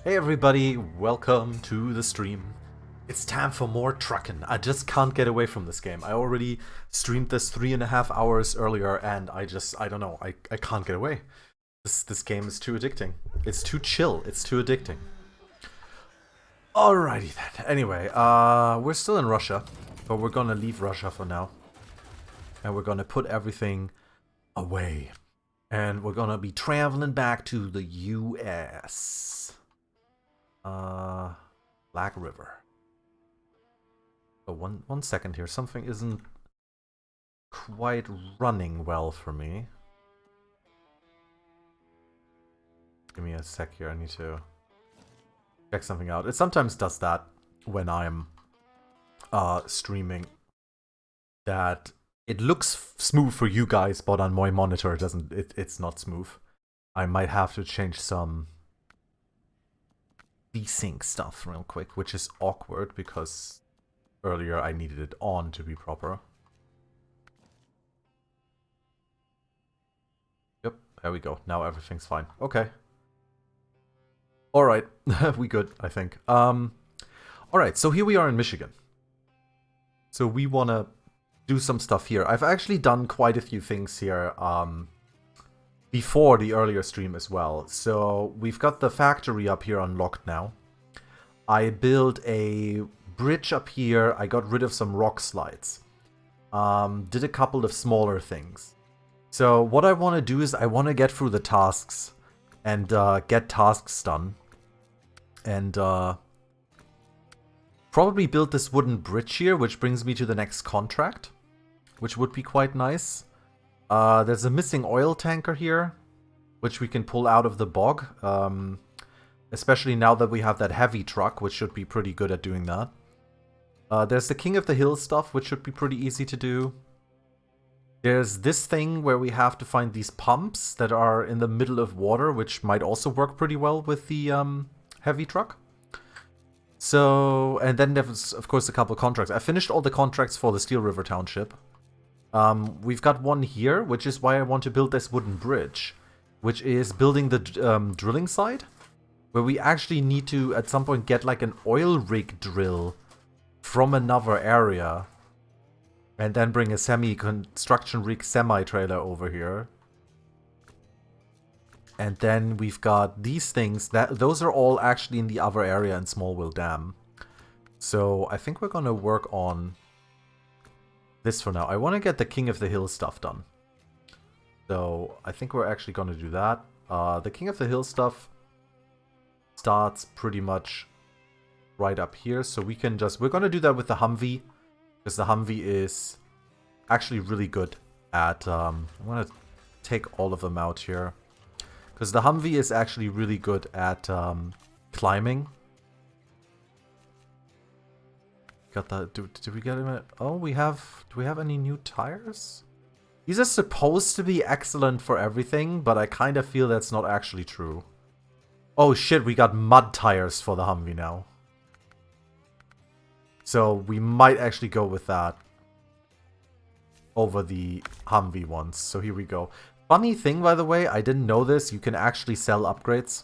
Hey everybody, welcome to the stream. It's time for more trucking. I just can't get away from this game. I already streamed this 3.5 hours earlier and I don't know, I can't get away. This game is too addicting. It's too chill, it's too addicting. Alrighty then. Anyway, we're still in Russia, but we're gonna leave Russia for now. And we're gonna put everything away. And we're gonna be traveling back to the US. Black River. Oh, one second here. Something isn't quite running well for me. Give me a sec here. I need to check something out. It sometimes does that when I'm streaming. That it looks smooth for you guys, but on my monitor it doesn't. It's not smooth. I might have to change some desync stuff real quick, which is awkward because earlier I needed it on to be proper. Yep, there we go. Now everything's fine. Okay. Alright, we good, I think. Alright, so here we are in Michigan. So we want to do some stuff here. I've actually done quite a few things here before the earlier stream as well. So we've got the factory up here unlocked now. I built a bridge up here. I got rid of some rock slides. Did a couple of smaller things. So what I want to do is I want to get through the tasks and get tasks done. And probably build this wooden bridge here, which brings me to the next contract, which would be quite nice. There's a missing oil tanker here, which we can pull out of the bog. Especially now that we have that heavy truck, which should be pretty good at doing that. There's the King of the Hill stuff, which should be pretty easy to do. There's this thing where we have to find these pumps that are in the middle of water, which might also work pretty well with the heavy truck. So, and then there's, of course, a couple of contracts. I finished all the contracts for the Steel River Township. We've got one here, which is why I want to build this wooden bridge, which is building the drilling site, where we actually need to, at some point, get like an oil rig drill from another area, and then bring a construction rig semi-trailer over here. And then we've got these things, those are all actually in the other area in Smallville Dam. So I think we're gonna work on this for now. I want to get the King of the Hill stuff done. So I think we're actually gonna do that. The King of the Hill stuff starts pretty much right up here. So we can just, we're gonna do that with the Humvee, because the Humvee is actually really good at, I'm gonna take all of them out here. Because the Humvee is actually really good at climbing. Got that. Did we get him? Oh, we have. Do we have any new tires? These are supposed to be excellent for everything, but I kind of feel that's not actually true. Oh shit, we got mud tires for the Humvee now. So we might actually go with that over the Humvee ones. So here we go. Funny thing, by the way, I didn't know this. You can actually sell upgrades.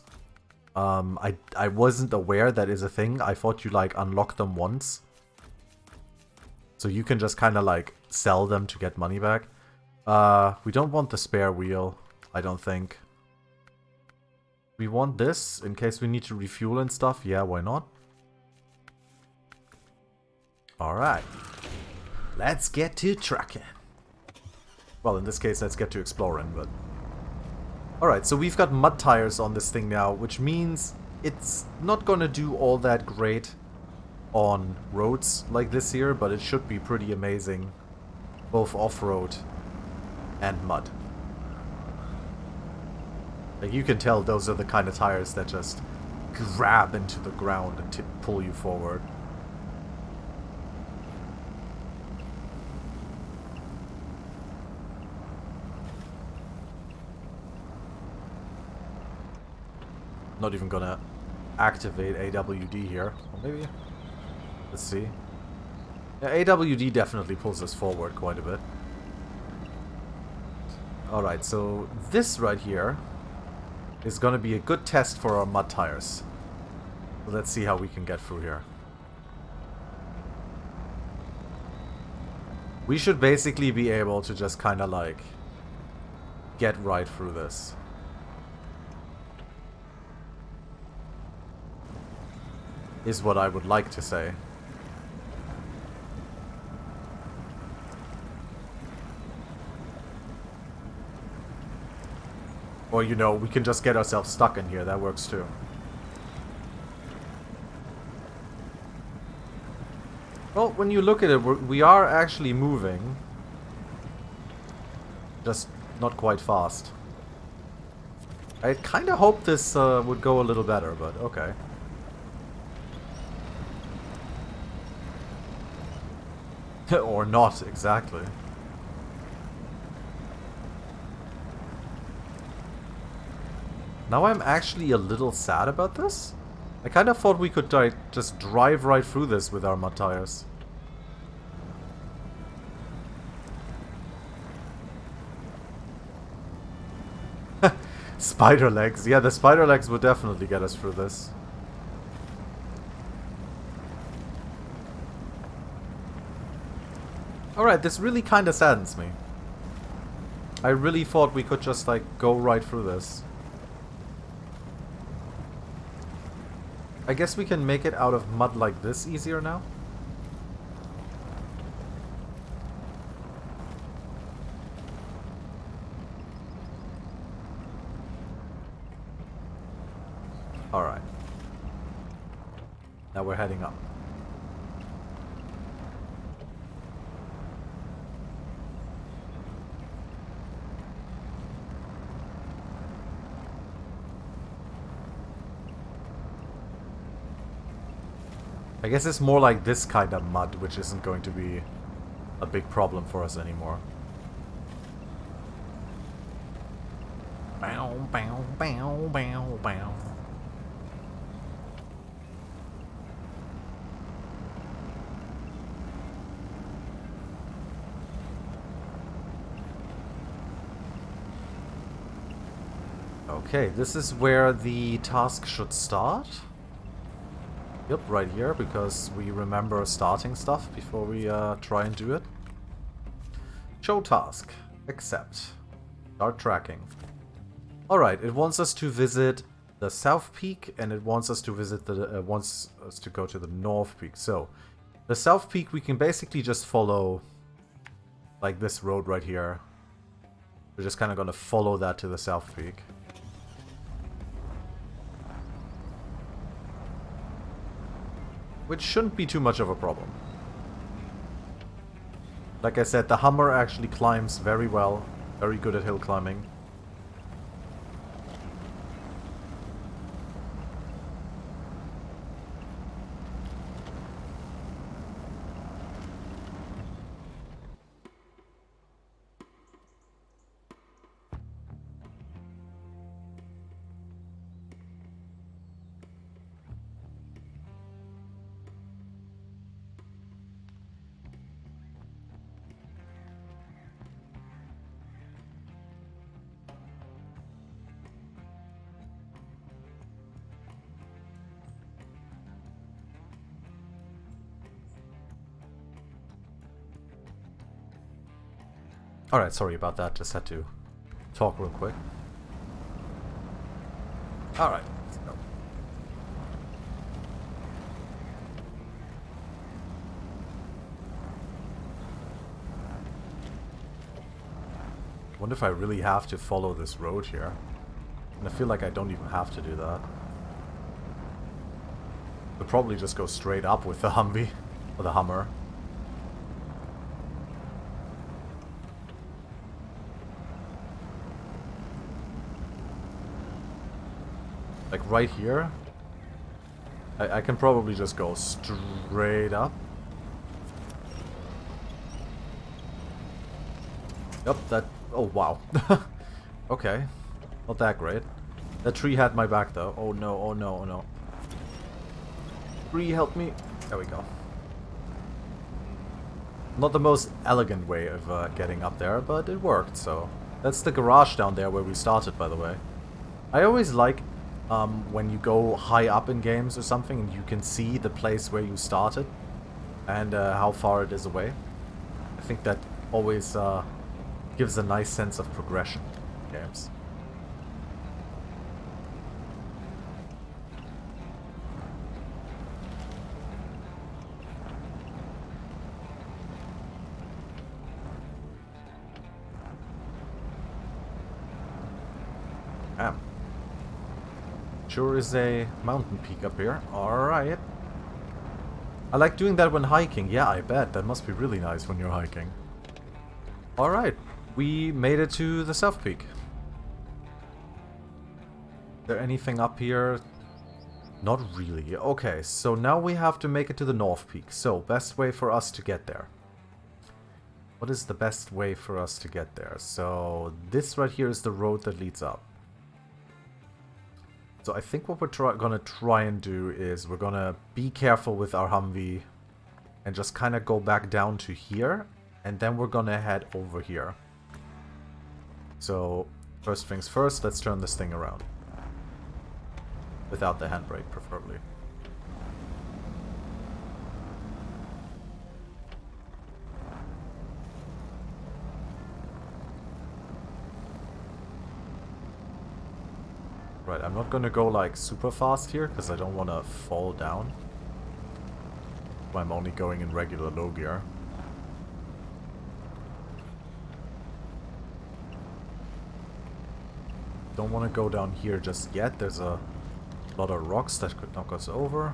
I wasn't aware that is a thing. I thought you like unlock them once. So you can just kind of like sell them to get money back. We don't want the spare wheel, I don't think. We want this in case we need to refuel and stuff. Yeah, why not? Alright. Let's get to trucking. Well, in this case, let's get to exploring, but... Alright, so we've got mud tires on this thing now, which means it's not gonna do all that great on roads like this here, but it should be pretty amazing, both off-road and mud. Like, you can tell those are the kind of tires that just grab into the ground and pull you forward. Not even gonna activate AWD here. Or maybe. Let's see. Yeah, AWD definitely pulls us forward quite a bit. Alright, so this right here is gonna be a good test for our mud tires. Let's see how we can get through here. We should basically be able to just kind of like get right through this. Is what I would like to say. Or, you know, we can just get ourselves stuck in here. That works too. Well, when you look at it, we are actually moving. Just not quite fast. I kind of hoped this would go a little better, but okay. Or not, exactly. Now I'm actually a little sad about this. I kind of thought we could just drive right through this with our mud tires. Spider legs. Yeah, the spider legs would definitely get us through this. Alright, this really kind of saddens me. I really thought we could just, like, go right through this. I guess we can make it out of mud like this easier now. Alright. Now we're heading up. I guess it's more like this kind of mud, which isn't going to be a big problem for us anymore. Bow, bow, bow, bow, bow. Okay, this is where the task should start. Yep, right here, because we remember starting stuff before we try and do it. Show task. Accept. Start tracking. Alright, it wants us to visit the South Peak, and it wants us to visit the wants us to go to the North Peak. So, the South Peak we can basically just follow like this road right here. We're just kind of going to follow that to the South Peak. Which shouldn't be too much of a problem. Like I said, the Hummer actually climbs very well. Very good at hill climbing. Alright, sorry about that, just had to talk real quick. Alright, let's go. I wonder if I really have to follow this road here. And I feel like I don't even have to do that. I'll probably just go straight up with the Humvee, or the Hummer. Like right here, I can probably just go straight up. Yep, that... Oh, wow. Okay. Not that great. That tree had my back, though. Oh, no, oh, no, oh, no. Tree, help me. There we go. Not the most elegant way of getting up there, but it worked, so... That's the garage down there where we started, by the way. I always like when you go high up in games or something and you can see the place where you started and how far it is away. I think that always gives a nice sense of progression in games. Damn. Sure is a mountain peak up here. Alright. I like doing that when hiking. Yeah, I bet. That must be really nice when you're hiking. Alright. We made it to the South Peak. Is there anything up here? Not really. Okay, so now we have to make it to the North Peak. So, best way for us to get there. What is the best way for us to get there? So, this right here is the road that leads up. So I think what we're gonna try and do is we're gonna be careful with our Humvee and just kind of go back down to here, and then we're gonna head over here. So first things first, let's turn this thing around. Without the handbrake, preferably. Right, I'm not gonna go like super fast here because I don't want to fall down. I'm only going in regular low gear. Don't want to go down here just yet. There's a lot of rocks that could knock us over.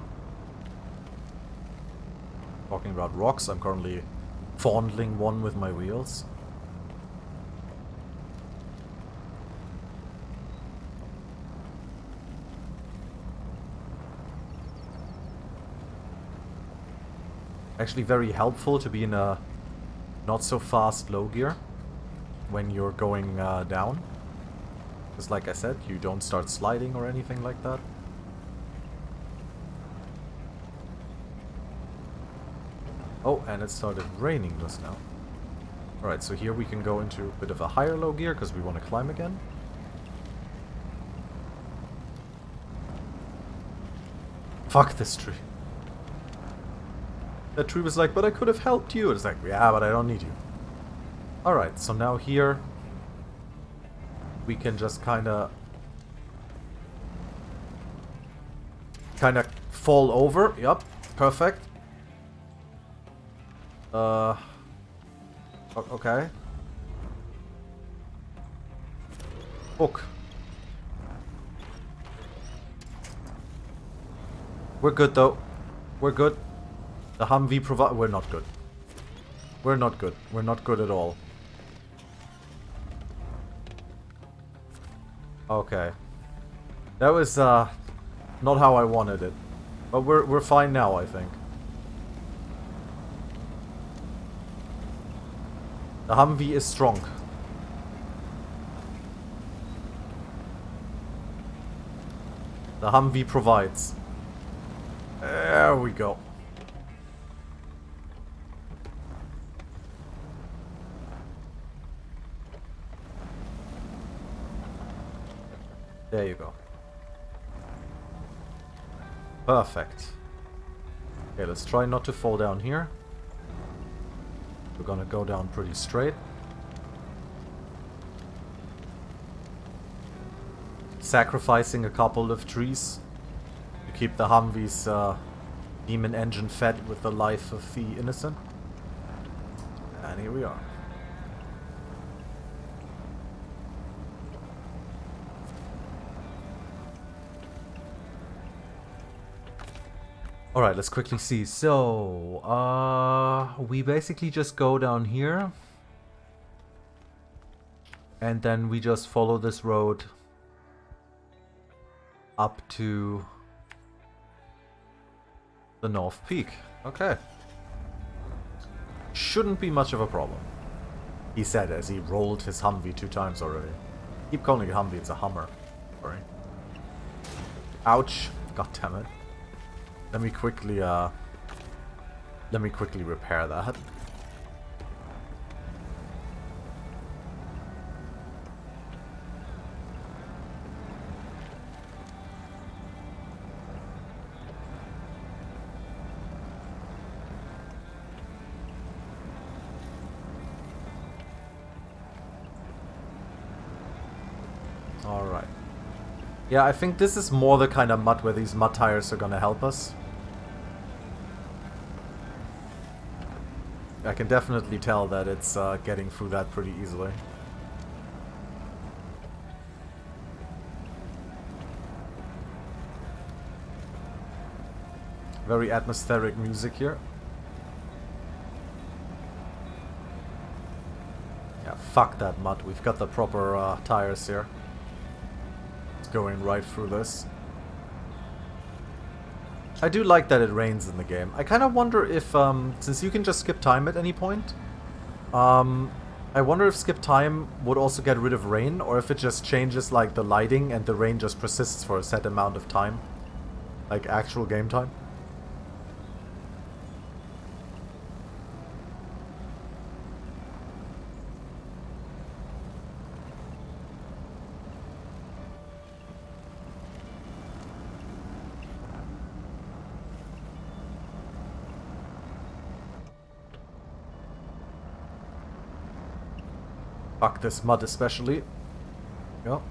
Talking about rocks, I'm currently fondling one with my wheels. Actually very helpful to be in a not so fast low gear when you're going down. Because like I said, you don't start sliding or anything like that. Oh, and it started raining just now. Alright, so here we can go into a bit of a higher low gear because we want to climb again. Fuck this tree. That tree was like, but I could have helped you. It's like, yeah, but I don't need you. Alright, so now here we can just kinda fall over. Yup, perfect. Okay. Hook. We're good though. We're good. The Humvee provide. We're not good. We're not good. We're not good at all. Okay. That was not how I wanted it. But we're fine now, I think. The Humvee is strong. The Humvee provides. There we go. There you go. Perfect. Okay, let's try not to fall down here. We're gonna go down pretty straight. Sacrificing a couple of trees to keep the Humvee's demon engine fed with the life of the innocent. And here we are. Alright, let's quickly see. So, we basically just go down here. And then we just follow this road up to the North Peak. Okay. Shouldn't be much of a problem, he said as he rolled his Humvee 2 times already. Keep calling it Humvee, it's a Hummer. Sorry. Ouch. God damn it. Let me quickly repair that. Alright. Yeah, I think this is more the kind of mud where these mud tires are gonna help us. I can definitely tell that it's getting through that pretty easily. Very atmospheric music here. Yeah, fuck that mud. We've got the proper tires here. It's going right through this. I do like that it rains in the game. I kind of wonder if, since you can just skip time at any point, I wonder if skip time would also get rid of rain, or if it just changes like the lighting and the rain just persists for a set amount of time. Like actual game time. Fuck this mud especially. Yep.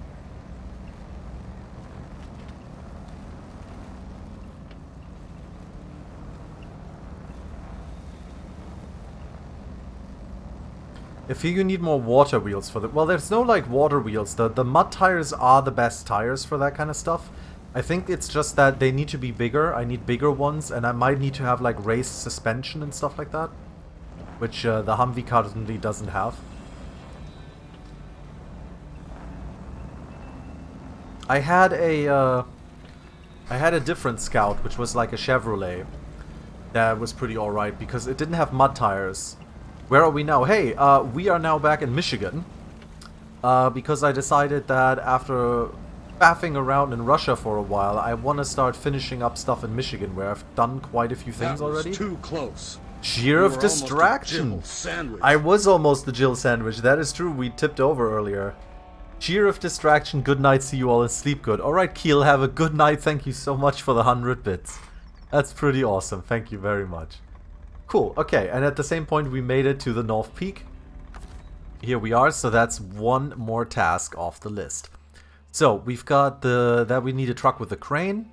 If you need more water wheels for the... Well, there's no, like, water wheels. The mud tires are the best tires for that kind of stuff. I think it's just that they need to be bigger. I need bigger ones, and I might need to have, like, race suspension and stuff like that. Which the Humvee currently doesn't have. I had a different Scout, which was like a Chevrolet. That was pretty alright, because it didn't have mud tires. Where are we now? Hey, we are now back in Michigan. Because I decided that after faffing around in Russia for a while, I want to start finishing up stuff in Michigan, where I've done quite a few things already. Too close. Cheer of distraction. I was almost the Jill sandwich. That is true. We tipped over earlier. Cheer of distraction, good night, see you all and sleep good. Alright, Keel, have a good night. Thank you so much for the 100 bits. That's pretty awesome. Thank you very much. Cool, okay, and at the same point we made it to the North Peak. Here we are, so that's one more task off the list. So, we've got that we need a truck with a crane.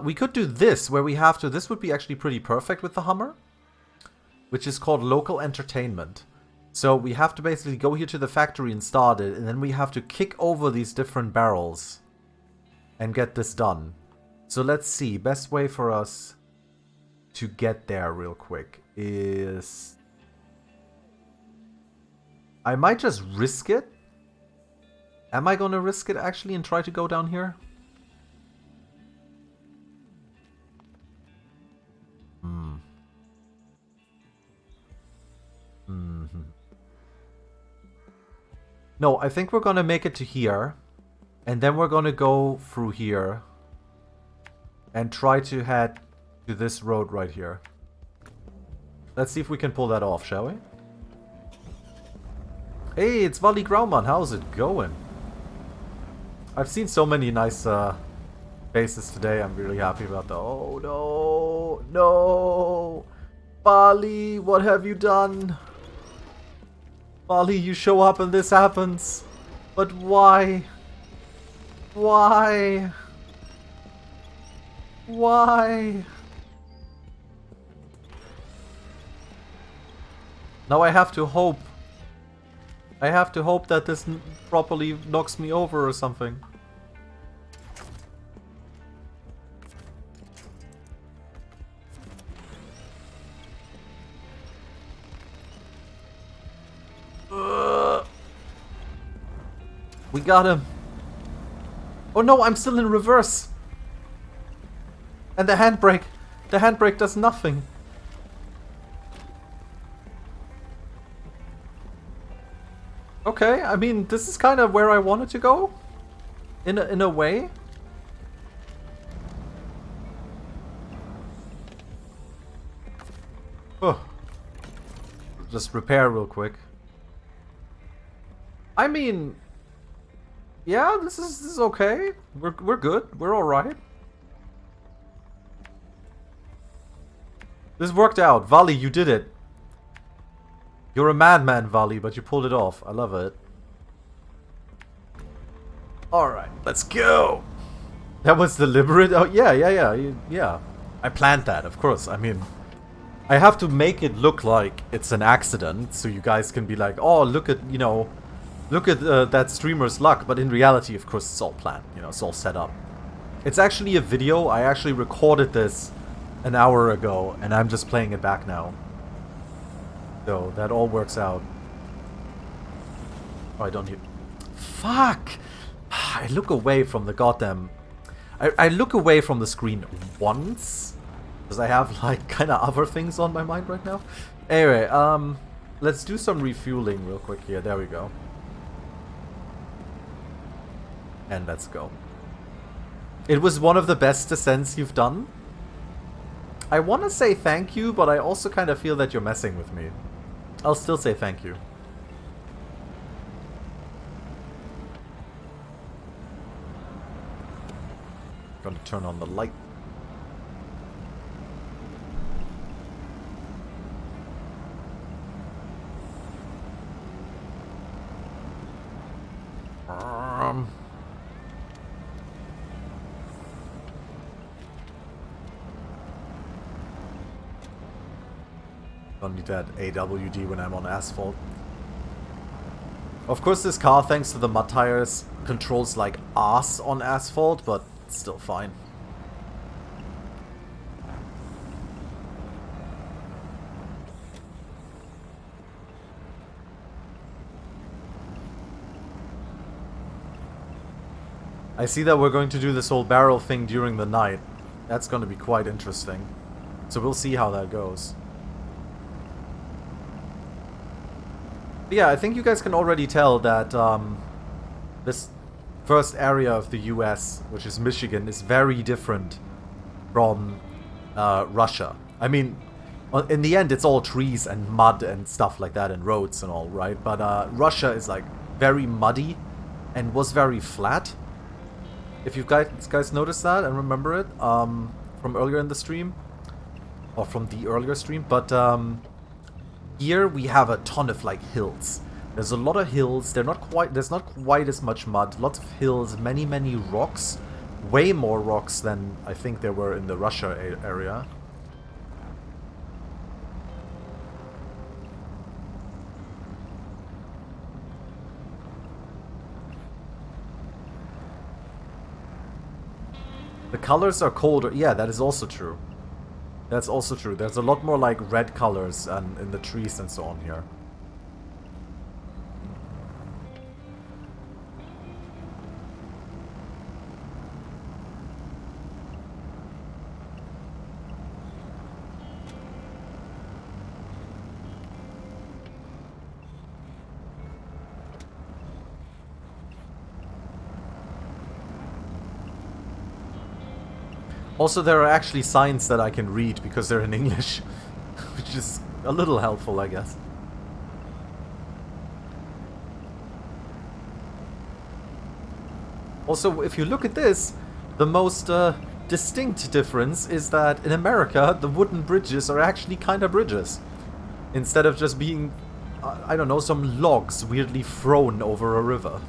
We could do this, where we have to... This would be actually pretty perfect with the Hummer. Which is called local entertainment. So we have to basically go here to the factory and start it, and then we have to kick over these different barrels and get this done. So let's see, best way for us to get there real quick is... I might just risk it. Am I gonna risk it actually and try to go down here? No, I think we're gonna make it to here. And then we're gonna go through here. And try to head to this road right here. Let's see if we can pull that off, shall we? Hey, it's Wally Grauman. How's it going? I've seen so many nice faces today. I'm really happy about that. Oh, no. No. Wally, what have you done? Wally, you show up and this happens. But why? Why? Why? Now I have to hope. I have to hope that this properly knocks me over or something. We got him. Oh no, I'm still in reverse. And the handbrake does nothing. Okay, I mean, this is kind of where I wanted to go. In a way. Oh. Just repair real quick. I mean, yeah, this is okay. We're good. We're all right. This worked out. Vali, you did it. You're a madman, Vali, but you pulled it off. I love it. Alright, let's go! That was deliberate? Oh, yeah. I planned that, of course. I mean, I have to make it look like it's an accident, so you guys can be like, oh, look at, you know, look at that streamer's luck. But in reality, of course, it's all planned. You know, it's all set up. It's actually a video. I actually recorded this an hour ago, and I'm just playing it back now. So, that all works out. Oh, I don't hear... Fuck! I look away from the goddamn... I look away from the screen once, because I have, like, kind of other things on my mind right now. Anyway, let's do some refueling real quick here. There we go. And let's go. It was one of the best descents you've done. I want to say thank you, but I also kind of feel that you're messing with me. I'll still say thank you. Gonna turn on the light. Don't need that AWD when I'm on asphalt. Of course, this car, thanks to the mud tires, controls like ass on asphalt, but it's still fine. I see that we're going to do this whole barrel thing during the night. That's going to be quite interesting. So we'll see how that goes. But yeah, I think you guys can already tell that this first area of the US, which is Michigan, is very different from Russia. I mean, in the end, it's all trees and mud and stuff like that and roads and all, right? But Russia is like very muddy and was very flat. If you guys noticed that and remember it from earlier in the stream, or from the earlier stream, but here we have a ton of like hills. There's a lot of hills. There's not quite as much mud. Lots of hills, many rocks, way more rocks than I think there were in the Russia area. The colors are colder. Yeah, that is also true. That's also true. There's a lot more like red colors and in the trees and so on here. Also, there are actually signs that I can read because they're in English, which is a little helpful, I guess. Also, if you look at this, the most distinct difference is that in America, the wooden bridges are actually kind of bridges. Instead of just being, I don't know, some logs weirdly thrown over a river.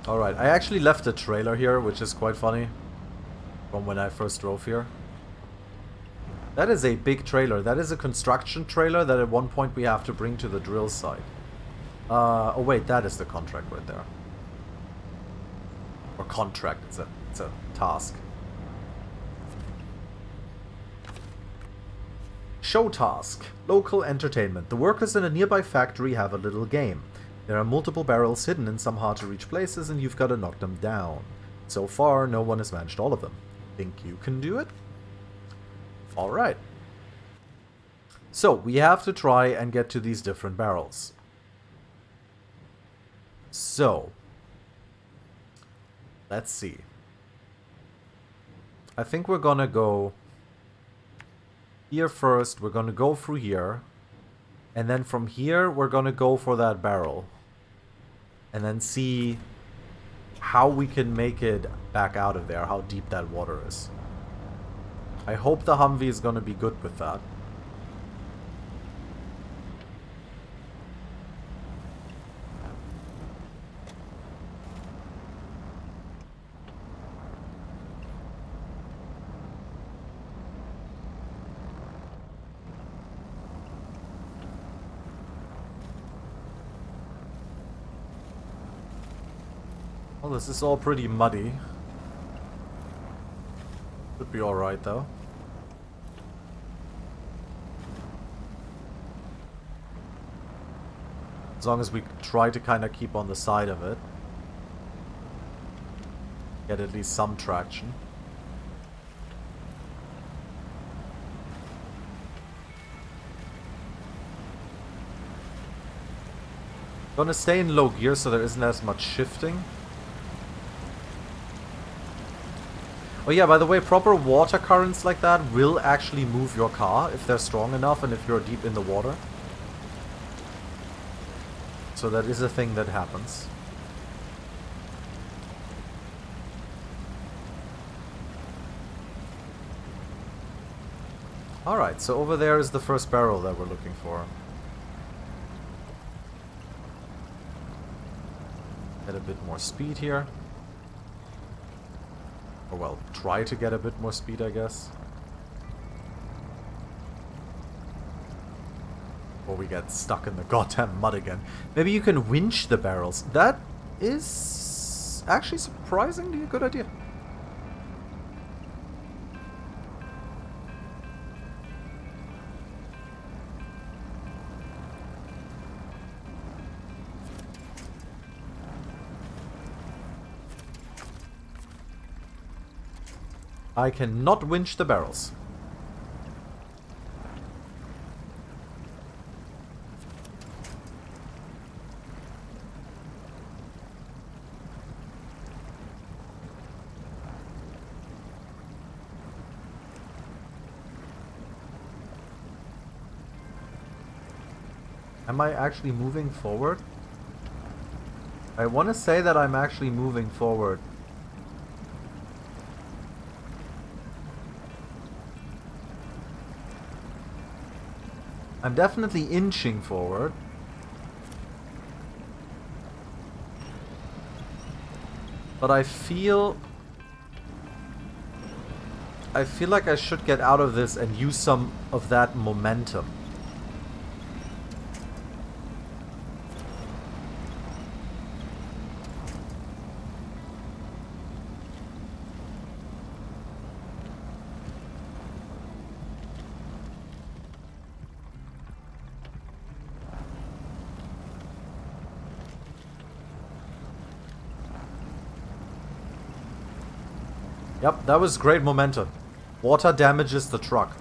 Alright, I actually left a trailer here, which is quite funny, from when I first drove here. That is a big trailer. That is a construction trailer that at one point we have to bring to the drill site. Oh wait, that is the contract right there. Or contract, it's a task. Show task. Local entertainment. The workers in a nearby factory have a little game. There are multiple barrels hidden in some hard-to-reach places, and you've got to knock them down. So far, no one has managed all of them. Think you can do it? Alright. So, we have to try and get to these different barrels. So, let's see. I think we're gonna go here first. We're gonna go through here. And then from here, we're gonna go for that barrel. And then see how we can make it back out of there, how deep that water is. I hope the Humvee is going to be good with that. Well, this is all pretty muddy. Should be alright though. As long as we try to kind of keep on the side of it. Get at least some traction. Gonna stay in low gear so there isn't as much shifting. Oh yeah, by the way, proper water currents like that will actually move your car if they're strong enough and if you're deep in the water. So that is a thing that happens. Alright, so over there is the first barrel that we're looking for. Get a bit more speed here. Or well, try to get a bit more speed, I guess. Or we get stuck in the goddamn mud again. Maybe you can winch the barrels. That is actually surprisingly a good idea. I cannot winch the barrels. Am I actually moving forward? I want to say that I'm actually moving forward. I'm definitely inching forward. But I feel like I should get out of this and use some of that momentum. Yep, that was great momentum. Water damages the truck.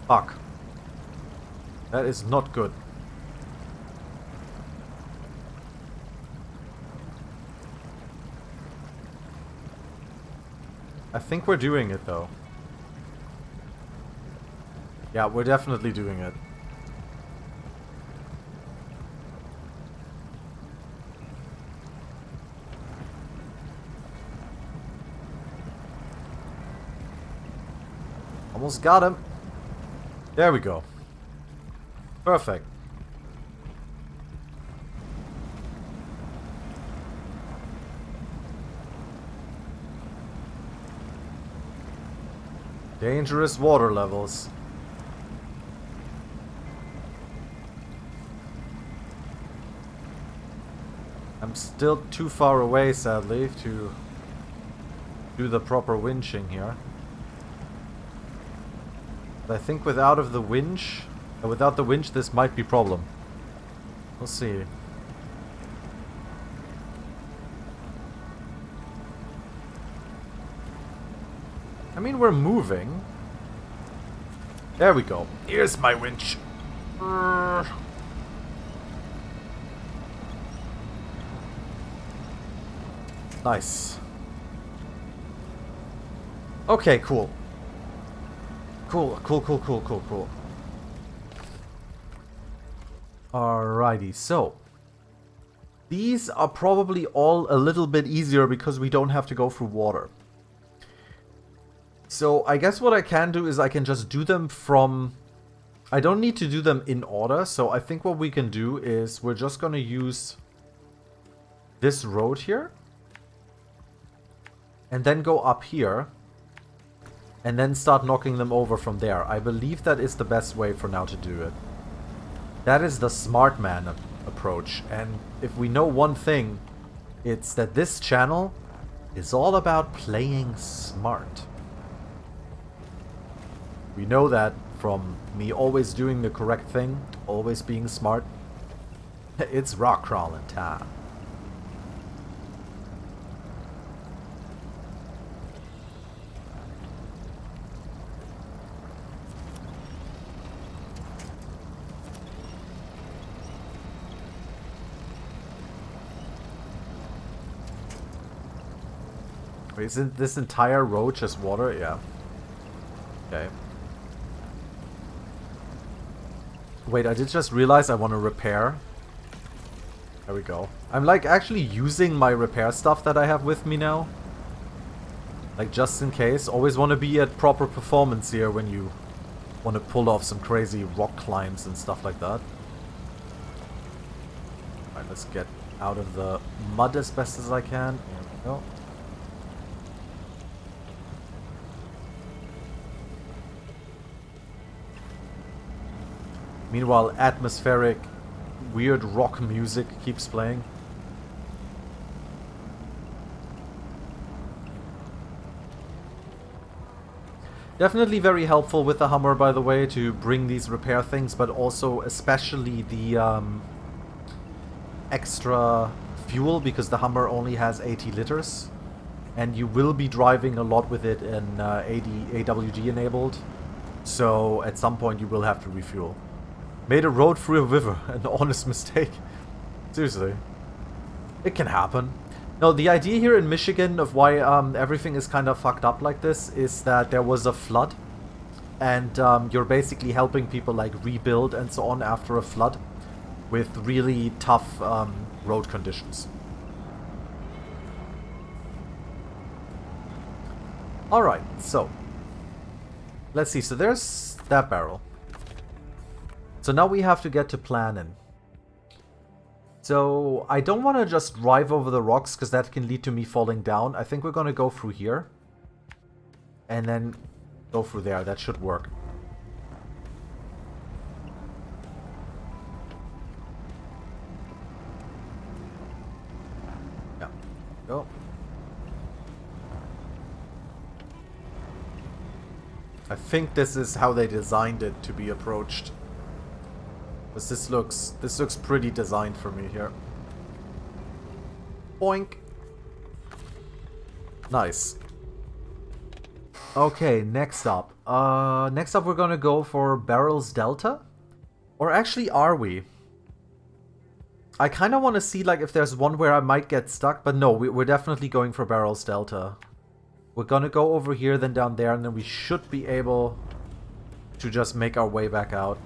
Fuck. That is not good. I think we're doing it though. Yeah, we're definitely doing it. Almost got him. There we go. Perfect. Dangerous water levels. I'm still too far away, sadly, to do the proper winching here. I think without the winch, this might be a problem. We'll see. I mean, we're moving. There we go. Here's my winch. Nice. Okay, cool. Cool. Alrighty, so These are probably all a little bit easier because we don't have to go through water. So I guess what I can do is I can just do them from... I don't need to do them in order, so I think what we can do is we're just going to use this road here. And then go up here. And then start knocking them over from there. I believe that is the best way for now to do it. That is the smart man approach. And if we know one thing, it's that this channel is all about playing smart. We know that from me always doing the correct thing, always being smart. It's rock crawling time. Wait, isn't this entire road just water? Yeah. Okay. Wait, I did just realize I want to repair. There we go. I'm like actually using my repair stuff that I have with me now. Like just in case. Always want to be at proper performance here when you want to pull off some crazy rock climbs and stuff like that. Alright, let's get out of the mud as best as I can. There we go. Meanwhile, atmospheric, weird rock music keeps playing. Definitely very helpful with the Hummer, by the way, to bring these repair things, but also especially the extra fuel, because the Hummer only has 80 liters. And you will be driving a lot with it in AWD enabled. So at some point you will have to refuel. Made a road through a river, an honest mistake. Seriously. It can happen. No, the idea here in Michigan of why everything is kind of fucked up like this is that there was a flood. And you're basically helping people like rebuild and so on after a flood. With really tough road conditions. Alright, so. Let's see, so there's that barrel. So now we have to get to planning. So I don't want to just drive over the rocks because that can lead to me falling down. I think we're going to go through here. And then go through there. That should work. Yeah. Go. I think this is how they designed it to be approached. Because this looks pretty designed for me here. Boink. Nice. Okay, next up. Next up we're gonna go for Barrels Delta. Or actually, are we? I kind of want to see like if there's one where I might get stuck, but no, we're definitely going for Barrels Delta. We're gonna go over here, then down there, and then we should be able to just make our way back out.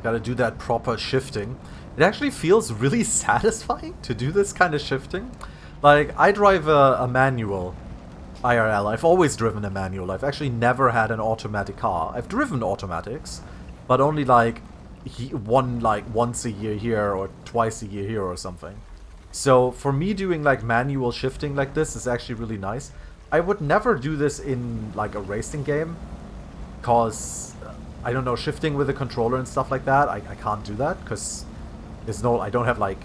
Gotta do that proper shifting. It actually feels really satisfying to do this kind of shifting. Like, I drive a manual IRL. I've always driven a manual. I've actually never had an automatic car. I've driven automatics, but only like once a year here or twice a year here or something. So for me doing like manual shifting like this is actually really nice. I would never do this in like a racing game, cause I don't know, shifting with a controller and stuff like that, I can't do that, because there's no, I don't have like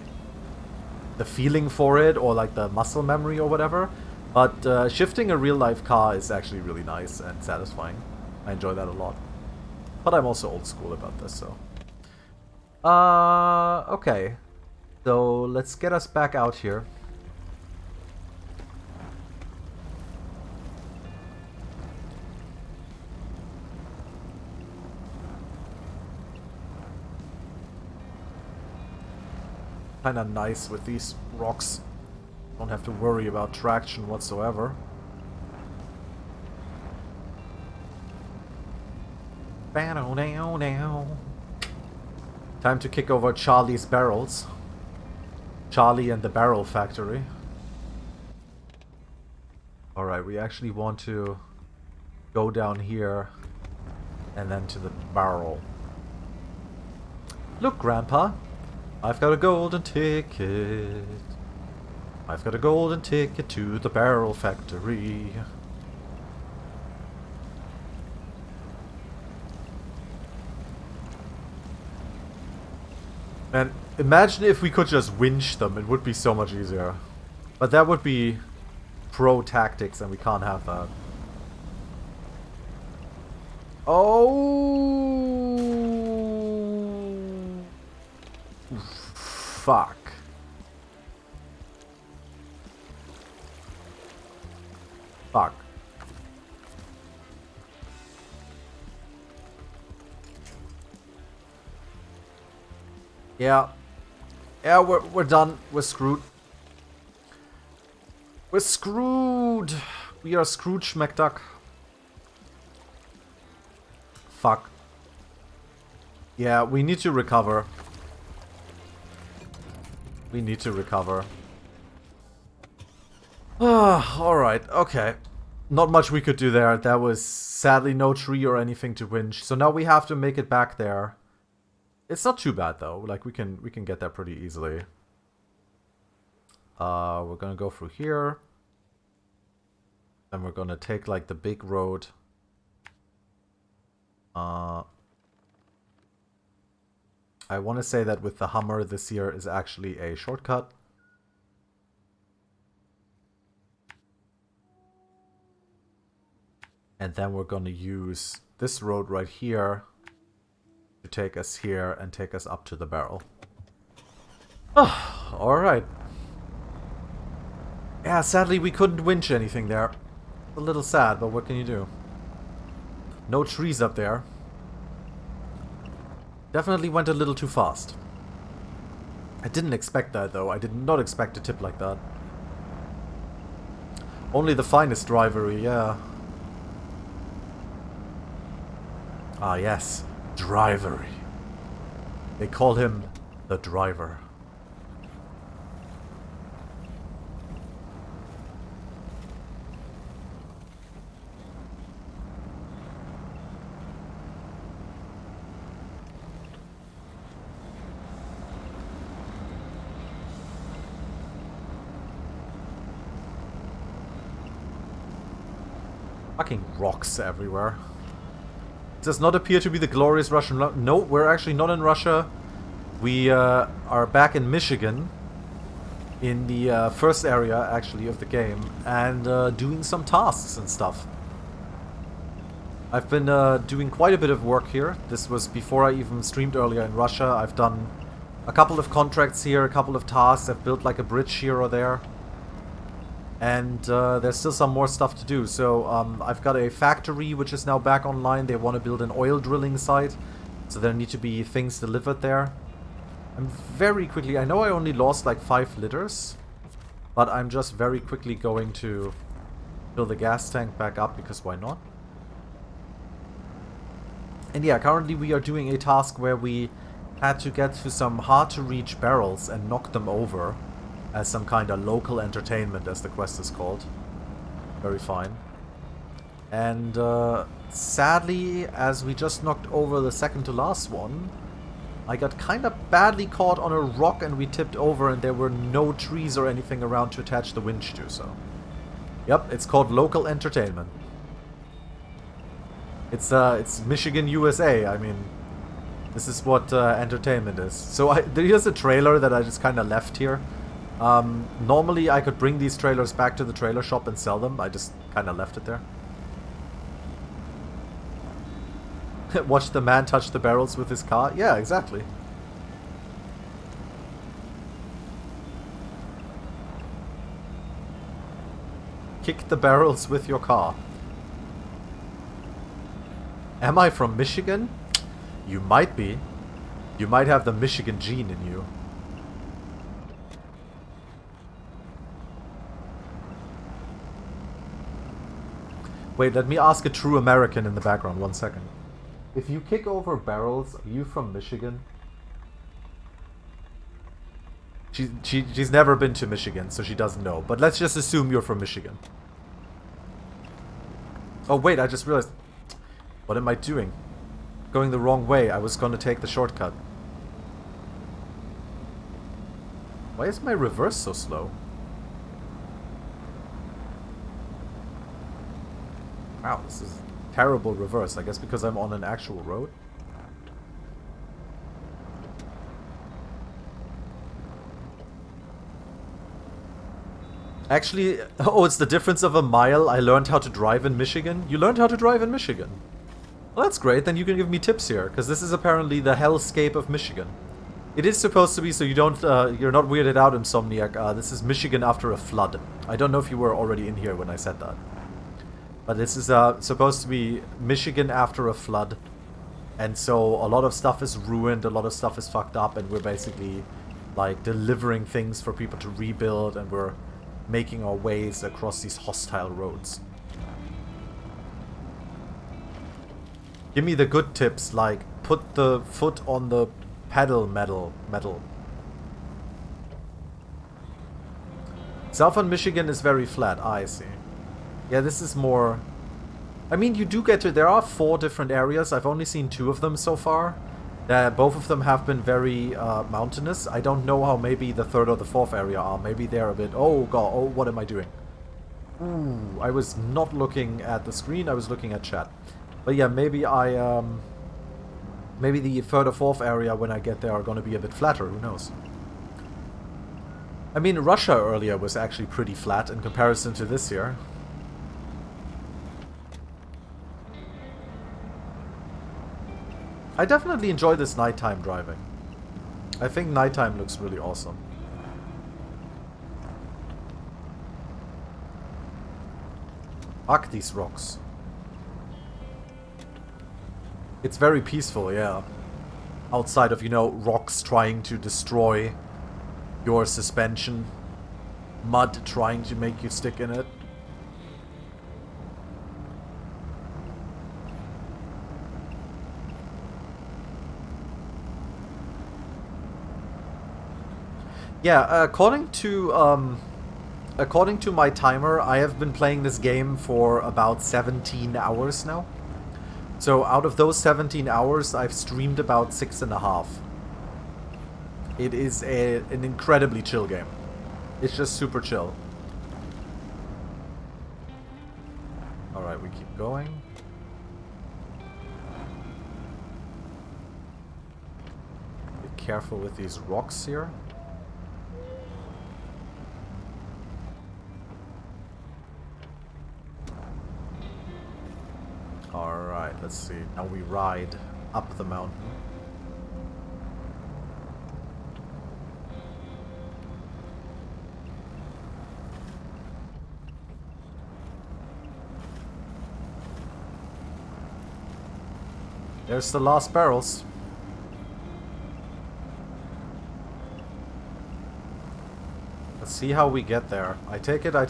the feeling for it or like the muscle memory or whatever. But shifting a real life car is actually really nice and satisfying. I enjoy that a lot. But I'm also old school about this, so. Okay. So let's get us back out here. Kinda nice with these rocks. Don't have to worry about traction whatsoever. Time to kick over Charlie's barrels. Charlie and the Barrel Factory. Alright, we actually want to go down here and then to the barrel. Look, Grandpa, I've got a golden ticket. I've got a golden ticket to the Barrel Factory. Man, imagine if we could just winch them, it would be so much easier. But that would be pro tactics and we can't have that. Oh, fuck. Fuck. Yeah. Yeah, we're done. We're screwed. We're screwed. We are Scrooge McDuck. Fuck. Yeah, we need to recover. We need to recover. Alright, okay. Not much we could do there. There was sadly no tree or anything to winch. So now we have to make it back there. It's not too bad though. Like we can get there pretty easily. We're gonna go through here. Then we're gonna take like the big road. I want to say that with the Hummer, this here is actually a shortcut. And then we're gonna use this road right here to take us here and take us up to the barrel. Oh, alright. Yeah, sadly we couldn't winch anything there. A little sad, but what can you do? No trees up there. Definitely went a little too fast. I didn't expect that though. I did not expect a tip like that. Only the finest drivery, yeah. Ah yes, drivery. They call him the driver. Fucking rocks everywhere. Does not appear to be the glorious Russian... No, we're actually not in Russia. We are back in Michigan. In the first area, actually, of the game. And doing some tasks and stuff. I've been doing quite a bit of work here. This was before I even streamed earlier in Russia. I've done a couple of contracts here, a couple of tasks. I've built like a bridge here or there. And there's still some more stuff to do. So I've got a factory which is now back online. They want to build an oil drilling site. So there need to be things delivered there. I'm very quickly... I know I only lost like 5 liters. But I'm just very quickly going to fill the gas tank back up because why not? And yeah, currently we are doing a task where we had to get to some hard to reach barrels and knock them over. As some kind of local entertainment, as the quest is called. Very fine. And sadly, as we just knocked over the second to last one, I got kind of badly caught on a rock and we tipped over and there were no trees or anything around to attach the winch to, so... Yep, it's called local entertainment. It's Michigan, USA, I mean... This is what entertainment is. So here's a trailer that I just kind of left here. Normally I could bring these trailers back to the trailer shop and sell them. I just kind of left it there. Watch the man touch the barrels with his car. Yeah, exactly. Kick the barrels with your car. Am I from Michigan? You might be. You might have the Michigan gene in you. Wait, let me ask a true American in the background, 1 second. If you kick over barrels, are you from Michigan? She's never been to Michigan, so she doesn't know. But let's just assume you're from Michigan. Oh wait, I just realized... What am I doing? Going the wrong way. I was gonna take the shortcut. Why is my reverse so slow? Wow, this is terrible reverse. I guess because I'm on an actual road. Actually, oh, it's the difference of a mile. I learned how to drive in Michigan. You learned how to drive in Michigan. Well, that's great. Then you can give me tips here, because this is apparently the hellscape of Michigan. It is supposed to be, so you don't, you're not weirded out, Insomniac. This is Michigan after a flood. I don't know if you were already in here when I said that. But this is supposed to be Michigan after a flood. And so a lot of stuff is ruined, a lot of stuff is fucked up, and we're basically, like, delivering things for people to rebuild, and we're making our ways across these hostile roads. Give me the good tips, like put the foot on the pedal metal. Southern Michigan is very flat. I see. Yeah, this is more... I mean, you do get to... There are 4 different areas. I've only seen 2 of them so far. Both of them have been very mountainous. I don't know how maybe the 3rd or the 4th area are. Maybe they're a bit... Oh, God. Oh, what am I doing? Ooh, I was not looking at the screen. I was looking at chat. But yeah, maybe I... maybe the 3rd or 4th area when I get there are going to be a bit flatter. Who knows? I mean, Russia earlier was actually pretty flat in comparison to this year. I definitely enjoy this nighttime driving. I think nighttime looks really awesome. Fuck these rocks. It's very peaceful, yeah. Outside of, you know, rocks trying to destroy your suspension. Mud trying to make you stick in it. Yeah, according to my timer, I have been playing this game for about 17 hours now. So out of those 17 hours, I've streamed about 6.5. It is an incredibly chill game. It's just super chill. Alright, we keep going. Be careful with these rocks here. Alright, let's see. Now we ride up the mountain. There's the last barrels. Let's see how we get there. I take it, I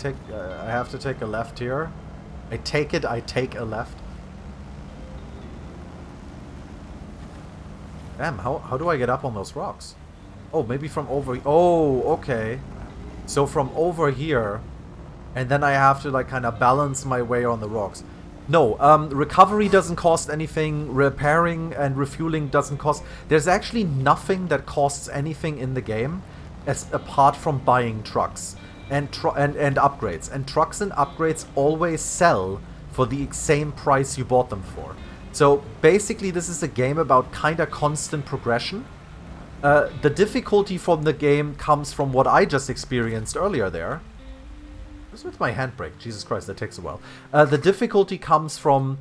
have to take a left here. I take it, I take a left. Damn, how do I get up on those rocks? Oh, maybe from over... Oh, okay. So from over here, and then I have to, like, kind of balance my way on the rocks. No, recovery doesn't cost anything. Repairing and refueling doesn't cost... There's actually nothing that costs anything in the game apart from buying trucks and upgrades. And trucks and upgrades always sell for the same price you bought them for. So basically this is a game about kind of constant progression. The difficulty from the game comes from what I just experienced earlier there. What's with my handbrake? Jesus Christ, that takes a while. The difficulty comes from,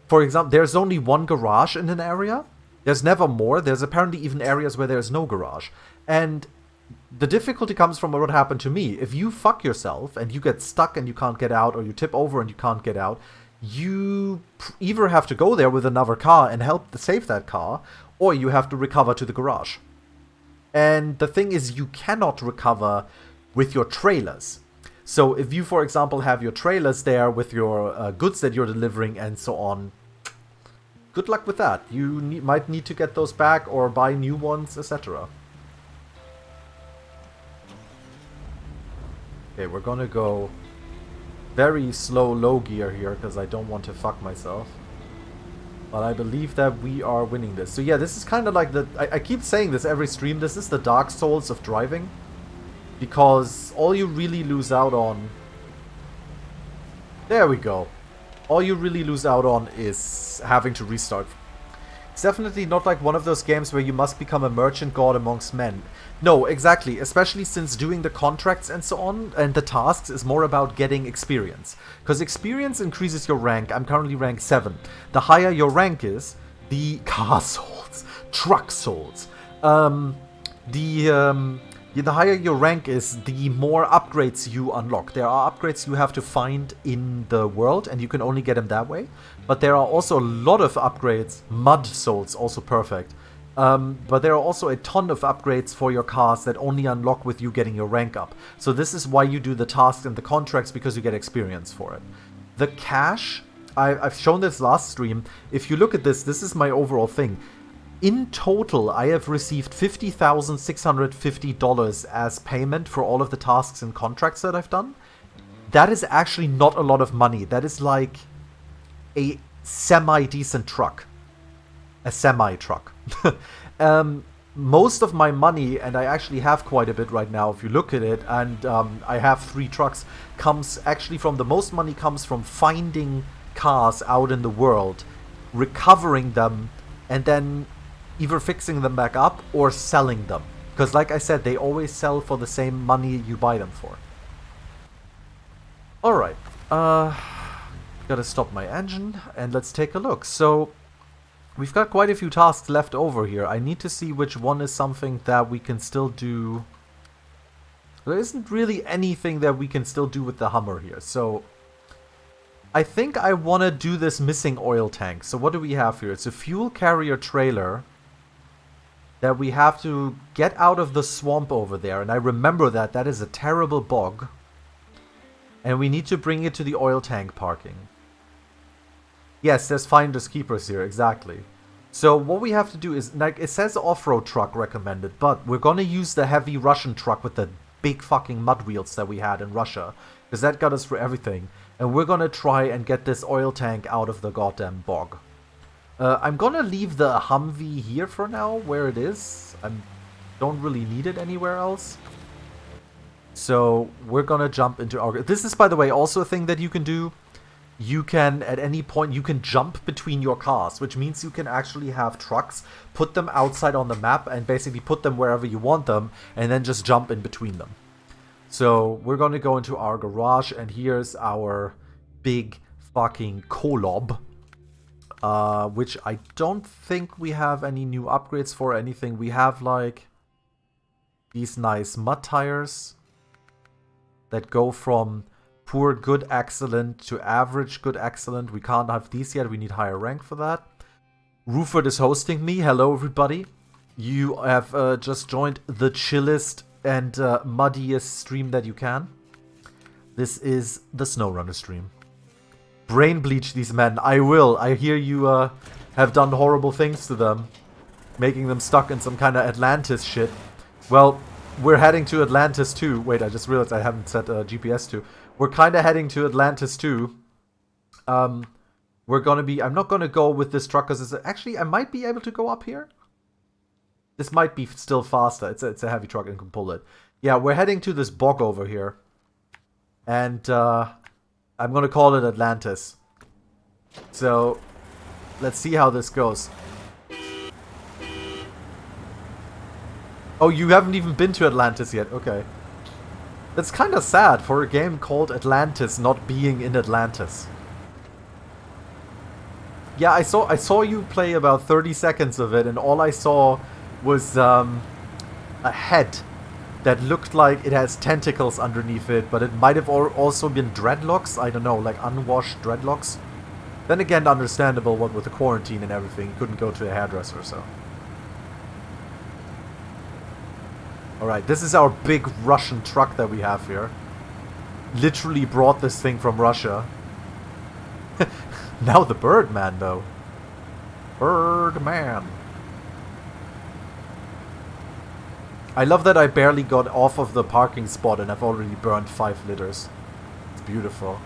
for example, there's only one garage in an area. There's never more. There's apparently even areas where there's no garage. And the difficulty comes from what happened to me. If you fuck yourself and you get stuck and you can't get out, or you tip over and you can't get out, you either have to go there with another car and help to save that car, or you have to recover to the garage. And the thing is, you cannot recover with your trailers. So if you, for example, have your trailers there with your goods that you're delivering and so on, good luck with that. You might need to get those back or buy new ones, etc. Okay, we're gonna go very slow low gear here because I don't want to fuck myself. But I believe that we are winning this. So yeah, this is kind of like the... I keep saying this every stream. This is the Dark Souls of driving. Because all you really lose out on... There we go. All you really lose out on is having to restart. It's definitely not like one of those games where you must become a merchant god amongst men. No, exactly. Especially since doing the contracts and so on, and the tasks, is more about getting experience. Because experience increases your rank. I'm currently rank 7. The higher your rank is, the car souls, truck souls, the higher your rank is, the more upgrades you unlock. There are upgrades you have to find in the world, and you can only get them that way. But there are also a lot of upgrades. Mud souls, also perfect. But there are also a ton of upgrades for your cars that only unlock with you getting your rank up. So this is why you do the tasks and the contracts, because you get experience for it. The cash, I've shown this last stream. If you look at this, this is my overall thing. In total, I have received $50,650 as payment for all of the tasks and contracts that I've done. That is actually not a lot of money. That is like a semi-decent truck. A semi-truck. Most of my money, and I actually have quite a bit right now if you look at it, and I have 3 trucks, comes actually from... The most money comes from finding cars out in the world, recovering them, and then either fixing them back up or selling them. Because like I said, they always sell for the same money you buy them for. Alright. Gotta stop my engine and let's take a look. So, we've got quite a few tasks left over here. I need to see which one is something that we can still do. There isn't really anything that we can still do with the Hummer here. So, I think I want to do this missing oil tank. So what do we have here? It's a fuel carrier trailer that we have to get out of the swamp over there. And I remember that that is a terrible bog. And we need to bring it to the oil tank parking. Yes, there's finders keepers here, exactly. So what we have to do is, like, it says off-road truck recommended, but we're gonna use the heavy Russian truck with the big fucking mud wheels that we had in Russia. Because that got us for everything. And we're gonna try and get this oil tank out of the goddamn bog. I'm gonna leave the Humvee here for now, where it is. I don't really need it anywhere else. So we're gonna jump into our... This is, by the way, also a thing that you can do. You can, at any point, you can jump between your cars, which means you can actually have trucks, put them outside on the map, and basically put them wherever you want them, and then just jump in between them. So we're gonna go into our garage, and here's our big fucking Kolob. Which I don't think we have any new upgrades for or anything. We have, like, these nice mud tires that go from poor, good, excellent to average, good, excellent. We can't have these yet. We need higher rank for that. Ruford is hosting me. Hello, everybody. You have just joined the chillest and muddiest stream that you can. This is the SnowRunner stream. Brain bleach these men. I will. I hear you have done horrible things to them. Making them stuck in some kind of Atlantis shit. Well, we're heading to Atlantis too. Wait, I just realized I haven't set GPS to. We're kind of heading to Atlantis too. We're gonna be... I'm not gonna go with this truck because it's... Actually, I might be able to go up here. This might be still faster. It's a heavy truck and can pull it. Yeah, we're heading to this bog over here. And, I'm gonna call it Atlantis. So, let's see how this goes. Oh, you haven't even been to Atlantis yet. Okay. That's kind of sad for a game called Atlantis not being in Atlantis. Yeah, I saw you play about 30 seconds of it, and all I saw was a head that looked like it has tentacles underneath it, but it might have also been dreadlocks. I don't know, like unwashed dreadlocks. Then again, understandable, what with the quarantine and everything, you couldn't go to a hairdresser, so. Alright, this is our big Russian truck that we have here. literally brought this thing from Russia. Now the Birdman, though. Birdman. I love that I barely got off of the parking spot and I've already burned 5 liters. It's beautiful.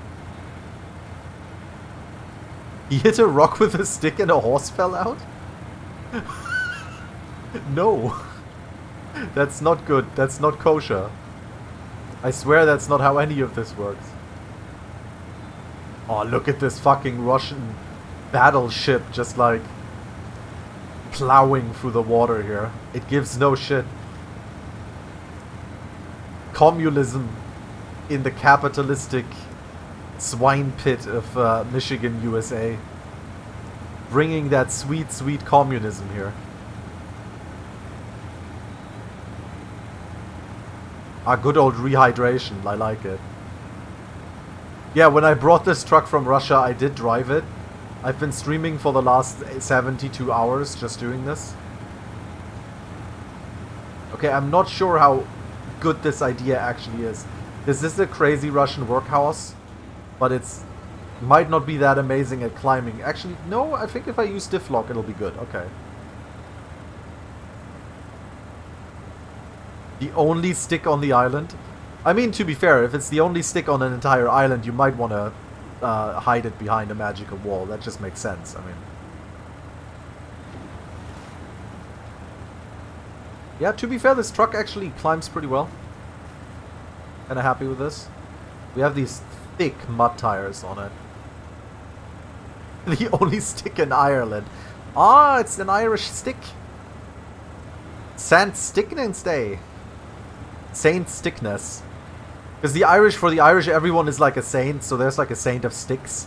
He hit a rock with a stick and a horse fell out? No. That's not good. That's not kosher. I swear that's not how any of this works. Oh, look at this fucking Russian battleship just like plowing through the water here. It gives no shit. Communism in the capitalistic swine pit of Michigan, USA. Bringing that sweet, sweet communism here. Ah, good old rehydration. I like it. Yeah, when I brought this truck from Russia, I did drive it. I've been streaming for the last 72 hours just doing this. Okay, I'm not sure how good this idea actually is. This is a crazy Russian workhouse, but it's might not be that amazing at climbing. Actually, no, I think if I use diff lock, it'll be good. Okay. The only stick on the island? I mean, to be fair, if it's the only stick on an entire island, you might want to hide it behind a magical wall. That just makes sense. I mean... Yeah, to be fair, this truck actually climbs pretty well. Kinda happy with this. We have these thick mud tires on it. The only stick in Ireland. Ah, it's an Irish stick. Saint Stickness Day. Saint Stickness. Because the Irish, for the Irish, everyone is like a saint, so there's like a saint of sticks.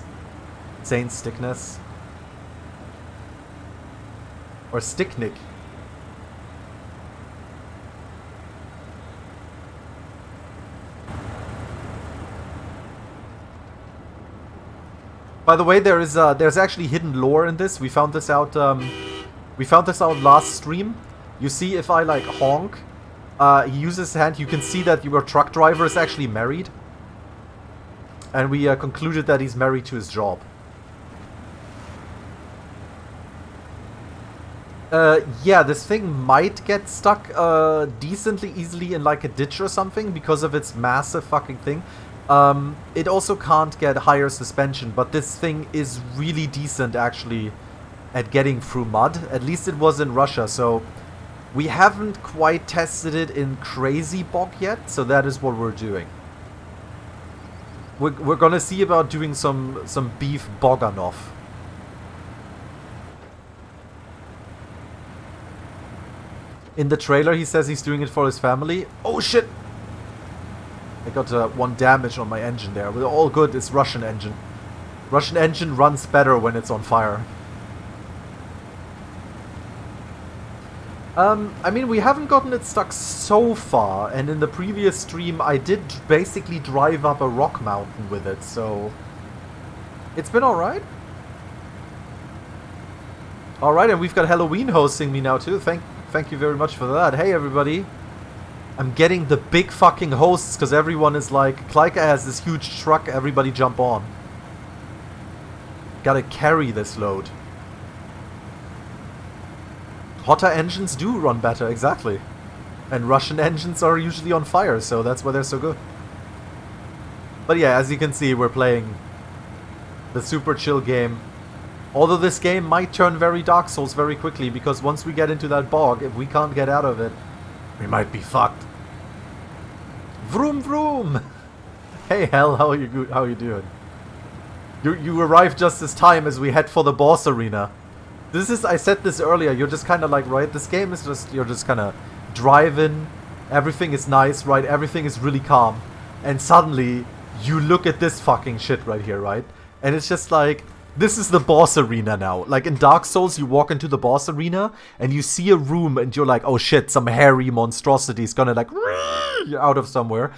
Saint Stickness. Or Sticknick. By the way, there's actually hidden lore in this. We found this out last stream. You see, if I like honk, he uses his hand. You can see that your truck driver is actually married, and we concluded that he's married to his job. Yeah, this thing might get stuck decently easily in like a ditch or something because of its massive fucking thing. It also can't get higher suspension, but this thing is really decent actually at getting through mud. At least it was in Russia, so we haven't quite tested it in crazy bog yet, so that is what we're doing. We're gonna see about doing some beef boganoff. In the trailer he says he's doing it for his family. Oh shit! I got 1 damage on my engine there. We're all good, it's Russian engine. Russian engine runs better when it's on fire. I mean, we haven't gotten it stuck so far, and in the previous stream I did basically drive up a rock mountain with it, so... It's been alright. Alright, and we've got Halloween hosting me now too. Thank you very much for that. Hey everybody. I'm getting the big fucking hosts because everyone is like, Klyka has this huge truck, everybody jump on. Gotta carry this load. Hotter engines do run better, exactly. And Russian engines are usually on fire, so that's why they're so good. But yeah, as you can see, we're playing the super chill game. Although this game might turn very Dark Souls very quickly, because once we get into that bog, if we can't get out of it, we might be fucked. Vroom vroom! Hey Hell, how are you doing? You arrived just as time as we head for the boss arena. This is, I said this earlier, you're just kind of like, right, this game is just, you're just kind of driving, everything is nice, right, everything is really calm, and suddenly, you look at this fucking shit right here, right, and it's just like, this is the boss arena now. Like in Dark Souls, you walk into the boss arena, and you see a room, and you're like, oh shit, some hairy monstrosity is gonna like, you're out of somewhere.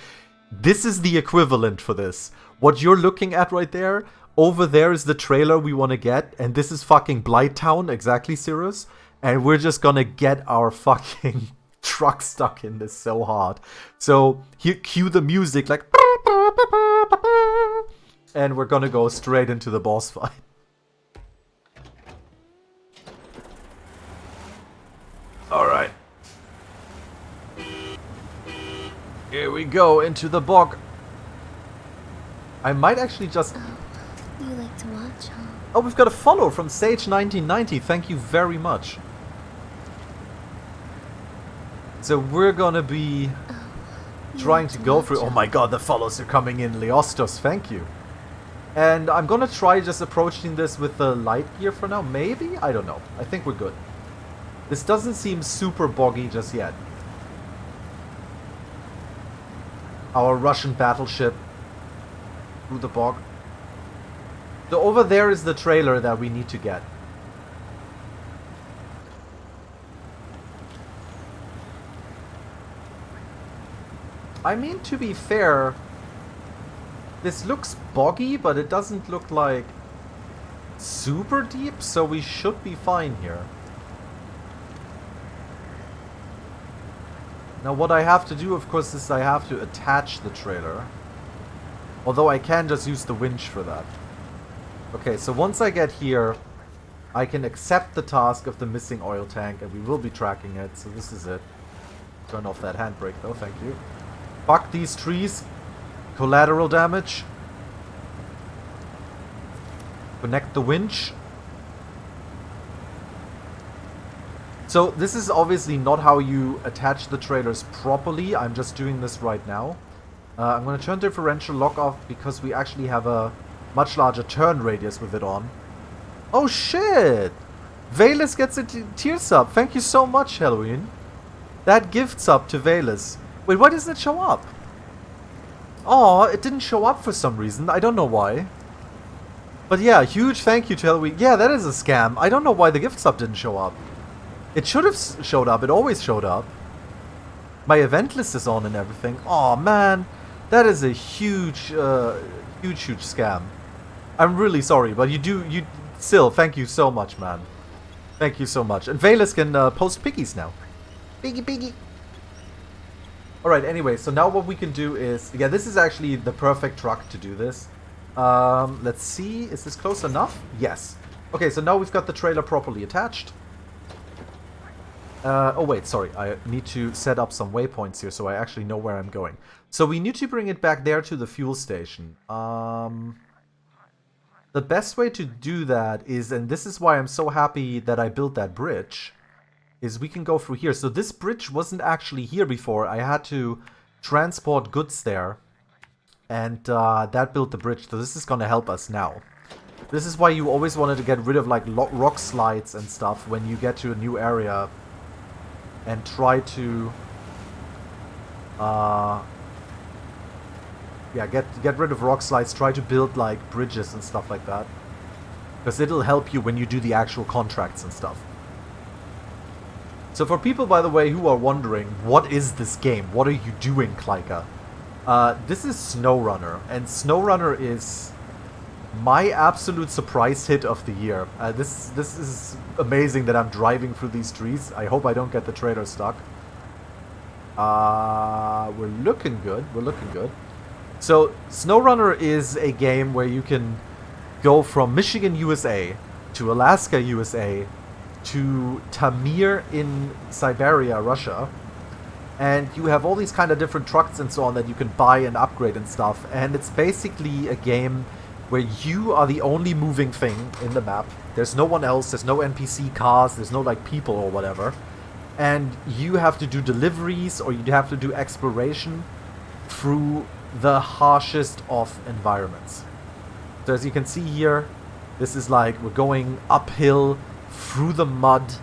This is the equivalent for this. What you're looking at right there, over there is the trailer we want to get, and this is fucking Blighttown, exactly, Cirrus. And we're just gonna get our fucking truck stuck in this so hard. So here, cue the music like, and we're gonna go straight into the boss fight. All right. Here we go into the bog. I might actually just. You like to watch, huh? Oh, we've got a follow from Sage1990. Thank you very much. So we're gonna be trying to go through. Oh my god, the follows are coming in. Leostos, thank you. And I'm gonna try just approaching this with the light gear for now. Maybe? I don't know. I think we're good. This doesn't seem super boggy just yet. Our Russian battleship through the bog. So over there is the trailer that we need to get. I mean, to be fair, this looks boggy, but it doesn't look like super deep, so we should be fine here. Now what I have to do, of course, is I have to attach the trailer. Although I can just use the winch for that. Okay, so once I get here, I can accept the task of the missing oil tank, and we will be tracking it, so this is it. Turn off that handbrake though, thank you. Fuck these trees. Collateral damage. Connect the winch. So this is obviously not how you attach the trailers properly. I'm just doing this right now. I'm going to turn differential lock off because we actually have a much larger turn radius with it on. Oh shit! Valus gets a tier sub. Thank you so much, Halloween. That gift sub to Valus. Wait, why doesn't it show up? Oh, it didn't show up for some reason. I don't know why. But yeah, huge thank you to Halloween. Yeah, that is a scam. I don't know why the gift sub didn't show up. It should have showed up. It always showed up. My event list is on and everything. Oh man, that is a huge, huge scam. I'm really sorry, but you still, thank you so much, man. Thank you so much. And Valus can post piggies now. Piggy. Alright, anyway, so now what we can do is... Yeah, this is actually the perfect truck to do this. Let's see. Is this close enough? Yes. Okay, so now we've got the trailer properly attached. Oh wait, sorry. I need to set up some waypoints here so I actually know where I'm going. So we need to bring it back there to the fuel station. The best way to do that is, and this is why I'm so happy that I built that bridge, is we can go through here. So this bridge wasn't actually here before. I had to transport goods there. And that built the bridge. So this is going to help us now. This is why you always wanted to get rid of like rock slides and stuff when you get to a new area. And try to yeah, get rid of rock slides, try to build like bridges and stuff like that. Because it'll help you when you do the actual contracts and stuff. So for people, by the way, who are wondering, what is this game? What are you doing, Klyka? This is SnowRunner, and SnowRunner is my absolute surprise hit of the year. This is amazing that I'm driving through these trees. I hope I don't get the trailer stuck. We're looking good. We're looking good. So, SnowRunner is a game where you can go from Michigan, USA, to Alaska, USA, to Tamir in Siberia, Russia. And you have all these kind of different trucks and so on that you can buy and upgrade and stuff. And it's basically a game where you are the only moving thing in the map. There's no one else, there's no NPC cars, there's no like people or whatever. And you have to do deliveries or you have to do exploration through the harshest of environments. So as you can see here, this is like we're going uphill through the mud.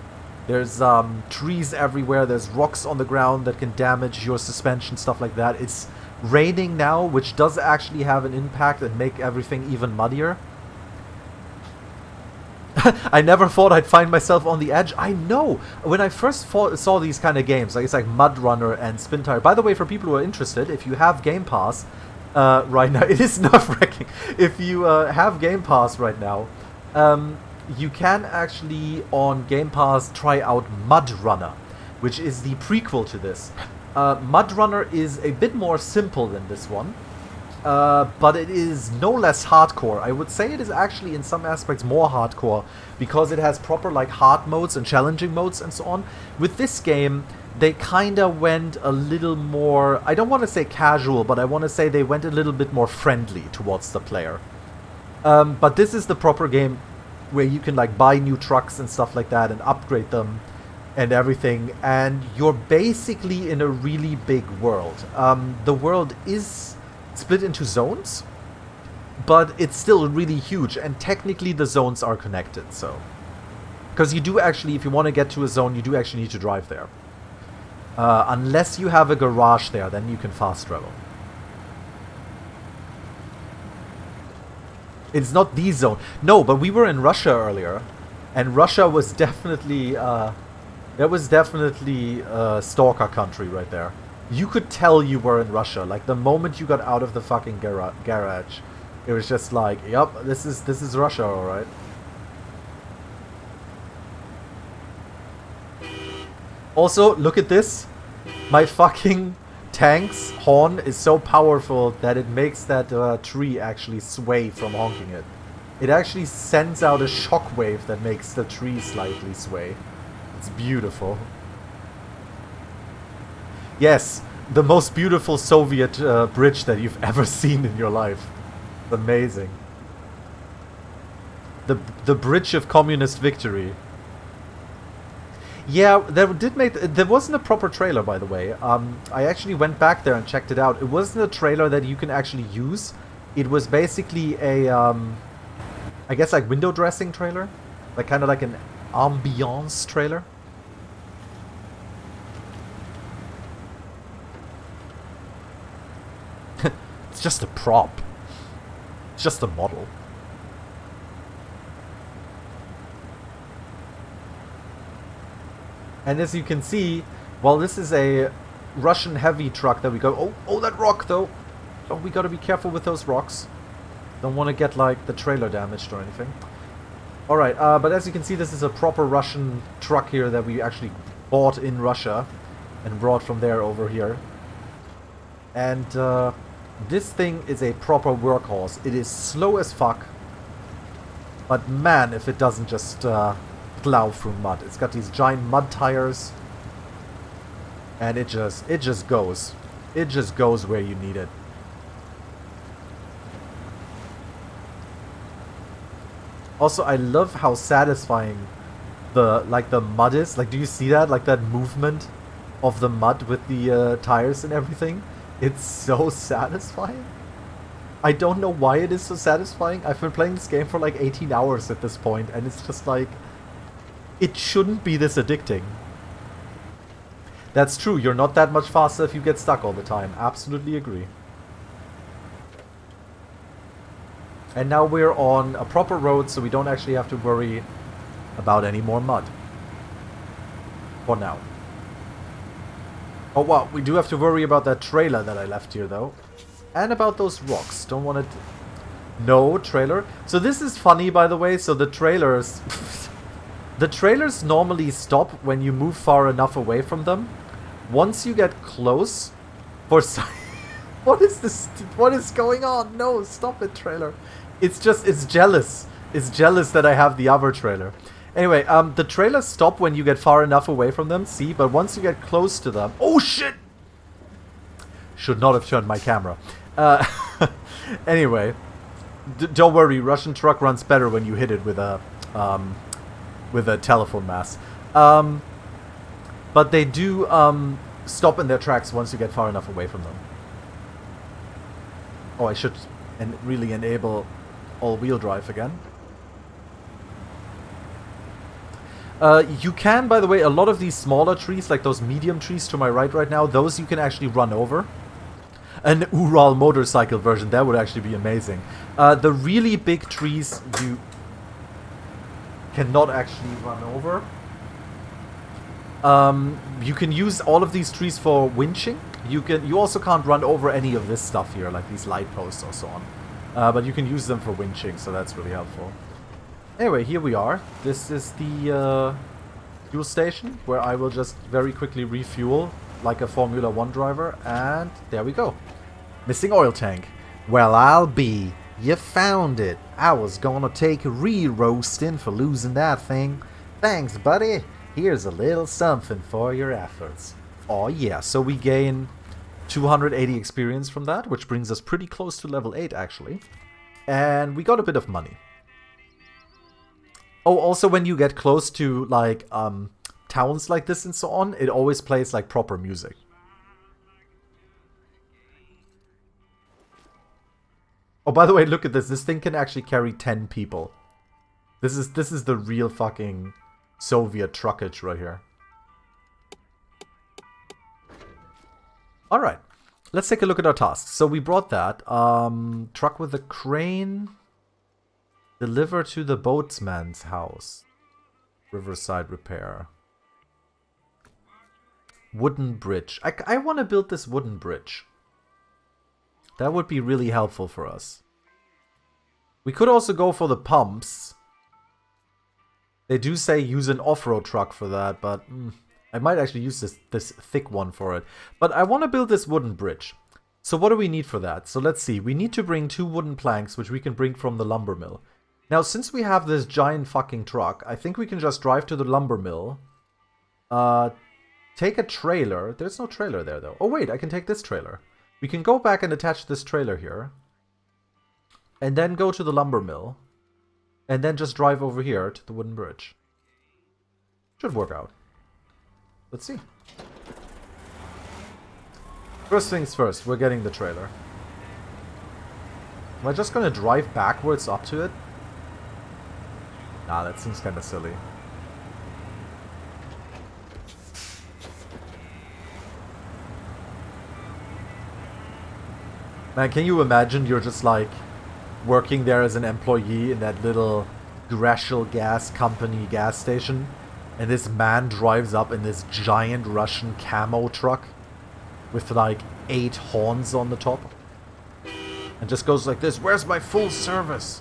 There's trees everywhere, there's rocks on the ground that can damage your suspension, stuff like that. It's raining now, which does actually have an impact and make everything even muddier. I never thought I'd find myself on the edge. I know! When I first saw these kind of games, like it's like Mud Runner and Spin Tire. By the way, for people who are interested, if you have Game Pass right now, it is nerve-wracking. If you have Game Pass right now, you can actually on Game Pass try out Mud Runner. which is the prequel to this. Mud Runner is a bit more simple than this one, but it is no less hardcore. I would say it is actually in some aspects more hardcore, because it has proper like hard modes and challenging modes and so on. With this game, they kinda went a little more, I don't want to say casual, but I want to say they went a little bit more friendly towards the player. But this is the proper game where you can like buy new trucks and stuff like that and upgrade them and everything, and you're basically in a really big world. The world is split into zones, but it's still really huge, and technically the zones are connected, so. Because you do actually, if you want to get to a zone, you do actually need to drive there. Unless you have a garage there, then you can fast travel. It's not the zone. No, but we were in Russia earlier, and Russia was definitely, that was definitely stalker country right there. You could tell you were in Russia. Like, the moment you got out of the fucking garage, it was just like, yep, this is Russia, alright. Also, look at this. My fucking tank's horn is so powerful that it makes that tree actually sway from honking it. It actually sends out a shockwave that makes the tree slightly sway. It's beautiful. Yes, the most beautiful Soviet bridge that you've ever seen in your life. Amazing. The bridge of communist victory. Yeah, there wasn't a proper trailer, by the way. I actually went back there and checked it out. It wasn't a trailer that you can actually use. It was basically a, I guess like window dressing trailer. Like kind of like an ambiance trailer. It's just a prop. It's just a model. And as you can see, well, this is a Russian heavy truck that we go... Oh, that rock, though! Oh, we gotta be careful with those rocks. Don't want to get, like, the trailer damaged or anything. Alright, but as you can see, this is a proper Russian truck here that we actually bought in Russia and brought from there over here. And, this thing is a proper workhorse. It is slow as fuck. But man, if it doesn't just, plow through mud. It's got these giant mud tires, and it just goes. It just goes where you need it. Also, I love how satisfying the mud is. Like, do you see that? Like that movement of the mud with the tires and everything. It's so satisfying. I don't know why it is so satisfying. I've been playing this game for like 18 hours at this point, and it's just like, it shouldn't be this addicting. That's true, you're not that much faster if you get stuck all the time. Absolutely agree. And now we're on a proper road, so we don't actually have to worry about any more mud. For now. Oh wow, we do have to worry about that trailer that I left here though. And about those rocks. Don't want it... No, trailer. So this is funny, by the way, so the trailers... The trailers normally stop when you move far enough away from them. Once you get close, for some... What is this? What is going on? No, stop it, trailer. It's just, it's jealous. It's jealous that I have the other trailer. Anyway, the trailers stop when you get far enough away from them, see? But once you get close to them... Oh, shit! Should not have turned my camera. Anyway, don't worry, Russian truck runs better when you hit it with a telephone mast. But they do stop in their tracks once you get far enough away from them. Oh, I should really enable all-wheel drive again. You can, by the way, a lot of these smaller trees, like those medium trees to my right now, those you can actually run over. An Ural motorcycle version, that would actually be amazing. The really big trees you cannot actually run over. You can use all of these trees for winching. You also can't run over any of this stuff here, like these light posts or so on. But you can use them for winching, so that's really helpful. Anyway, here we are. This is the fuel station where I will just very quickly refuel like a Formula 1 driver. And there we go. Missing oil tank. Well, I'll be. You found it. I was gonna take a re-roasting for losing that thing. Thanks, buddy. Here's a little something for your efforts. Oh yeah, so we gain 280 experience from that, which brings us pretty close to level 8 actually. And we got a bit of money. Oh, also when you get close to like towns like this and so on, it always plays like proper music. Oh, by the way, look at this. This thing can actually carry 10 people. This is the real fucking Soviet truckage right here. Alright. Let's take a look at our tasks. So we brought that. Truck with a crane. Deliver to the boatsman's house. Riverside repair. Wooden bridge. I want to build this wooden bridge. That would be really helpful for us. We could also go for the pumps. They do say use an off-road truck for that, but I might actually use this thick one for it. But I want to build this wooden bridge. So what do we need for that? So let's see. We need to bring 2 wooden planks, which we can bring from the lumber mill. Now, since we have this giant fucking truck, I think we can just drive to the lumber mill. Take a trailer. There's no trailer there, though. Oh, wait. I can take this trailer. We can go back and attach this trailer here. And then go to the lumber mill. And then just drive over here to the wooden bridge. Should work out. Let's see. First things first, we're getting the trailer. Am I just gonna drive backwards up to it? Nah, that seems kinda silly. Man, can you imagine you're just like working there as an employee in that little Greshel gas company gas station, and this man drives up in this giant Russian camo truck with like 8 horns on the top and just goes like this, "Where's my full service?"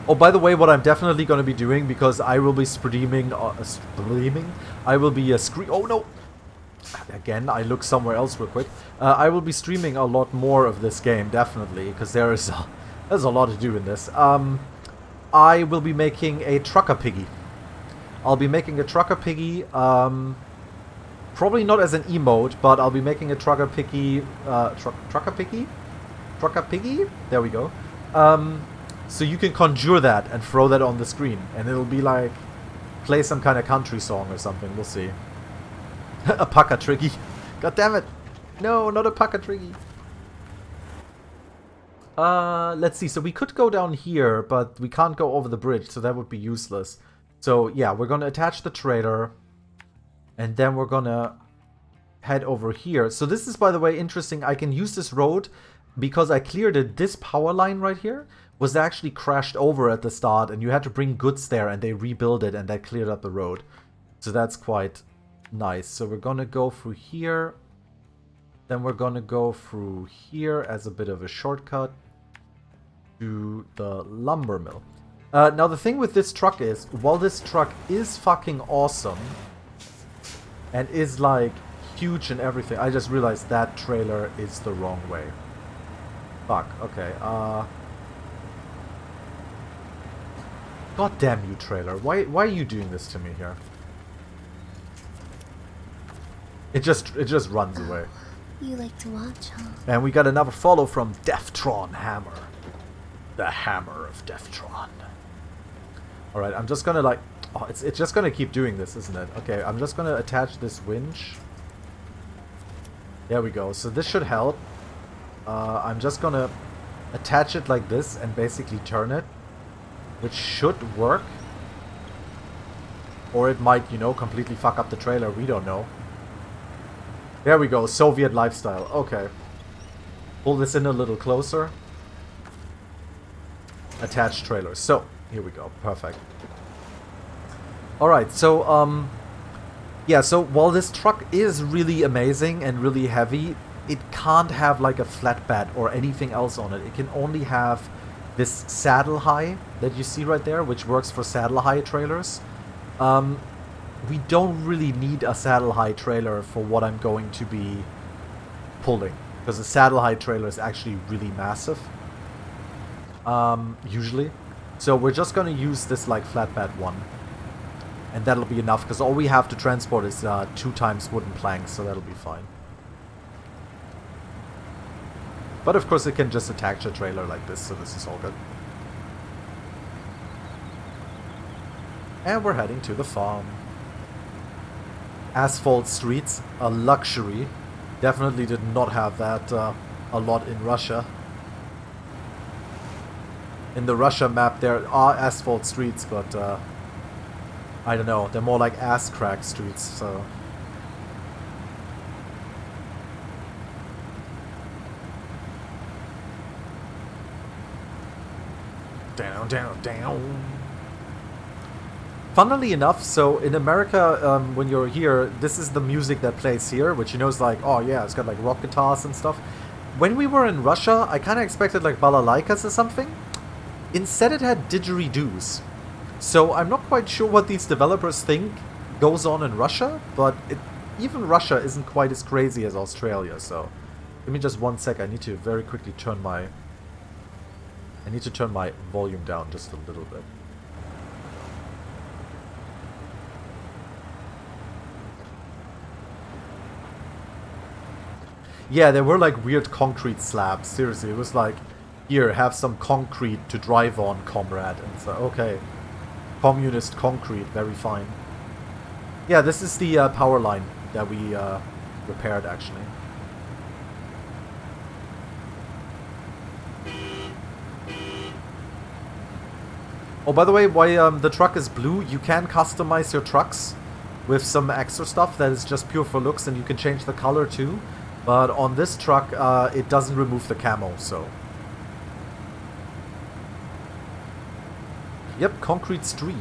Oh, by the way, what I'm definitely going to be doing, because I will be streaming, I will be oh no! Again, I look somewhere else real quick. I will be streaming a lot more of this game, definitely, because there's a lot to do in this. I will be making a trucker piggy. I'll be making a trucker piggy, probably not as an emote, but I'll be making a trucker piggy, trucker piggy? There we go. So you can conjure that and throw that on the screen, and it'll be like, play some kind of country song or something, we'll see. A pucker triggy. God damn it. No, not a pucker triggy. Let's see. So we could go down here, but we can't go over the bridge, so that would be useless. So yeah, we're gonna attach the trailer, and then we're gonna head over here. So this is, by the way, interesting. I can use this road because I cleared it. This power line right here was actually crashed over at the start, and you had to bring goods there, and they rebuilt it, and that cleared up the road. So that's quite nice. So we're gonna go through here. Then we're gonna go through here as a bit of a shortcut to the lumber mill. Now the thing with this truck is, while this truck is fucking awesome and is like huge and everything, I just realized that trailer is the wrong way. Fuck, okay, God damn you, trailer. Why are you doing this to me here? It just runs away. You like to watch, huh? And we got another follow from Deftron Hammer. The Hammer of Deftron. Alright, I'm just gonna like... Oh, it's just gonna keep doing this, isn't it? Okay, I'm just gonna attach this winch. There we go. So this should help. I'm just gonna attach it like this and basically turn it, which should work. Or it might, you know, completely fuck up the trailer. We don't know. There we go. Soviet lifestyle. Okay. Pull this in a little closer. Attach trailer. So, here we go. Perfect. Alright, so, yeah, so while this truck is really amazing and really heavy, it can't have like a flatbed or anything else on it. It can only have this saddle high that you see right there, which works for saddle high trailers. We don't really need a saddle high trailer for what I'm going to be pulling, because the saddle high trailer is actually really massive, usually. So we're just going to use this like flatbed one, and that'll be enough, because all we have to transport is 2 times wooden planks, so that'll be fine. But of course it can just attach a trailer like this, so this is all good. And we're heading to the farm. Asphalt streets, a luxury. Definitely did not have that a lot in Russia. In the Russia map there are asphalt streets, but I don't know, they're more like ass crack streets, so... Down, down, down. Funnily enough, so in America, when you're here, this is the music that plays here, which you know is like, oh yeah, it's got like rock guitars and stuff. When we were in Russia, I kind of expected like balalaikas or something. Instead it had didgeridoos. So I'm not quite sure what these developers think goes on in Russia, but even Russia isn't quite as crazy as Australia, so... Give me just 1 sec, I need to very quickly turn my... I need to turn my volume down just a little bit. Yeah, there were like weird concrete slabs. Seriously, it was like, here, have some concrete to drive on, comrade. And so, okay. Communist concrete, very fine. Yeah, this is the power line that we repaired, actually. Oh, by the way, why the truck is blue, you can customize your trucks with some extra stuff that is just pure for looks, and you can change the color too. But on this truck, it doesn't remove the camo, so... Yep, concrete streep.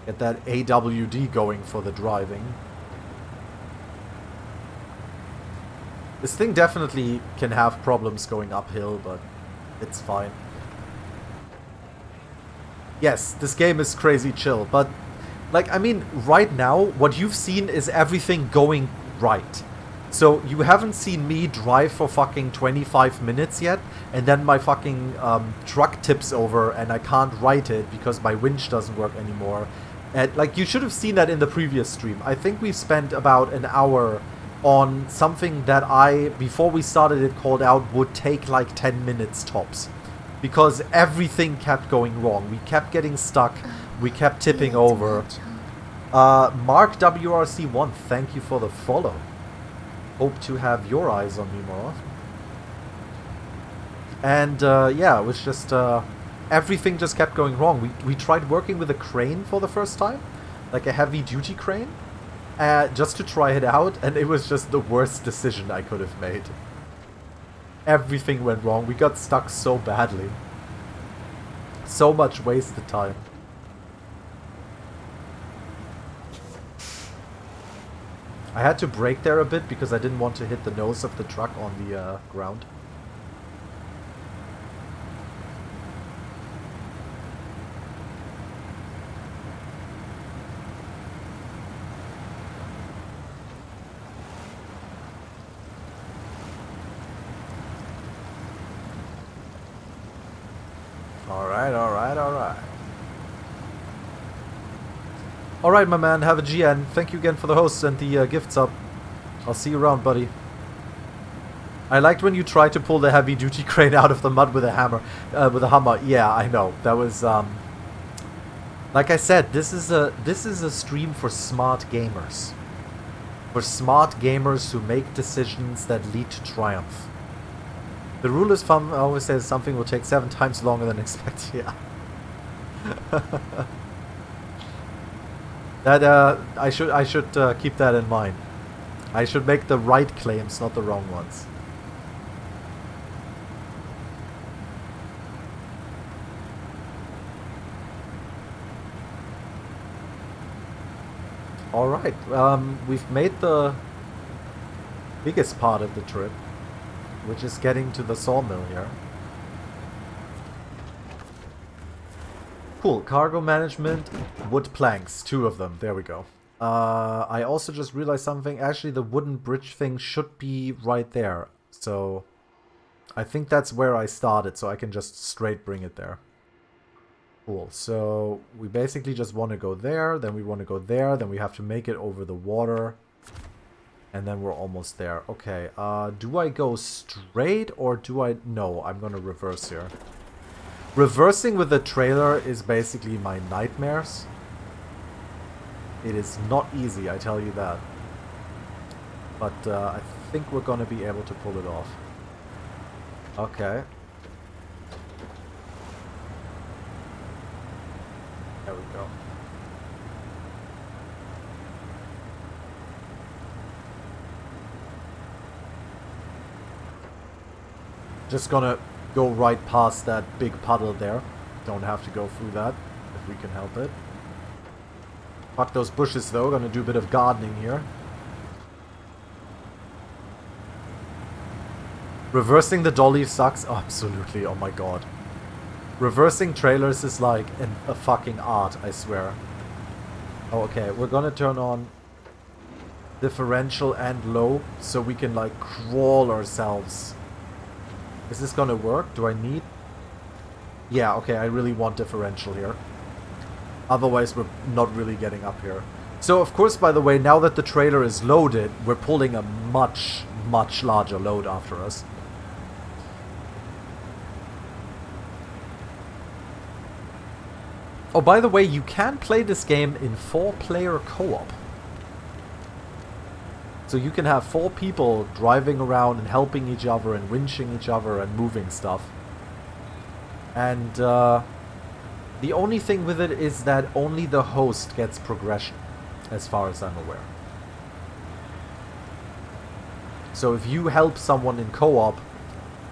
Get that AWD going for the driving. This thing definitely can have problems going uphill, but it's fine. Yes, this game is crazy chill, but, like, I mean, right now, what you've seen is everything going right. So, you haven't seen me drive for fucking 25 minutes yet, and then my fucking truck tips over and I can't right it because my winch doesn't work anymore. And, like, you should have seen that in the previous stream. I think we spent about an hour on something that I, before we started it, called out would take like 10 minutes tops. Because everything kept going wrong. We kept getting stuck. We kept tipping over. Mark WRC1, thank you for the follow. Hope to have your eyes on me more often. And yeah, it was just... everything just kept going wrong. We tried working with a crane for the first time. Like a heavy-duty crane. Just to try it out. And it was just the worst decision I could have made. Everything went wrong. We got stuck so badly. So much wasted time. I had to brake there a bit because I didn't want to hit the nose of the truck on the ground. Alright, my man, have a GN. Thank you again for the host and the gifts up. I'll see you around, buddy. I liked when you tried to pull the heavy-duty crane out of the mud with a hammer. With a hammer. Yeah, I know. That was, like I said, this is a stream for smart gamers. For smart gamers who make decisions that lead to triumph. The rule is fun. Always says something will take 7 times longer than expected. Yeah. That I should keep that in mind. I should make the right claims, not the wrong ones. All right, we've made the biggest part of the trip, which is getting to the sawmill here. Cool, cargo management, wood planks, 2 of them, there we go. I also just realized something, actually the wooden bridge thing should be right there. So, I think that's where I started, so I can just straight bring it there. Cool, so we basically just want to go there, then we want to go there, then we have to make it over the water. And then we're almost there. Okay, do I go straight or do I... No, I'm gonna reverse here. Reversing with the trailer is basically my nightmares. It is not easy, I tell you that. But I think we're gonna be able to pull it off. Okay. There we go. Just gonna go right past that big puddle there. Don't have to go through that, if we can help it. Fuck those bushes though, gonna do a bit of gardening here. Reversing the dolly sucks, oh, absolutely, oh my god. Reversing trailers is like a fucking art, I swear. Oh, okay, we're gonna turn on differential and low, so we can like crawl ourselves. Is this gonna work? Do I need... Yeah, okay, I really want differential here. Otherwise, we're not really getting up here. So, of course, by the way, now that the trailer is loaded, we're pulling a much, much larger load after us. Oh, by the way, you can play this game in 4-player co-op. So you can have 4 people driving around and helping each other and winching each other and moving stuff. And the only thing with it is that only the host gets progression, as far as I'm aware. So if you help someone in co-op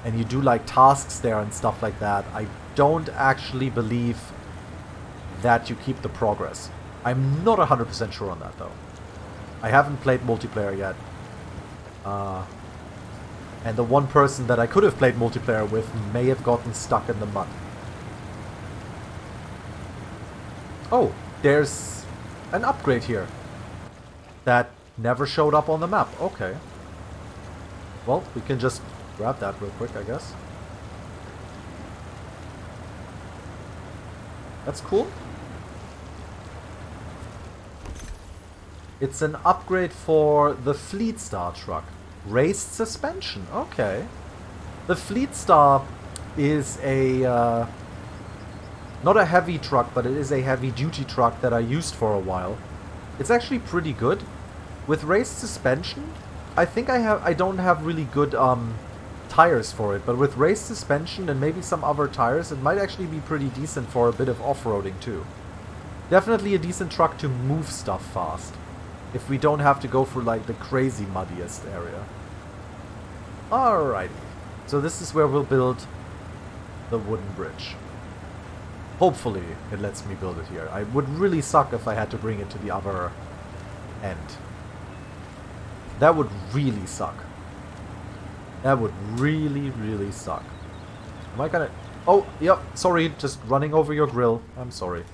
and you do like tasks there and stuff like that, I don't actually believe that you keep the progress. I'm not 100% sure on that though. I haven't played multiplayer yet. And the one person that I could have played multiplayer with may have gotten stuck in the mud. Oh, there's an upgrade here that never showed up on the map. Okay. Well, we can just grab that real quick, I guess. That's cool. It's an upgrade for the Fleet Star truck. Raised suspension. Okay. The Fleet Star is a... not a heavy truck, but it is a heavy-duty truck that I used for a while. It's actually pretty good. With raised suspension, I think I don't have really good tires for it, but with raised suspension and maybe some other tires, it might actually be pretty decent for a bit of off-roading too. Definitely a decent truck to move stuff fast, if we don't have to go through like the crazy muddiest area. Alrighty, so this is where we'll build the wooden bridge. Hopefully it lets me build it here. I would really suck if I had to bring it to the other end. That would really suck. That would really, really suck. Am I gonna... Oh, yep, sorry, just running over your grill. I'm sorry.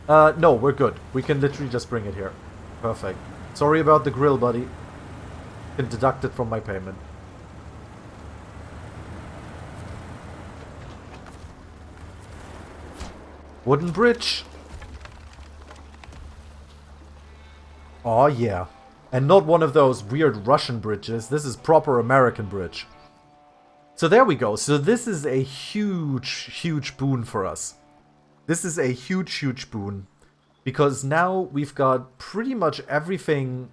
No, we're good. We can literally just bring it here. Perfect. Sorry about the grill, buddy. Can deduct it from my payment. Wooden bridge. Oh yeah. And not one of those weird Russian bridges. This is proper American bridge. So there we go. So this is a huge, huge boon for us. This is a huge, huge boon. Because now we've got pretty much everything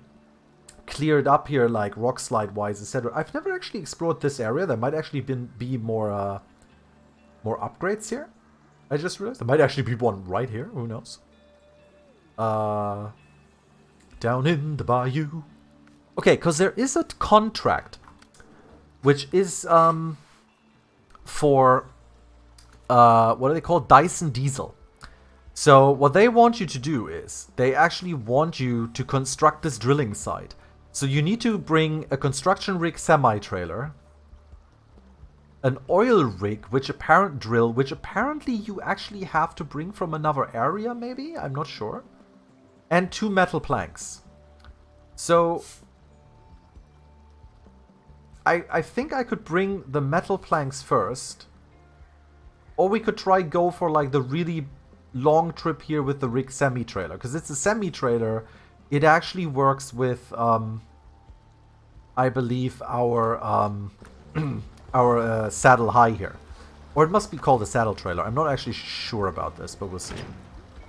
cleared up here, like rock slide wise, etc. I've never actually explored this area. There might actually be more upgrades here. I just realized there might actually be one right here. Who knows? Down in the bayou. Okay, because there is a contract, which is for what are they called? Dyson Diesel. So what they want you to do is they actually want you to construct this drilling site. So you need to bring a construction rig semi-trailer, an oil rig, which apparently you actually have to bring from another area, maybe? I'm not sure. And 2 metal planks. So I think I could bring the metal planks first. Or we could try go for like the really long trip here with the rig semi-trailer. Because it's a semi-trailer. It actually works with, I believe, our our saddle high here. Or it must be called a saddle trailer. I'm not actually sure about this, but we'll see.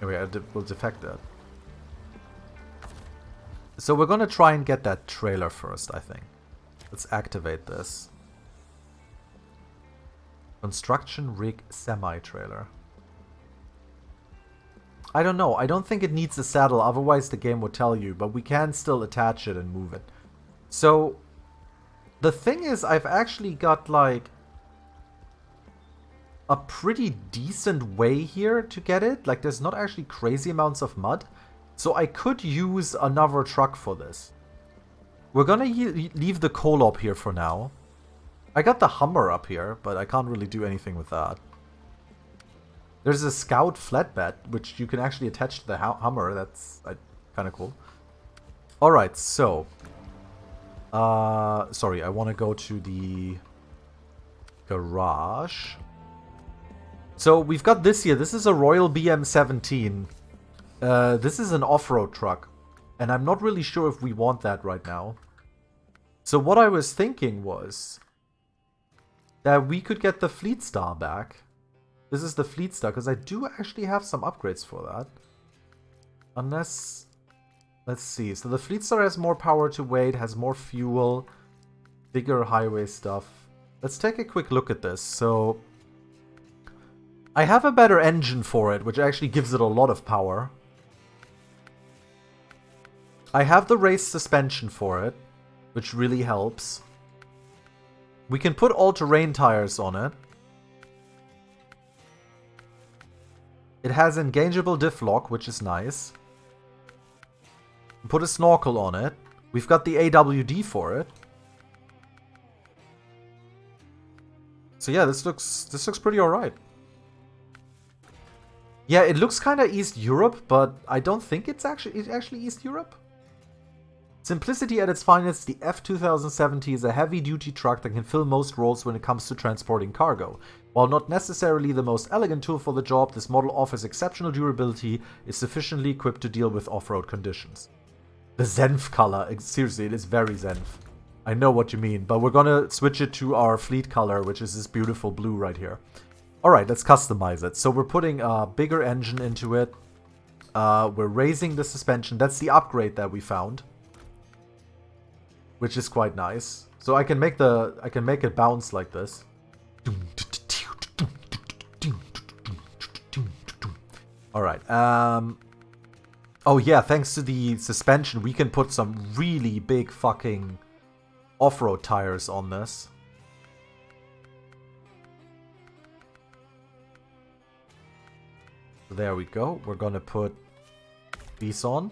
Anyway, we'll defect that. So we're going to try and get that trailer first, I think. Let's activate this. Construction rig semi-trailer. I don't know. I don't think it needs a saddle, otherwise the game would tell you. But we can still attach it and move it. So, the thing is, I've actually got, like, a pretty decent way here to get it. Like, there's not actually crazy amounts of mud. So I could use another truck for this. We're gonna leave the coal up here for now. I got the Hummer up here, but I can't really do anything with that. There's a Scout flatbed, which you can actually attach to the Hummer. That's kind of cool. Alright, so... sorry, I want to go to the garage. So we've got this here. This is a Royal BM17. This is an off-road truck. And I'm not really sure if we want that right now. So what I was thinking was that we could get the Fleet Star back. This is the Fleet Star, because I do actually have some upgrades for that. Unless... Let's see. So the Fleet Star has more power to weight, has more fuel, bigger highway stuff. Let's take a quick look at this. So I have a better engine for it, which actually gives it a lot of power. I have the race suspension for it, which really helps. We can put all-terrain tires on it. It has engageable diff lock, which is nice. Put a snorkel on it. We've got the AWD for it. So yeah, this looks pretty alright. Yeah, it looks kind of East Europe, but I don't think it's actually East Europe. Simplicity at its finest, the F2070 is a heavy-duty truck that can fill most roles when it comes to transporting cargo. While not necessarily the most elegant tool for the job, this model offers exceptional durability, is sufficiently equipped to deal with off-road conditions. The Zenf color, seriously, it is very Zenf. I know what you mean, but we're gonna switch it to our fleet color, which is this beautiful blue right here. Alright, let's customize it. So we're putting a bigger engine into it. We're raising the suspension. That's the upgrade that we found, which is quite nice. So I can make it bounce like this. Alright, oh yeah, thanks to the suspension, we can put some really big fucking off-road tires on this. There we go. We're gonna put these on.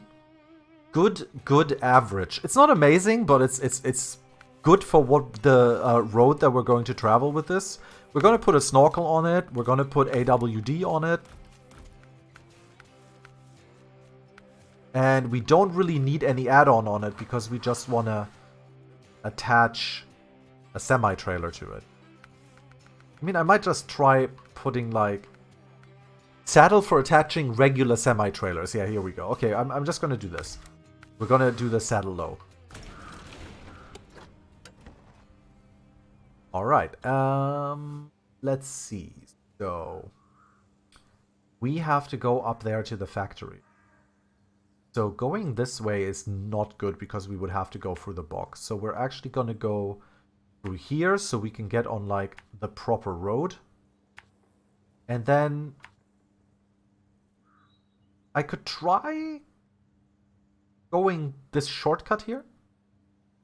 Good average. It's not amazing, but it's good for what the road that we're going to travel with this. We're gonna put a snorkel on it. We're gonna put AWD on it. And we don't really need any add-on on it because we just want to attach a semi-trailer to it. I mean, I might just try putting, like, saddle for attaching regular semi-trailers. Yeah, here we go. Okay, I'm just going to do this. We're going to do the saddle low. Alright, let's see. So, we have to go up there to the factory. So going this way is not good because we would have to go through the box. So we're actually going to go through here so we can get on like the proper road. And then I could try going this shortcut here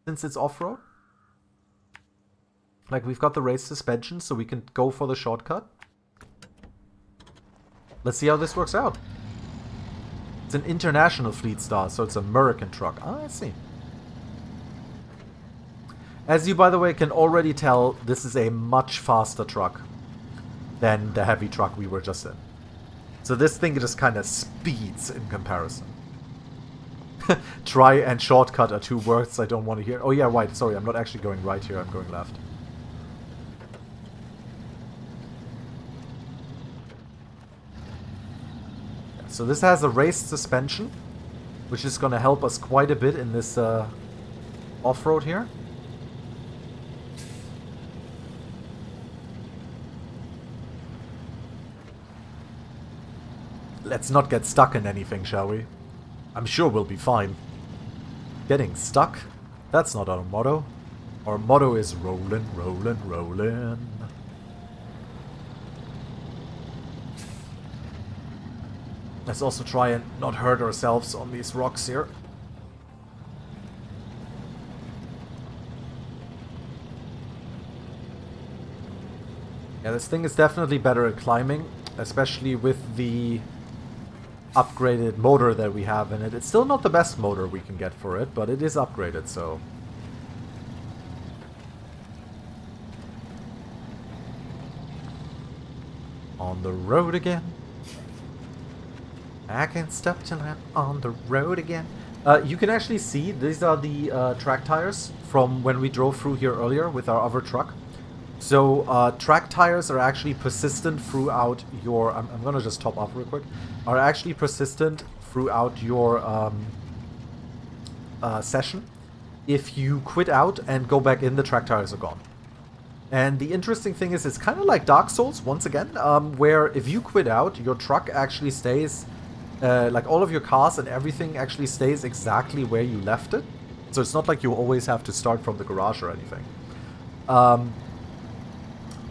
since it's off-road. Like we've got the race suspension so we can go for the shortcut. Let's see how this works out. It's an international Fleet Star, so it's an American truck. Ah, I see. As you, by the way, can already tell, this is a much faster truck than the heavy truck we were just in. So this thing just kind of speeds in comparison. Try and shortcut are two words I don't want to hear. Oh yeah, right, sorry, I'm not actually going right here, I'm going left. So this has a raised suspension, which is going to help us quite a bit in this off-road here. Let's not get stuck in anything, shall we? I'm sure we'll be fine. Getting stuck? That's not our motto. Our motto is rollin', rollin', rollin'. Let's also try and not hurt ourselves on these rocks here. Yeah, this thing is definitely better at climbing, especially with the upgraded motor that we have in it. It's still not the best motor we can get for it, but it is upgraded, so... On the road again. I can't stop till I'm on the road again. You can actually see, these are the track tires from when we drove through here earlier with our other truck. So, track tires are actually persistent throughout your... I'm gonna just top up real quick. Are actually persistent throughout your session. If you quit out and go back in, the track tires are gone. And the interesting thing is, it's kind of like Dark Souls, once again, where if you quit out, your truck actually stays... like all of your cars and everything actually stays exactly where you left it. So it's not like you always have to start from the garage or anything.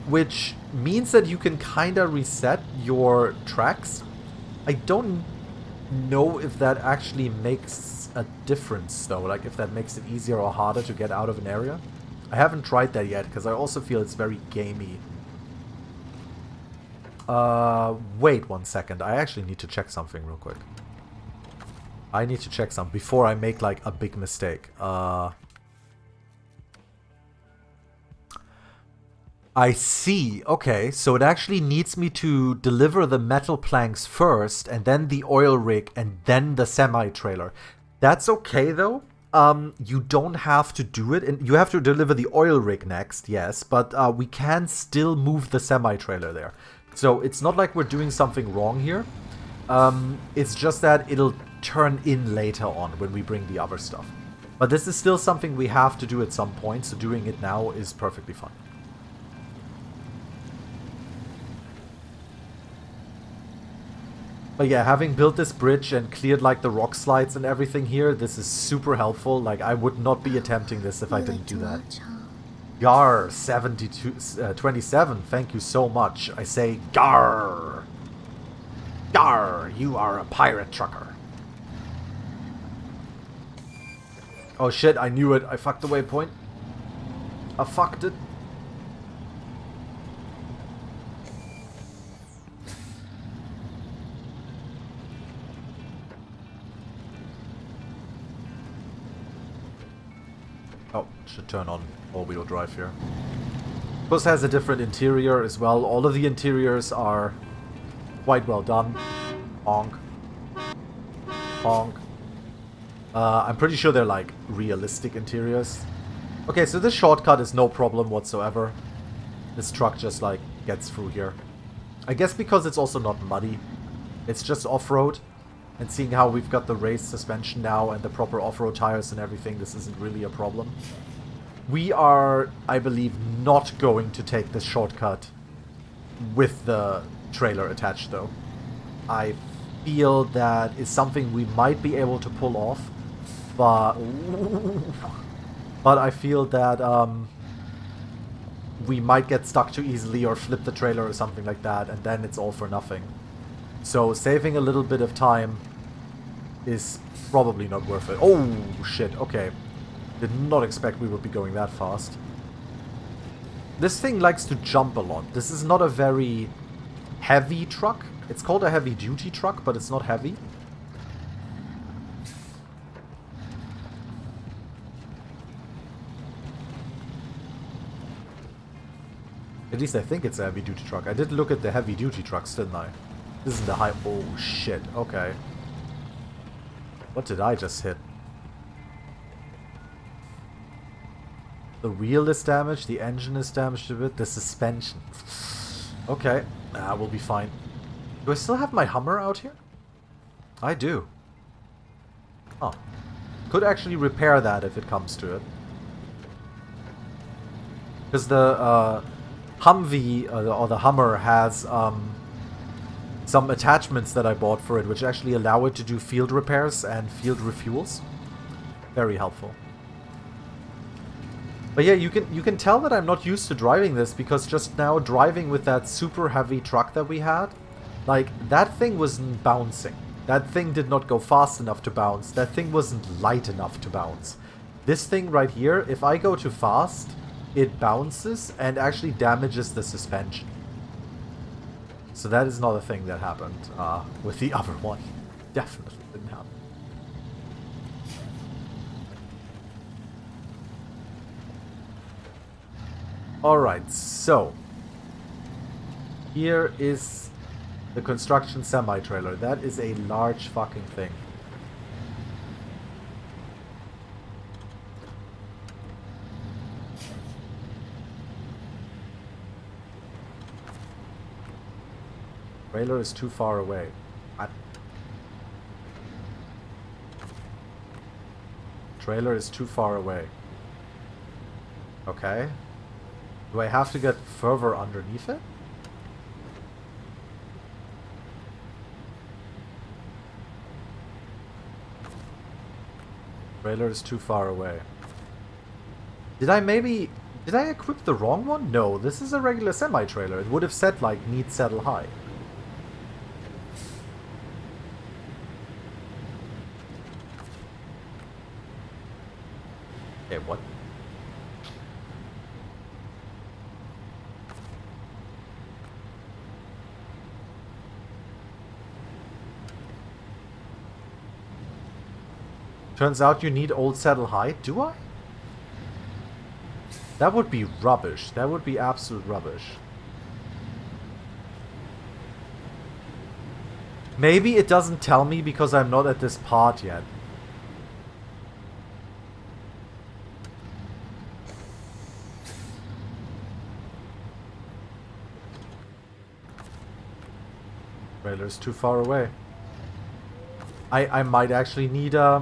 Which means that you can kind of reset your tracks. I don't know if that actually makes a difference though, like if that makes it easier or harder to get out of an area. I haven't tried that yet because I also feel it's very gamey. Wait 1 second. I actually need to check something real quick. I need to check something before I make like a big mistake. I see. Okay, so it actually needs me to deliver the metal planks first, and then the oil rig, and then the semi-trailer. That's okay, though. You don't have to do it. And you have to deliver the oil rig next, yes, but we can still move the semi-trailer there. So it's not like we're doing something wrong here. It's just that it'll turn in later on when we bring the other stuff. But this is still something we have to do at some point, so doing it now is perfectly fine. But yeah, having built this bridge and cleared like the rock slides and everything here, this is super helpful. Like, I would not be attempting this if I didn't do that. Gar 27, thank you so much. I say Gar. Gar, you are a pirate trucker. Oh shit, I knew it. I fucked the waypoint. I fucked it. Oh, should turn on all-wheel drive here. Of course, has a different interior as well. All of the interiors are quite well done. Honk. Honk. I'm pretty sure they're like realistic interiors. Okay, so this shortcut is no problem whatsoever. This truck just like gets through here. I guess because it's also not muddy. It's just off-road. And seeing how we've got the raised suspension now and the proper off-road tires and everything, this isn't really a problem. We are, I believe, not going to take this shortcut with the trailer attached, though. I feel that is something we might be able to pull off, but I feel that we might get stuck too easily or flip the trailer or something like that, and then it's all for nothing. So saving a little bit of time is probably not worth it. Oh, shit. Okay. Did not expect we would be going that fast. This thing likes to jump a lot. This is not a very heavy truck. It's called a heavy-duty truck, but it's not heavy. At least I think it's a heavy-duty truck. I did look at the heavy-duty trucks, didn't I? This isn't the high... Oh, shit. Okay. What did I just hit? The wheel is damaged. The engine is damaged a bit. The suspension. Okay. We'll be fine. Do I still have my Hummer out here? I do. Oh. Could actually repair that if it comes to it. Because the Humvee, or the Hummer, has some attachments that I bought for it, which actually allow it to do field repairs and field refuels. Very helpful. But yeah, you can tell that I'm not used to driving this, because just now driving with that super heavy truck that we had, like, that thing wasn't bouncing. That thing did not go fast enough to bounce. That thing wasn't light enough to bounce. This thing right here, if I go too fast, it bounces and actually damages the suspension. So that is not a thing that happened with the other one. Definitely didn't happen. Alright, so here is the construction semi-trailer. That is a large fucking thing. Trailer is too far away. Trailer is too far away. Okay. Do I have to get further underneath it? Trailer is too far away. Did I equip the wrong one? No, this is a regular semi-trailer. It would have said, like, need saddle high. Okay, what? Turns out you need old saddle high. Do I? That would be rubbish. That would be absolute rubbish. Maybe it doesn't tell me because I'm not at this part yet. Trailer's too far away. I might actually need I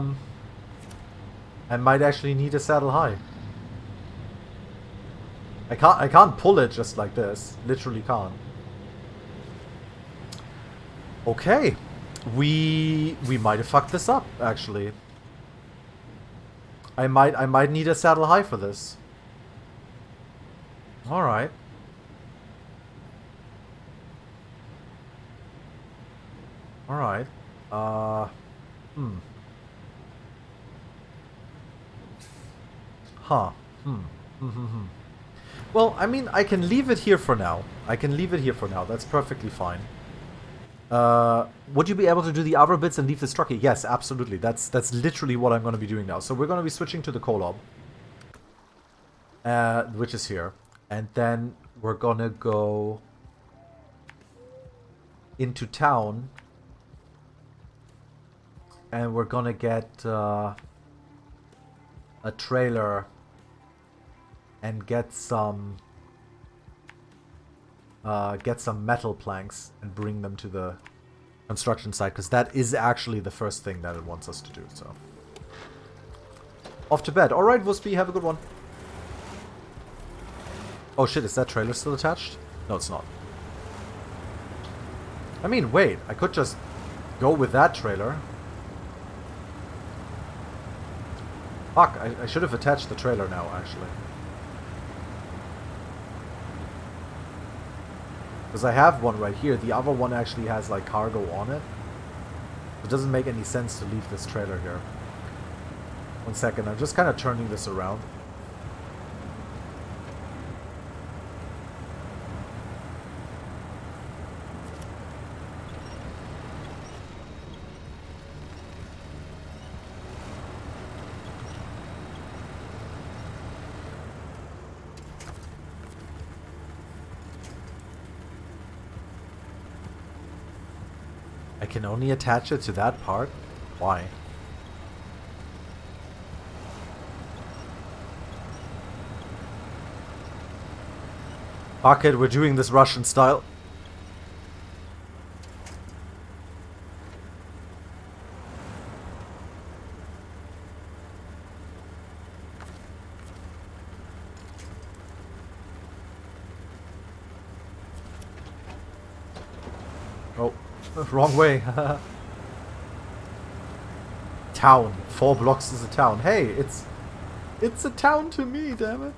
might actually need a saddle high. I can't pull it just like this. Literally can't. Okay. We might have fucked this up, actually. I might need a saddle high for this. Alright. Alright. Huh. Well, I mean, I can leave it here for now. That's perfectly fine. Would you be able to do the other bits and leave this truck here? Yes, absolutely. That's literally what I'm going to be doing now. So we're going to be switching to the Kolob. Which is here. And then we're going to go into town. And we're going to get a trailer and get some metal planks and bring them to the construction site, because that is actually the first thing that it wants us to do. So off to bed. All right, Wuspy, have a good one. Oh shit, is that trailer still attached? No, it's not. I mean, wait, I could just go with that trailer. Fuck, I should have attached the trailer now, actually. Because I have one right here. The other one actually has, like, cargo on it. It doesn't make any sense to leave this trailer here. 1 second, I'm just kind of turning this around. can only attach it to that part? Why? Fuck it, we're doing this Russian style. Oh, wrong way. Town. 4 blocks is a town. Hey, it's a town to me, damn it.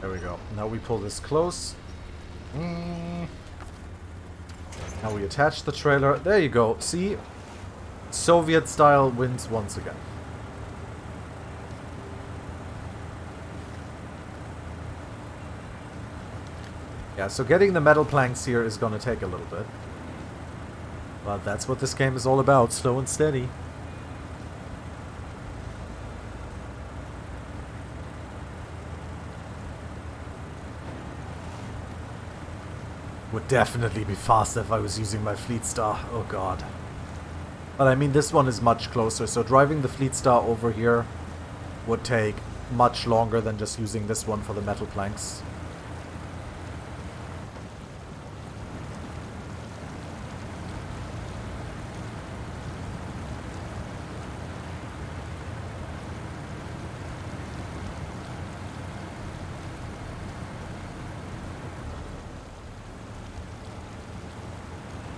There we go. Now we pull this close. Now we attach the trailer. There you go. See? Soviet style wins once again. Yeah, so getting the metal planks here is gonna take a little bit. But that's what this game is all about. Slow and steady. Would definitely be faster if I was using my Fleet Star. Oh god. But I mean, this one is much closer, so driving the Fleet Star over here would take much longer than just using this one for the metal planks.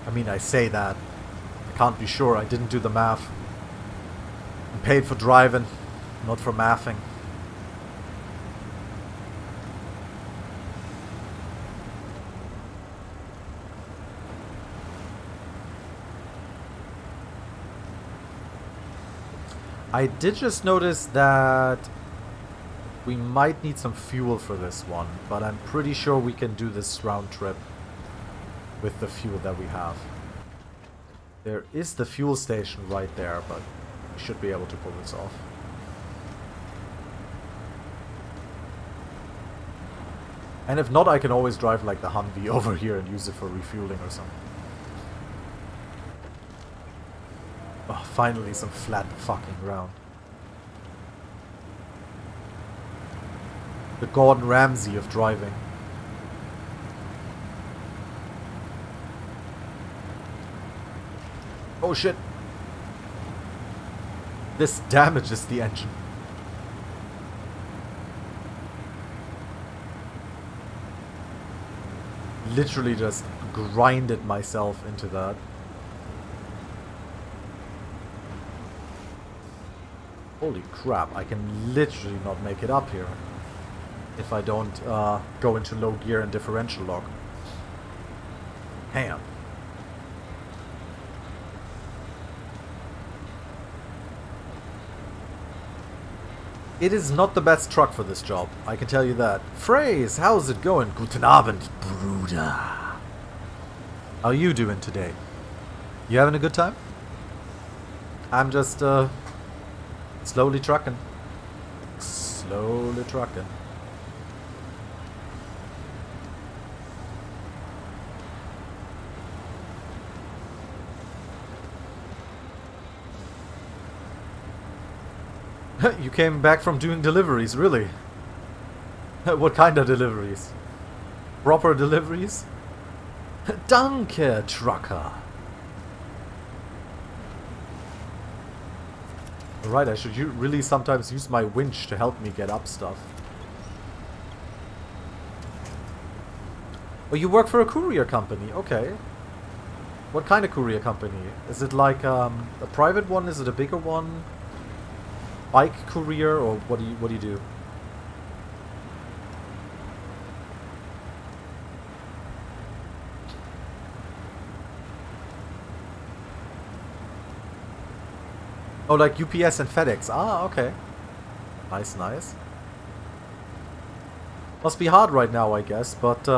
I mean, I say that. I can't be sure. I didn't do the math. I'm paid for driving, not for mathing. I did just notice that we might need some fuel for this one, but I'm pretty sure we can do this round trip with the fuel that we have. There is the fuel station right there, but we should be able to pull this off. And if not, I can always drive like the Humvee over here and use it for refueling or something. Oh, finally some flat fucking ground. The Gordon Ramsay of driving. Oh shit. This damages the engine. Literally just grinded myself into that. Holy crap, I can literally not make it up here if I don't go into low gear and differential lock. Damn. It is not the best truck for this job, I can tell you that. Phrase, how's it going? Guten Abend, Bruder. How you doing today? You having a good time? I'm just, slowly trucking. Slowly trucking. You came back from doing deliveries, really? What kind of deliveries? Proper deliveries? Danke, trucker. Right, I should really sometimes use my winch to help me get up stuff. Oh, you work for a courier company, okay. What kind of courier company? Is it like a private one? Is it a bigger one? Bike courier, or what do you do? Oh, like UPS and FedEx. Ah, okay. Nice, nice. Must be hard right now, I guess, but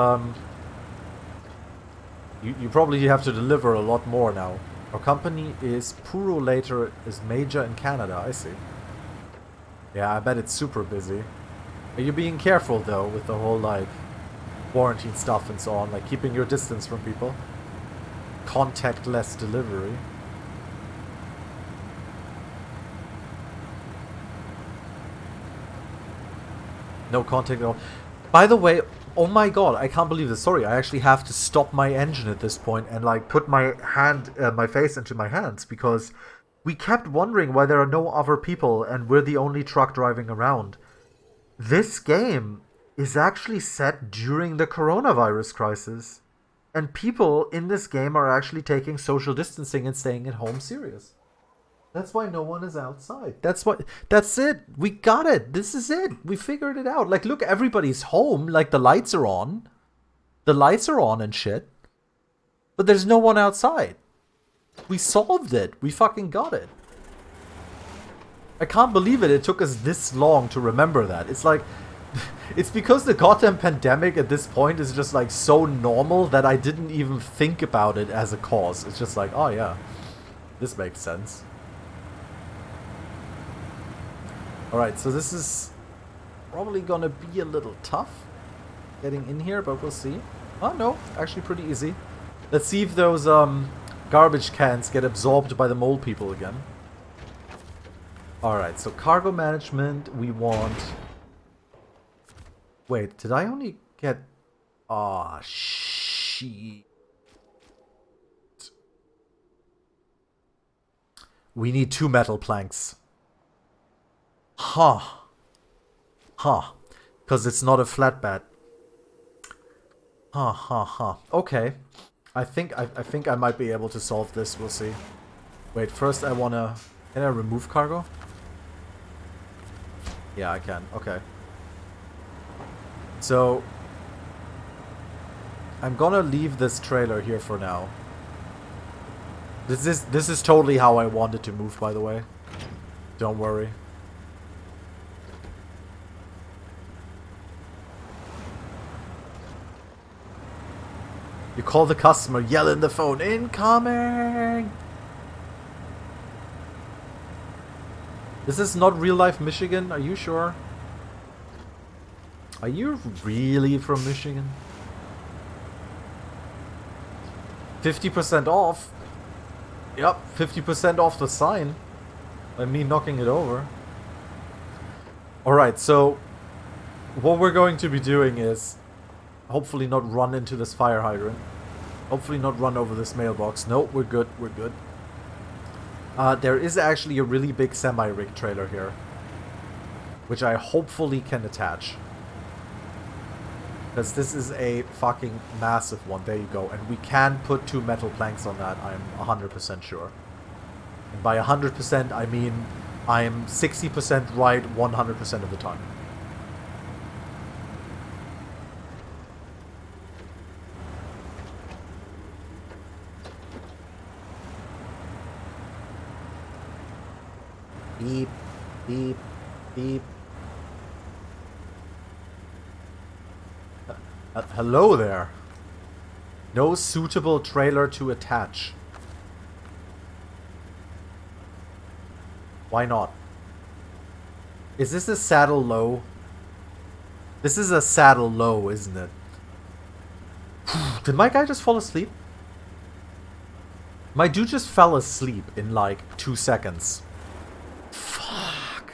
you probably have to deliver a lot more now Our company is Purolator is major in Canada, I see. Yeah, I bet it's super busy. Are you being careful though with the whole like quarantine stuff and so on, like keeping your distance from people? Contactless delivery. No contact at all. By the way, oh my god, I can't believe this. Sorry, I actually have to stop my engine at this point and like put my hand, my face into my hands because we kept wondering why there are no other people and we're the only truck driving around. This game is actually set during the coronavirus crisis. And people in this game are actually taking social distancing and staying at home serious. That's why no one is outside. That's it. We got it. This is it. We figured it out. Like, look, everybody's home. Like, the lights are on. The lights are on and shit. But there's no one outside. We solved it. We fucking got it. I can't believe it. It took us this long to remember that. It's like, it's because the goddamn pandemic at this point is just like so normal that I didn't even think about it as a cause. It's just like, oh yeah, this makes sense. Alright, so this is probably gonna be a little tough getting in here, but we'll see. Oh no, actually pretty easy. Let's see if those garbage cans get absorbed by the mole people again. Alright, so cargo management, we want... Wait, did I only get... Aw, shit. We need 2 metal planks. Huh. Huh. Because it's not a flatbed. Huh, huh, huh. Okay. I think I might be able to solve this. We'll see. Wait, first I wanna... Can I remove cargo? Yeah, I can. Okay. So... I'm gonna leave this trailer here for now. This is totally how I wanted to move, by the way. Don't worry. You call the customer, yell in the phone, incoming! This is not real life Michigan, are you sure? Are you really from Michigan? 50% off? Yep, 50% off the sign. By me knocking it over. Alright, so what we're going to be doing is hopefully not run into this fire hydrant. Hopefully not run over this mailbox. No, we're good, we're good. There is actually a really big semi-rig trailer here, which I hopefully can attach. Because this is a fucking massive one. There you go. And we can put 2 metal planks on that, I'm 100% sure. And by 100%, I mean I'm 60% right 100% of the time. Beep, beep, beep. Hello there. No suitable trailer to attach. Why not? Is this a saddle low? This is a saddle low, isn't it? Did my guy just fall asleep? My dude just fell asleep in like 2 seconds. Fuck.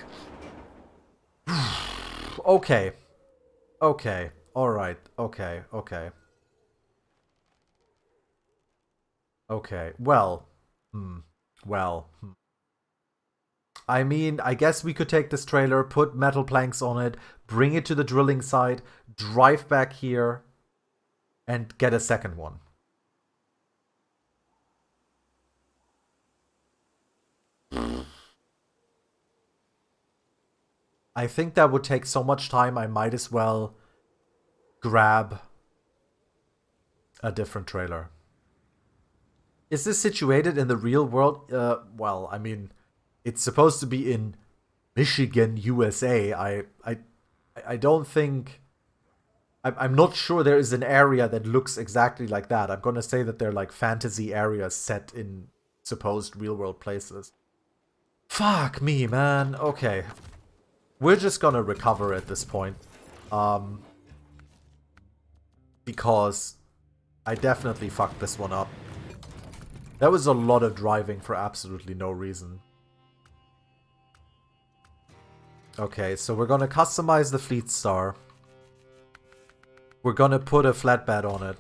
Okay. Okay. Alright. Okay. Okay. Okay. Well. Well. I mean, I guess we could take this trailer, put metal planks on it, bring it to the drilling site, drive back here, and get a second one. I think that would take so much time, I might as well grab a different trailer. Is this situated in the real world? Well, I mean, it's supposed to be in Michigan, USA. I don't think... I'm not sure there is an area that looks exactly like that. I'm gonna say that they're like fantasy areas set in supposed real-world places. Fuck me, man. Okay. We're just gonna recover at this point. Because I definitely fucked this one up. That was a lot of driving for absolutely no reason. Okay, so we're gonna customize the Fleet Star. We're gonna put a flatbed on it.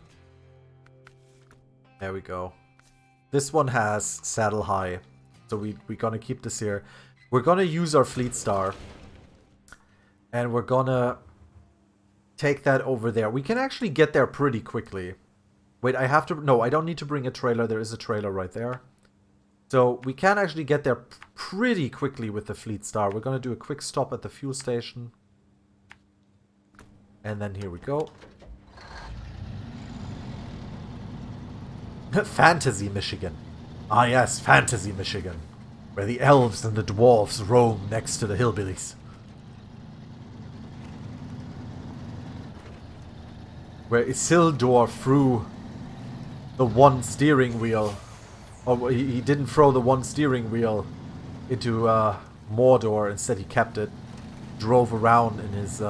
There we go. This one has saddle high. So we're gonna keep this here. We're gonna use our Fleet Star. And we're gonna take that over there. We can actually get there pretty quickly. Wait, I have to... No, I don't need to bring a trailer. There is a trailer right there. So we can actually get there pretty quickly with the Fleet Star. We're gonna do a quick stop at the fuel station. And then here we go. Fantasy Michigan. Ah yes, Fantasy Michigan. Where the elves and the dwarves roam next to the hillbillies. Where Isildur threw the one steering wheel. Oh, he didn't throw the one steering wheel into Mordor. Instead he kept it. Drove around in his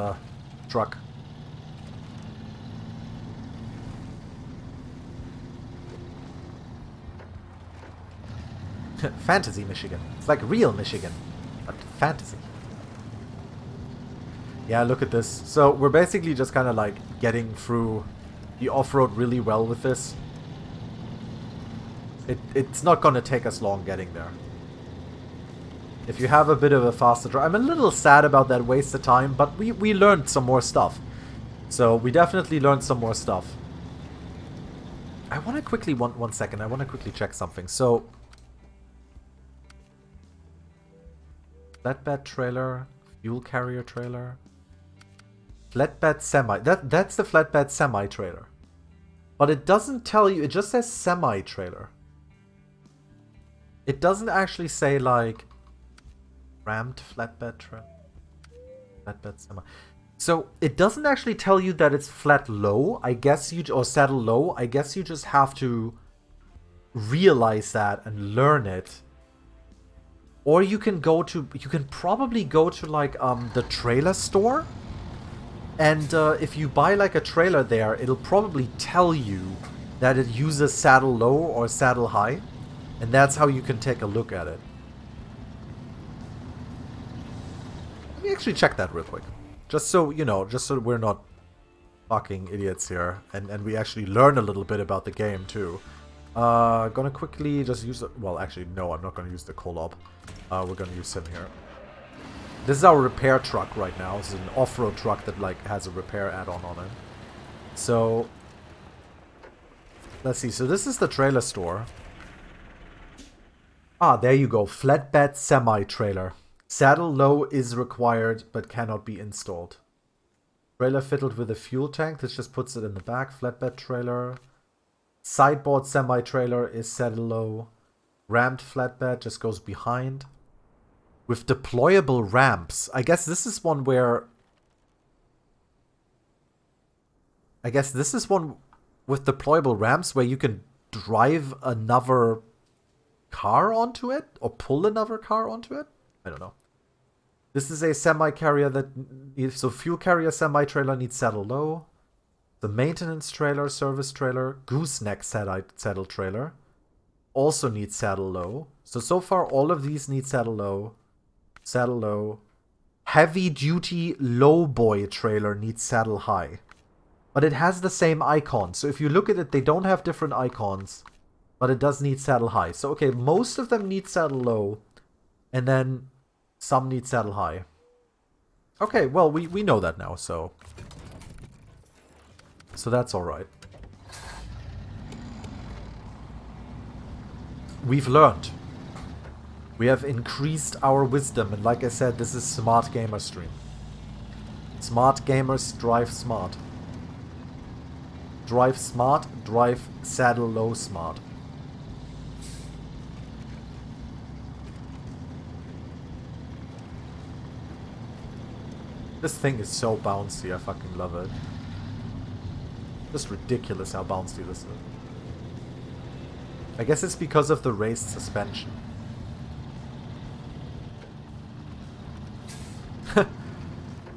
truck. Fantasy Michigan. It's like real Michigan, but fantasy. Yeah, look at this. So we're basically just kind of like getting through the off-road really well with this. It's not going to take us long getting there. If you have a bit of a faster drive... I'm a little sad about that waste of time, but we learned some more stuff. So we definitely learned some more stuff. I want to quickly... One second. I want to quickly check something. So... Flatbed trailer. Fuel carrier trailer. Flatbed semi. That's the flatbed semi trailer. But it doesn't tell you. It just says semi trailer. It doesn't actually say like rammed flatbed trailer. Flatbed semi. So it doesn't actually tell you that it's flat low. I guess you or saddle low. I guess you just have to realize that and learn it. Or you can go to. You can probably go to like the trailer store. And if you buy like a trailer there, it'll probably tell you that it uses saddle low or saddle high. And that's how you can take a look at it. Let me actually check that real quick. Just so, you know, just so we're not fucking idiots here. And we actually learn a little bit about the game too. Gonna quickly just use it. Well, actually, no, I'm not gonna use the collab. We're gonna use him here. This is our repair truck right now. This is an off-road truck that like has a repair add-on on it. So let's see. So this is the trailer store. Ah, there you go. Flatbed semi-trailer. Saddle low is required but cannot be installed. Trailer fitted with a fuel tank. This just puts it in the back. Flatbed trailer. Sideboard semi-trailer is saddle low. Rammed flatbed just goes behind. With deployable ramps. I guess this is one where... I guess this is one with deployable ramps where you can drive another car onto it? Or pull another car onto it? I don't know. This is a semi-carrier that... So fuel carrier semi-trailer needs saddle low. The maintenance trailer, service trailer, gooseneck saddle trailer also needs saddle low. So far all of these need saddle low. Saddle low. Heavy duty lowboy trailer needs saddle high. But it has the same icon. So if you look at it, they don't have different icons. But it does need saddle high. So okay, most of them need saddle low. And then some need saddle high. Okay, well, we know that now, so... So that's alright. We've learned. We have increased our wisdom, and like I said, this is Smart Gamer Stream. Smart gamers drive smart. Drive smart, drive saddle low smart. This thing is so bouncy, I fucking love it. Just ridiculous how bouncy this is. I guess it's because of the raised suspension.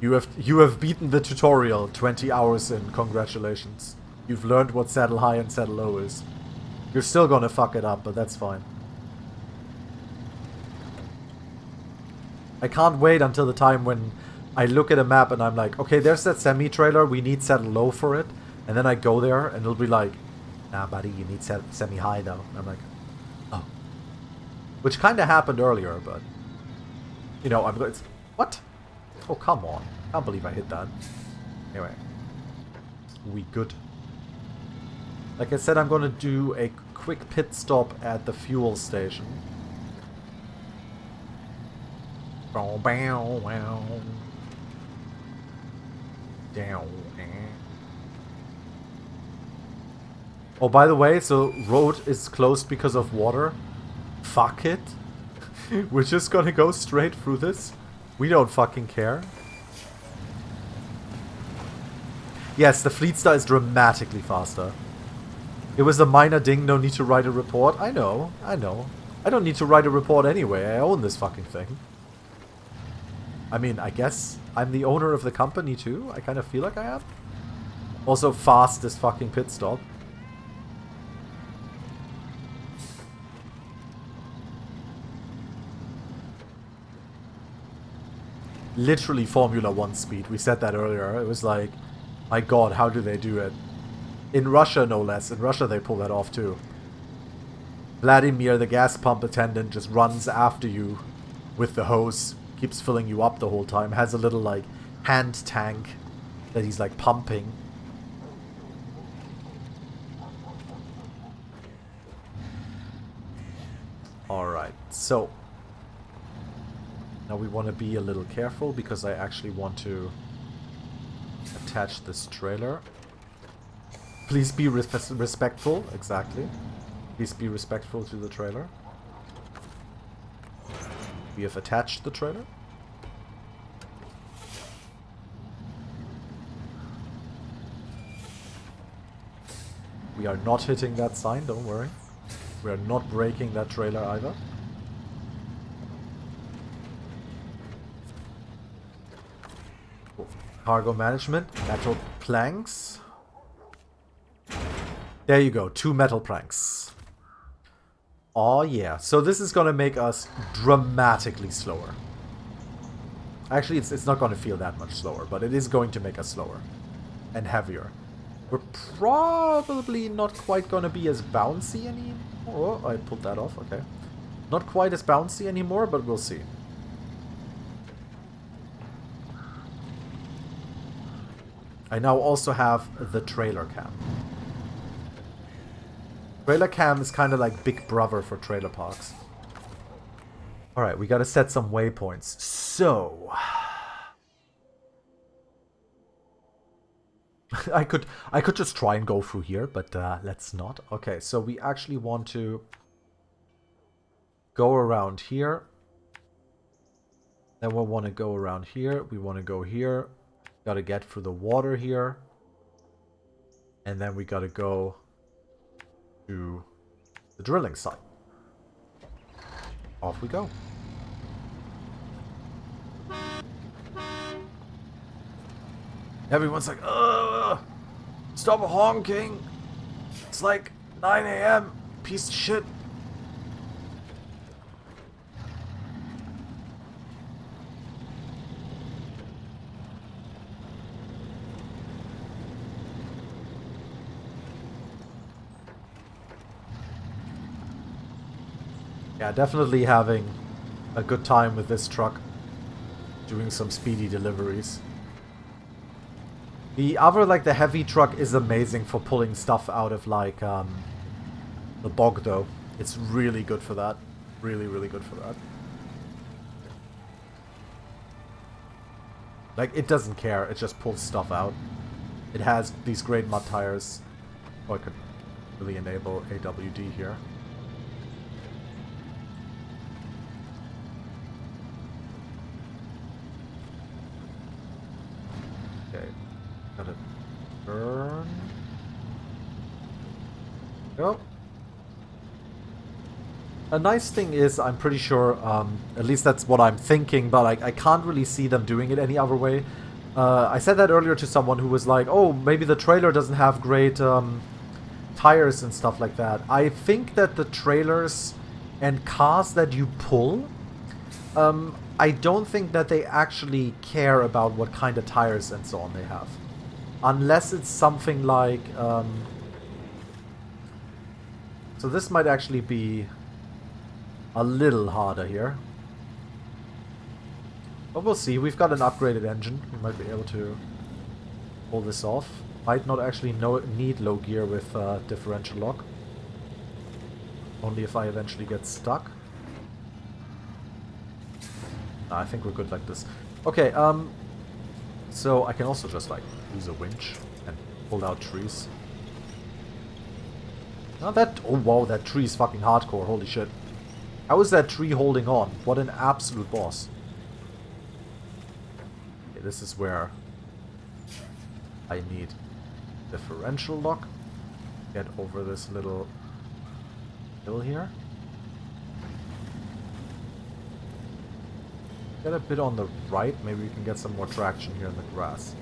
You have beaten the tutorial 20 hours in. Congratulations. You've learned what saddle high and saddle low is. You're still gonna fuck it up, but that's fine. I can't wait until the time when I look at a map and I'm like, okay, there's that semi-trailer, we need saddle low for it. And then I go there and it'll be like, nah, buddy, you need semi-high though. And I'm like, oh. Which kind of happened earlier, but... You know, I'm going... What? Oh, come on. Can't believe I hit that. Anyway. We good. Like I said, I'm going to do a quick pit stop at the fuel station. Bow, bow, wow. Down. Oh, by the way, so road is closed because of water. Fuck it. We're just gonna go straight through this. We don't fucking care. Yes, the Fleetstar is dramatically faster. It was a minor ding, no need to write a report. I know. I don't need to write a report anyway. I own this fucking thing. I mean, I guess I'm the owner of the company too. I kind of feel like I am. Also, fastest fucking pit stop. Literally Formula 1 speed. We said that earlier. It was like, my god, how do they do it? In Russia, no less. In Russia, they pull that off too. Vladimir, the gas pump attendant, just runs after you with the hose. Keeps filling you up the whole time. Has a little, like, hand tank that he's, like, pumping. Alright, so... Now we want to be a little careful because I actually want to attach this trailer. Please be respectful. Exactly. Please be respectful to the trailer. We have attached the trailer. We are not hitting that sign, don't worry. We are not breaking that trailer either. Cargo management, metal planks. There you go, 2 metal planks. Oh yeah, so this is gonna make us dramatically slower. Actually, it's not gonna feel that much slower, but it is going to make us slower and heavier. We're probably not quite gonna be as bouncy anymore. Oh, I pulled that off, okay. Not quite as bouncy anymore, but we'll see. I now also have the trailer cam. Trailer cam is kind of like Big Brother for trailer parks. Alright, we gotta set some waypoints. So... I could just try and go through here, but let's not. Okay, so we actually want to go around here. Then we'll want to go around here. We want to go here. Gotta get through the water here. And then we gotta go to the drilling site. Off we go. Everyone's like, ugh! Stop honking! It's like 9 AM, piece of shit. Yeah, definitely having a good time with this truck. Doing some speedy deliveries. The other, like, the heavy truck is amazing for pulling stuff out of, like, the bog, though. It's really good for that. Really, really good for that. Like, it doesn't care. It just pulls stuff out. It has these great mud tires. Oh, I could really enable AWD here. Okay. Gotta turn. Go. A nice thing is, I'm pretty sure, at least that's what I'm thinking, but I can't really see them doing it any other way. I said that earlier to someone who was like, oh, maybe the trailer doesn't have great tires and stuff like that. I think that the trailers and cars that you pull, I don't think that they actually care about what kind of tires and so on they have. Unless it's something like... so this might actually be a little harder here. But we'll see. We've got an upgraded engine. We might be able to pull this off. Might not actually need low gear with differential lock. Only if I eventually get stuck. Nah, I think we're good like this. Okay, so I can also just like use a winch and pull out trees. Now that... oh wow, that tree is fucking hardcore. Holy shit. How is that tree holding on? What an absolute boss. Okay, this is where I need differential lock. Get over this little hill here. Get a bit on the right. Maybe we can get some more traction here in the grass.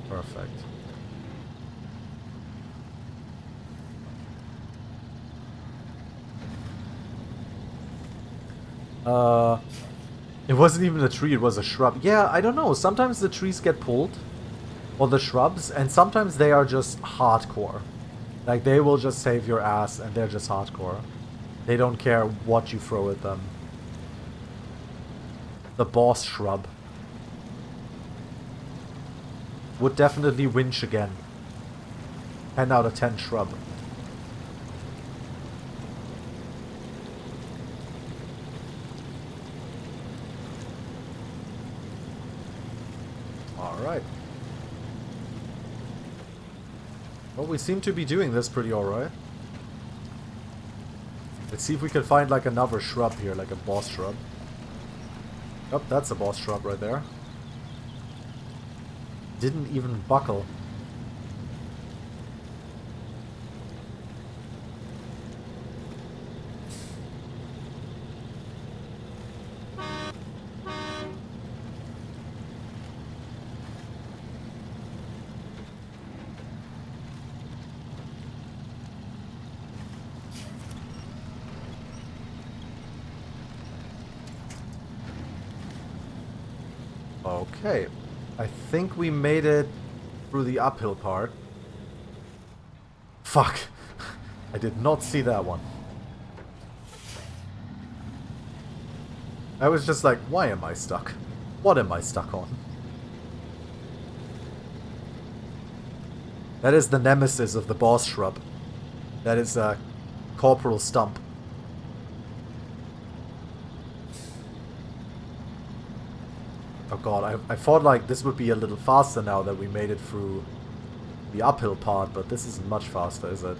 Perfect. It wasn't even a tree, it was a shrub. Yeah, I don't know. Sometimes the trees get pulled. Or the shrubs. And sometimes they are just hardcore. Like, they will just save your ass and they're just hardcore. They don't care what you throw at them. The boss shrub. Would definitely winch again. 10 out of 10 shrub. Alright. Well, we seem to be doing this pretty alright. Let's see if we can find like another shrub here, like a boss shrub. Oh, that's a boss shrub right there. Didn't even buckle. Okay, I think we made it through the uphill part. Fuck, I did not see that one. I was just like, why am I stuck? What am I stuck on? That is the nemesis of the boss shrub. That is a Corporal Stump. Oh god, I thought like this would be a little faster now that we made it through the uphill part, but this isn't much faster, is it?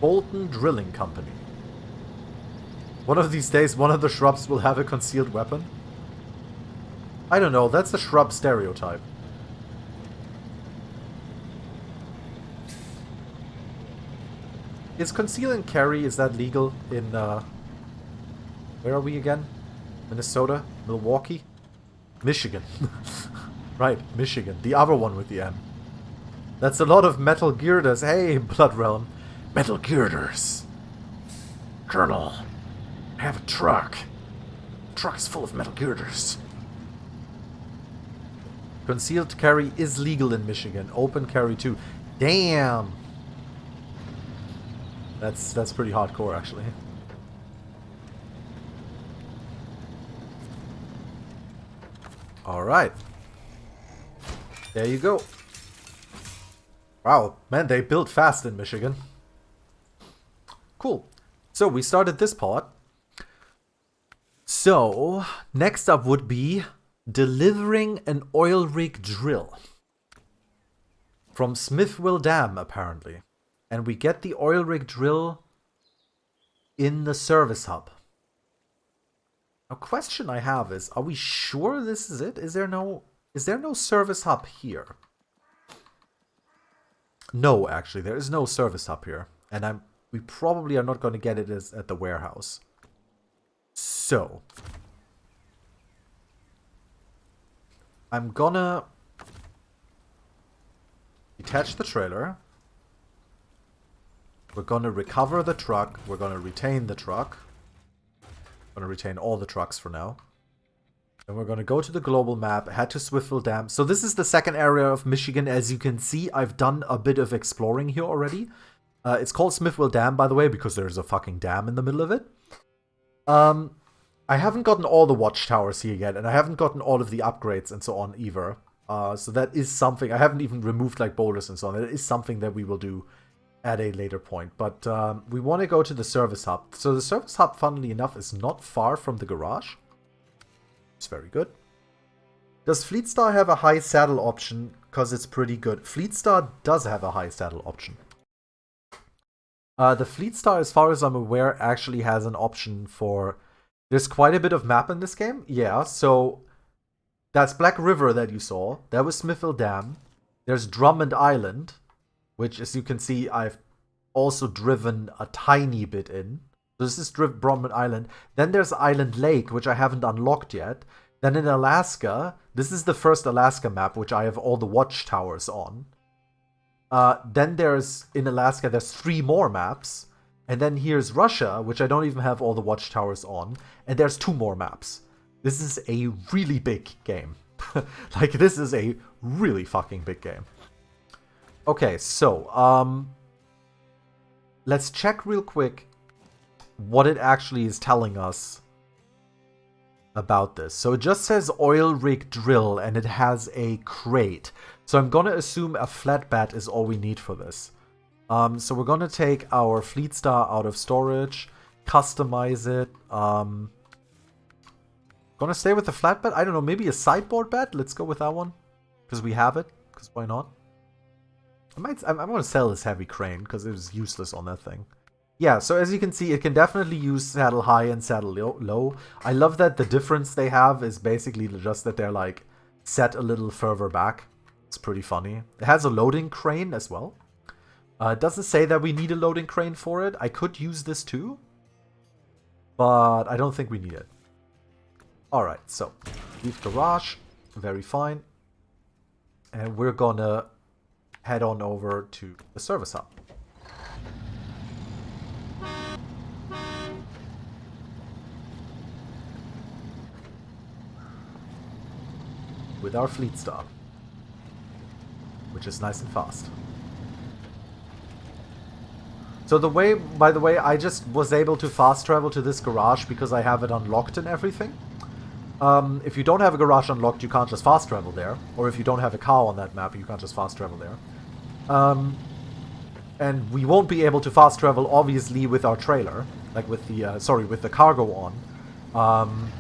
Bolton Drilling Company. One of these days, one of the shrubs will have a concealed weapon? I don't know, that's a shrub stereotype. Is conceal and carry, is that legal in, where are we again? Minnesota? Milwaukee? Michigan. Right, Michigan. The other one with the M. That's a lot of metal girders. Hey, Blood Realm. Metal girders. Colonel, I have a truck. The truck is full of metal girders. Concealed carry is legal in Michigan. Open carry too. Damn! That's pretty hardcore, actually. Alright. There you go. Wow, man, they build fast in Michigan. Cool. So, we started this part. So, next up would be delivering an oil rig drill. From Smithville Dam, apparently. And we get the oil rig drill in the service hub. A question I have is, are we sure this is it? Is there no service hub here? No, actually, there is no service hub here. And we probably are not going to get it at the warehouse. So, I'm gonna detach the trailer. We're gonna recover the truck. We're gonna retain the truck. We're gonna retain all the trucks for now. And we're gonna go to the global map, head to Smithville Dam. So this is the second area of Michigan. As you can see, I've done a bit of exploring here already. It's called Smithville Dam, by the way, because there's a fucking dam in the middle of it. I haven't gotten all the watchtowers here yet, and I haven't gotten all of the upgrades and so on either. So that is something. I haven't even removed like boulders and so on. That is something that we will do at a later point. But we want to go to the service hub. So the service hub, funnily enough, is not far from the garage. It's very good. Does Fleetstar have a high saddle option? Because it's pretty good. Fleetstar does have a high saddle option. The Fleetstar, as far as I'm aware, actually has an option for... There's quite a bit of map in this game. Yeah, so that's Black River that you saw. That was Smithville Dam. There's Drummond Island, which, as you can see, I've also driven a tiny bit in. So this is Drummond Island. Then there's Island Lake, which I haven't unlocked yet. Then in Alaska, this is the first Alaska map, which I have all the watchtowers on. Then there's, in Alaska, there's 3 more maps. And then here's Russia, which I don't even have all the watchtowers on. And there's 2 more maps. This is a really big game. Like, this is a really fucking big game. Okay, so, let's check real quick what it actually is telling us about this. So it just says oil rig drill, and it has a crate. So I'm gonna assume a flatbed is all we need for this. So we're gonna take our Fleetstar out of storage, customize it. Gonna stay with the flatbed. I don't know, maybe a sideboard bed. Let's go with that one because we have it. Because why not? I'm gonna sell this heavy crane because it was useless on that thing. Yeah, so as you can see, it can definitely use saddle high and saddle low. I love that the difference they have is basically just that they're like set a little further back. It's pretty funny. It has a loading crane as well. It doesn't say that we need a loading crane for it. I could use this too, but I don't think we need it. Alright, so leave garage. Very fine. And we're gonna head on over to the service hub. With our Fleetstar, which is nice and fast. So the way, by the way, I just was able to fast travel to this garage because I have it unlocked and everything. If you don't have a garage unlocked, you can't just fast travel there. Or if you don't have a car on that map, you can't just fast travel there. And we won't be able to fast travel, obviously, with our trailer. Like with the, with the cargo on.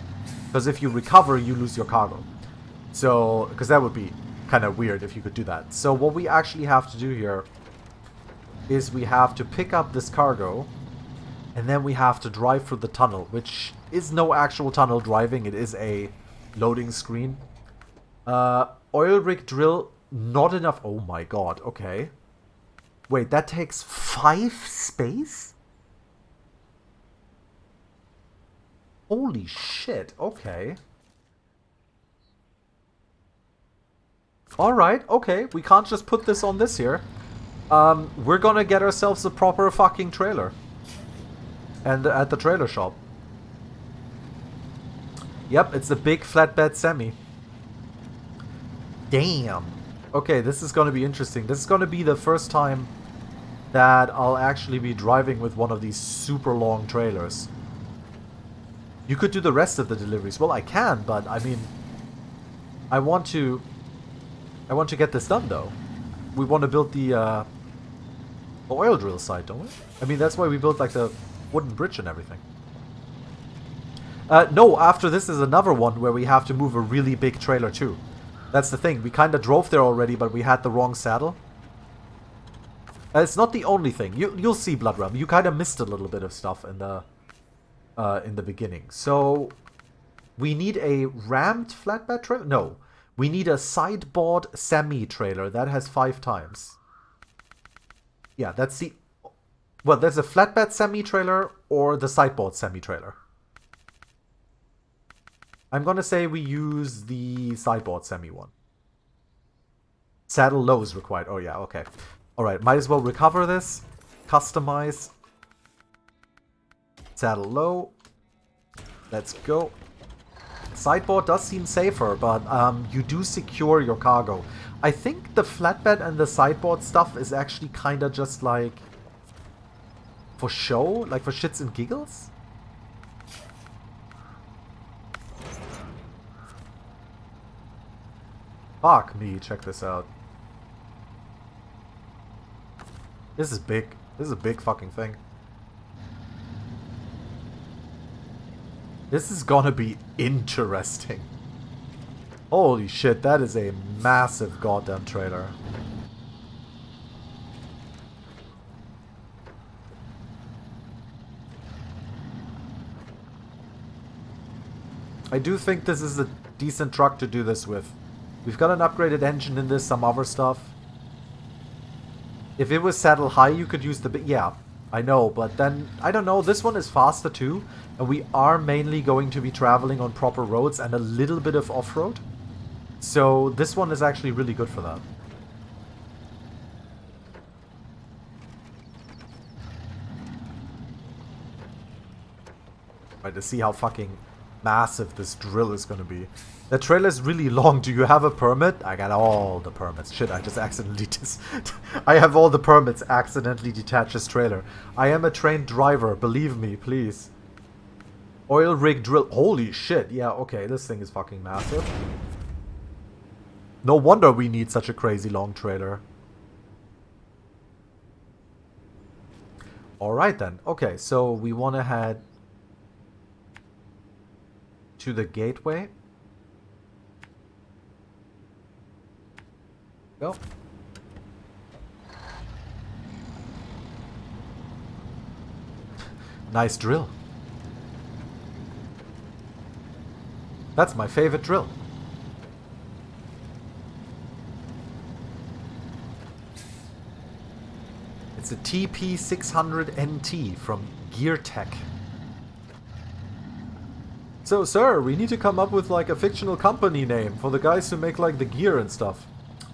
Because if you recover, you lose your cargo. So, because that would be kind of weird if you could do that. So what we actually have to do here is we have to pick up this cargo, and then we have to drive through the tunnel, which is no actual tunnel driving. It is a loading screen. Oil rig drill, not enough. Oh my god, okay. Wait, that takes 5 space? Holy shit, okay. Alright, okay, we can't just put this on this here. We're gonna get ourselves a proper fucking trailer. And at the trailer shop. Yep, it's a big flatbed semi. Damn. Okay, this is gonna be interesting. This is gonna be the first time that I'll actually be driving with one of these super long trailers. You could do the rest of the deliveries. Well, I can, but I mean, I want to get this done, though. We want to build the oil drill site, don't we? I mean, that's why we built, like, the wooden bridge and everything. No, after this is another one where we have to move a really big trailer, too. That's the thing. We kind of drove there already, but we had the wrong saddle. It's not the only thing. You'll see, Blood Realm. You kind of missed a little bit of stuff in the beginning. So, We need a rammed flatbed trailer? No. We need a sideboard semi-trailer. That has 5 times. Yeah, that's the... Well, there's a flatbed semi-trailer or the sideboard semi-trailer. I'm gonna say we use the sideboard semi one. Saddle low is required. Oh yeah, okay. Alright, might as well recover this. Customize. Saddle low. Let's go. Sideboard does seem safer, but you do secure your cargo. I think the flatbed and the sideboard stuff is actually kind of just like... for show? Like for shits and giggles? Fuck me, check this out. This is big. This is a big fucking thing. This is gonna be interesting. Holy shit, that is a massive goddamn trailer. I do think this is a decent truck to do this with. We've got an upgraded engine in this, some other stuff. If it was saddle high, you could use the... Yeah, I know, but then... I don't know, this one is faster too. And we are mainly going to be traveling on proper roads and a little bit of off-road. So this one is actually really good for that. Right, to see how fucking massive this drill is gonna be. The trailer is really long. Do you have a permit? I got all the permits. Shit, I just accidentally I have all the permits. Accidentally detached this trailer. I am a trained driver. Believe me, please. Oil rig drill. Holy shit. Yeah, okay. This thing is fucking massive. No wonder we need such a crazy long trailer. Alright then. Okay, so we want to head to the gateway. Go. Nice drill. That's my favorite drill. It's a TP600NT from Gear Tech. So, sir, we need to come up with like a fictional company name for the guys who make like the gear and stuff.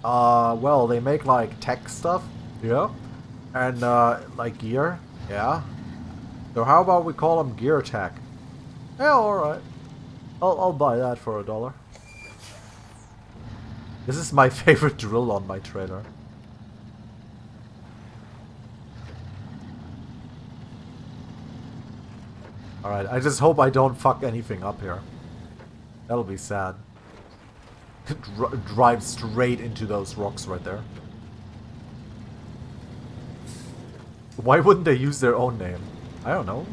Well, they make like tech stuff, yeah, and like gear, yeah. So how about we call them Gear Tech? Yeah, all right. I'll buy that for $1. This is my favorite drill on my trailer. All right, I just hope I don't fuck anything up here. That'll be sad. Drive straight into those rocks right there. Why wouldn't they use their own name? I don't know.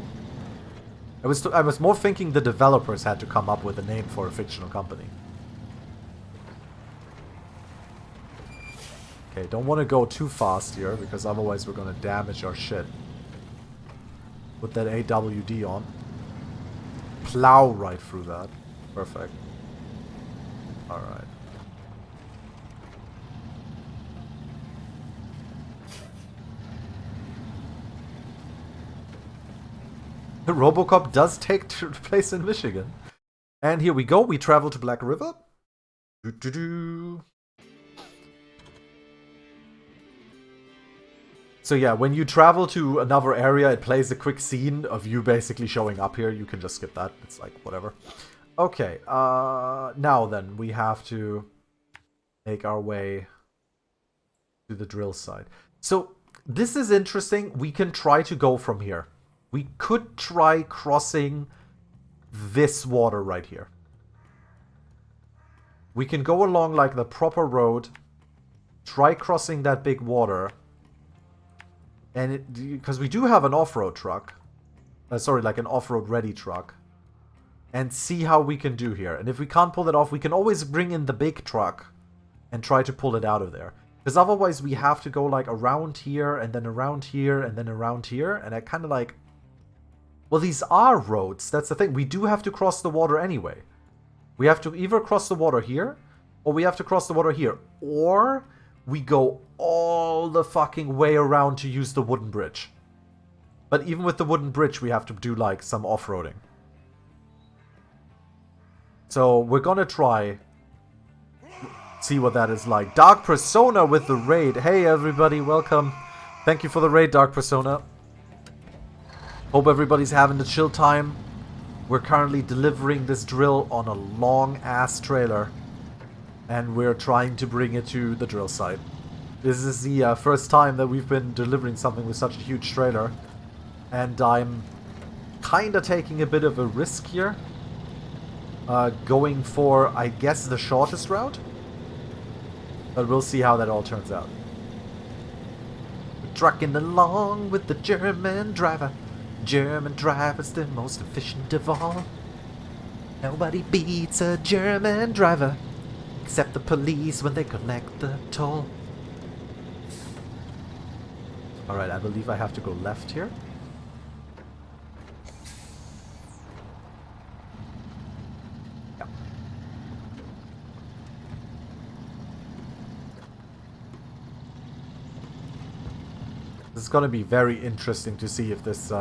I was more thinking the developers had to come up with a name for a fictional company. Okay, don't want to go too fast here, because otherwise we're going to damage our shit. Put that AWD on. Plow right through that. Perfect. Alright. The Robocop does take place in Michigan. And here we go. We travel to Black River. So yeah, when you travel to another area, it plays a quick scene of you basically showing up here. You can just skip that. It's like, whatever. Okay, now then, we have to make our way to the drill site. So, this is interesting. We can try to go from here. We could try crossing this water right here. We can go along like the proper road, try crossing that big water, and because we do have an off-road truck, sorry, like an off-road ready truck, and see how we can do here. And if we can't pull it off, we can always bring in the big truck and try to pull it out of there. Because otherwise we have to go like around here, and then around here, and then around here, and I kind of like... Well, these are roads, that's the thing. We do have to cross the water anyway. We have to either cross the water here, or we have to cross the water here. Or we go all the fucking way around to use the wooden bridge. But even with the wooden bridge, we have to do like some off-roading. So we're gonna try... see what that is like. Dark Persona with the raid. Hey everybody, welcome. Thank you for the raid, Dark Persona. Hope everybody's having a chill time. We're currently delivering this drill on a long-ass trailer. And we're trying to bring it to the drill site. This is the first time that we've been delivering something with such a huge trailer. And I'm kinda taking a bit of a risk here. Going for, I guess, the shortest route. But we'll see how that all turns out. We're trucking along with the German driver. German driver's the most efficient of all. Nobody beats a German driver, except the police when they collect the toll. Alright, I believe I have to go left here. Yeah. This is gonna be very interesting to see if this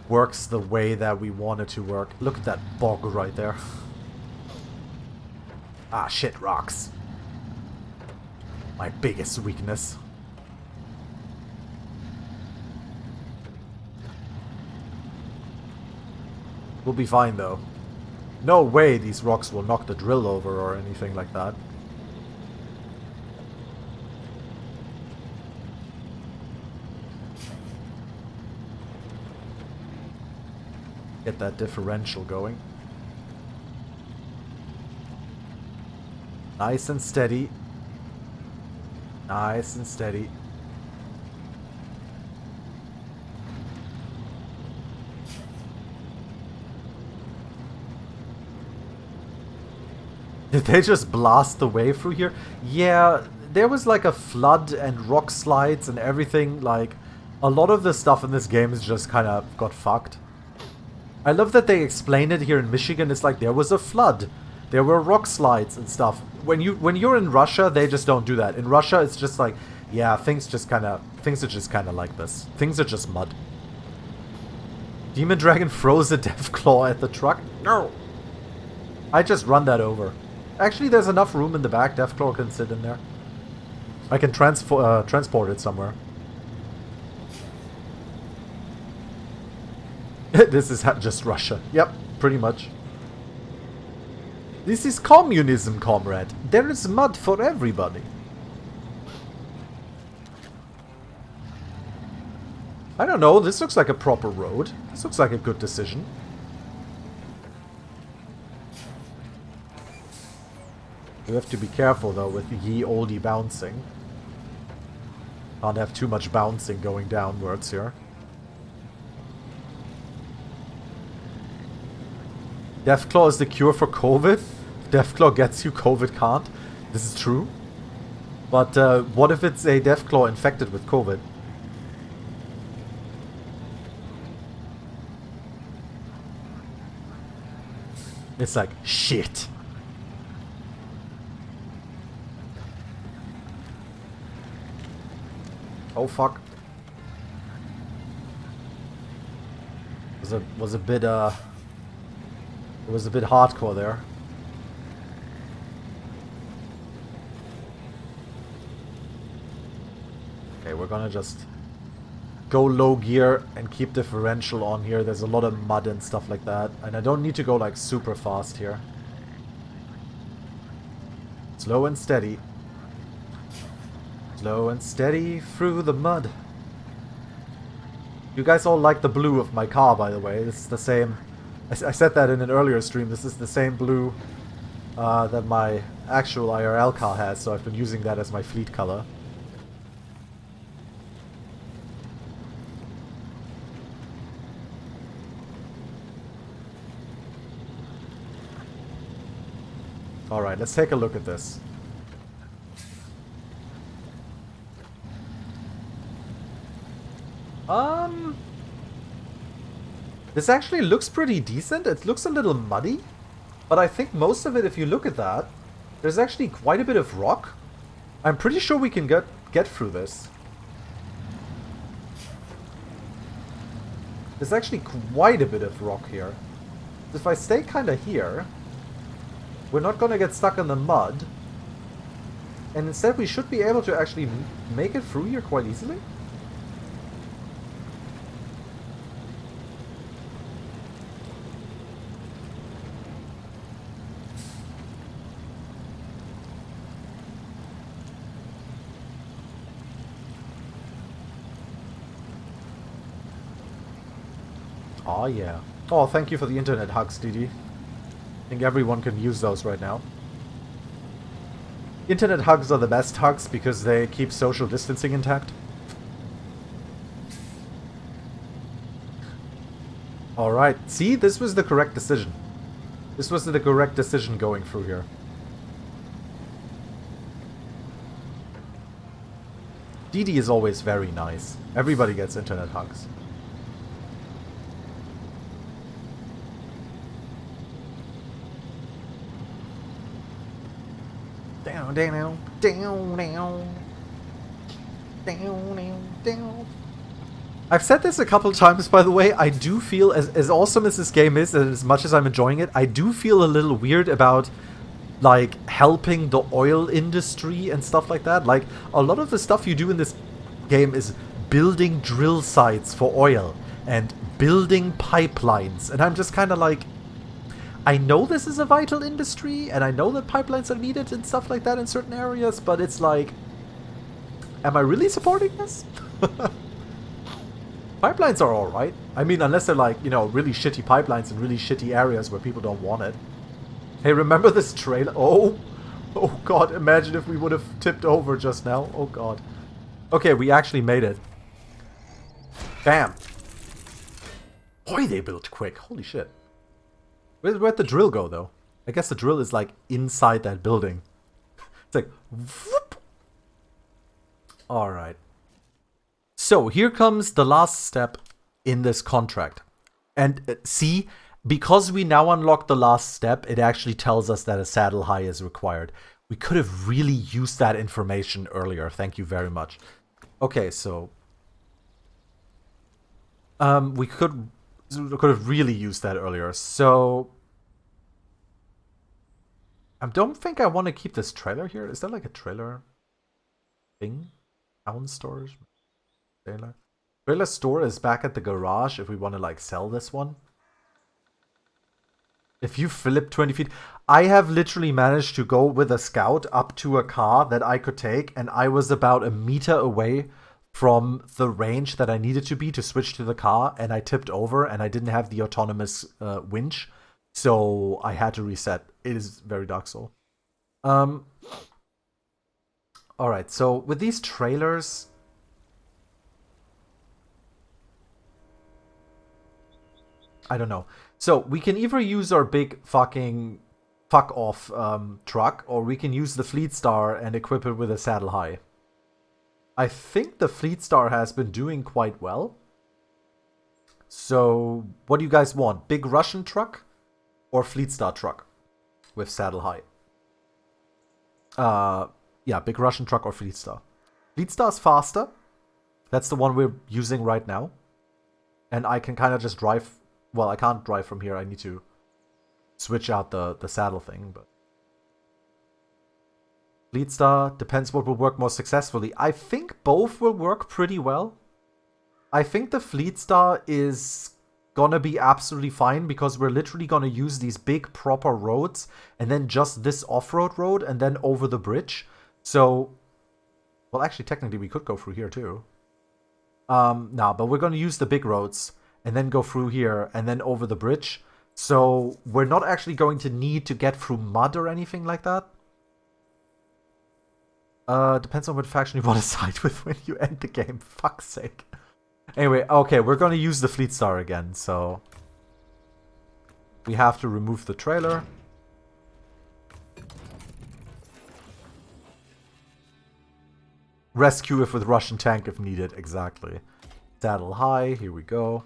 works the way that we want it to work. Look at that bog right there. Ah, shit, rocks. My biggest weakness. We'll be fine though. No way these rocks will knock the drill over or anything like that. Get that differential going. Nice and steady. Nice and steady. Did they just blast the way through here? Yeah, there was like a flood and rock slides and everything. Like, a lot of the stuff in this game is just kind of got fucked. I love that they explain it here in Michigan. It's like there was a flood. There were rock slides and stuff. When you're in Russia, they just don't do that. In Russia, it's just like, yeah, things are just kind of like this. Things are just mud. Demon Dragon froze a Deathclaw at the truck? No! I just run that over. Actually, there's enough room in the back. Deathclaw can sit in there. I can transport it somewhere. This is just Russia. Yep, pretty much. This is communism, comrade. There is mud for everybody. I don't know, this looks like a proper road. This looks like a good decision. You have to be careful though with ye olde bouncing. Can't have too much bouncing going downwards here. Deathclaw is the cure for COVID. If Deathclaw gets you, COVID can't. This is true. But what if it's a Deathclaw infected with COVID? It's like, shit. Oh fuck. Was a bit it was a bit hardcore there. Okay, we're gonna just go low gear and keep differential on here. There's a lot of mud and stuff like that. And I don't need to go like super fast here. Slow and steady. Slow and steady through the mud. You guys all like the blue of my car, by the way. This is the same... I said that in an earlier stream. This is the same blue that my actual IRL car has, so I've been using that as my fleet color. Alright, let's take a look at this. This actually looks pretty decent. It looks a little muddy. But I think most of it, if you look at that, there's actually quite a bit of rock. I'm pretty sure we can get through this. There's actually quite a bit of rock here. If I stay kind of here, we're not going to get stuck in the mud. And instead we should be able to actually make it through here quite easily. Oh yeah. Oh, thank you for the internet hugs, Didi. I think everyone can use those right now. Internet hugs are the best hugs because they keep social distancing intact. Alright, see, this was the correct decision. This was the correct decision going through here. Didi is always very nice. Everybody gets internet hugs. Down, down, down, down. Down, down, down. I've said this a couple times, by the way. I do feel, as awesome as this game is, and as much as I'm enjoying it, I do feel a little weird about, like, helping the oil industry and stuff like that. Like, a lot of the stuff you do in this game is building drill sites for oil and building pipelines. And I'm just kind of like, I know this is a vital industry, and I know that pipelines are needed and stuff like that in certain areas, but it's like, am I really supporting this? Pipelines are alright. I mean, unless they're like, you know, really shitty pipelines in really shitty areas where people don't want it. Hey, remember this trailer? Oh! Oh god, imagine if we would have tipped over just now. Oh god. Okay, we actually made it. Bam! Boy, they built quick. Holy shit. Where'd the drill go, though? I guess the drill is, like, inside that building. It's like, whoop! Alright. So, here comes the last step in this contract. And see, because we now unlock the last step, it actually tells us that a saddle high is required. We could have really used that information earlier. Thank you very much. Okay, so... we could have really used that earlier. So... I don't think I want to keep this trailer here. Is that like a trailer thing? Town storage? Trailer store is back at the garage if we want to like sell this one. If you flip 20 feet... I have literally managed to go with a scout up to a car that I could take, and I was about a meter away from the range that I needed to be to switch to the car, and I tipped over, and I didn't have the autonomous winch, so I had to reset. It is very Dark Soul. Alright, so with these trailers... I don't know. So, we can either use our big fucking fuck-off truck, or we can use the Fleet Star and equip it with a saddle high. I think the Fleet Star has been doing quite well. So, what do you guys want? Big Russian truck or Fleet Star truck with saddle high? Yeah, Big Russian truck or Fleet Star. Fleet Star is faster. That's the one we're using right now. And I can kind of just drive... Well, I can't drive from here. I need to switch out the saddle thing, but... Fleet Star, depends what will work more successfully. I think both will work pretty well. I think the Fleet Star is gonna be absolutely fine because we're literally gonna use these big proper roads and then just this off-road road and then over the bridge. So, well, actually, technically we could go through here too. No, but we're gonna use the big roads and then go through here and then over the bridge. So, we're not actually going to need to get through mud or anything like that. Depends on what faction you want to side with when you end the game. Fuck's sake. Anyway, okay, we're gonna use the Fleet Star again, so... We have to remove the trailer. Rescue if with Russian tank if needed, exactly. Saddle high, here we go.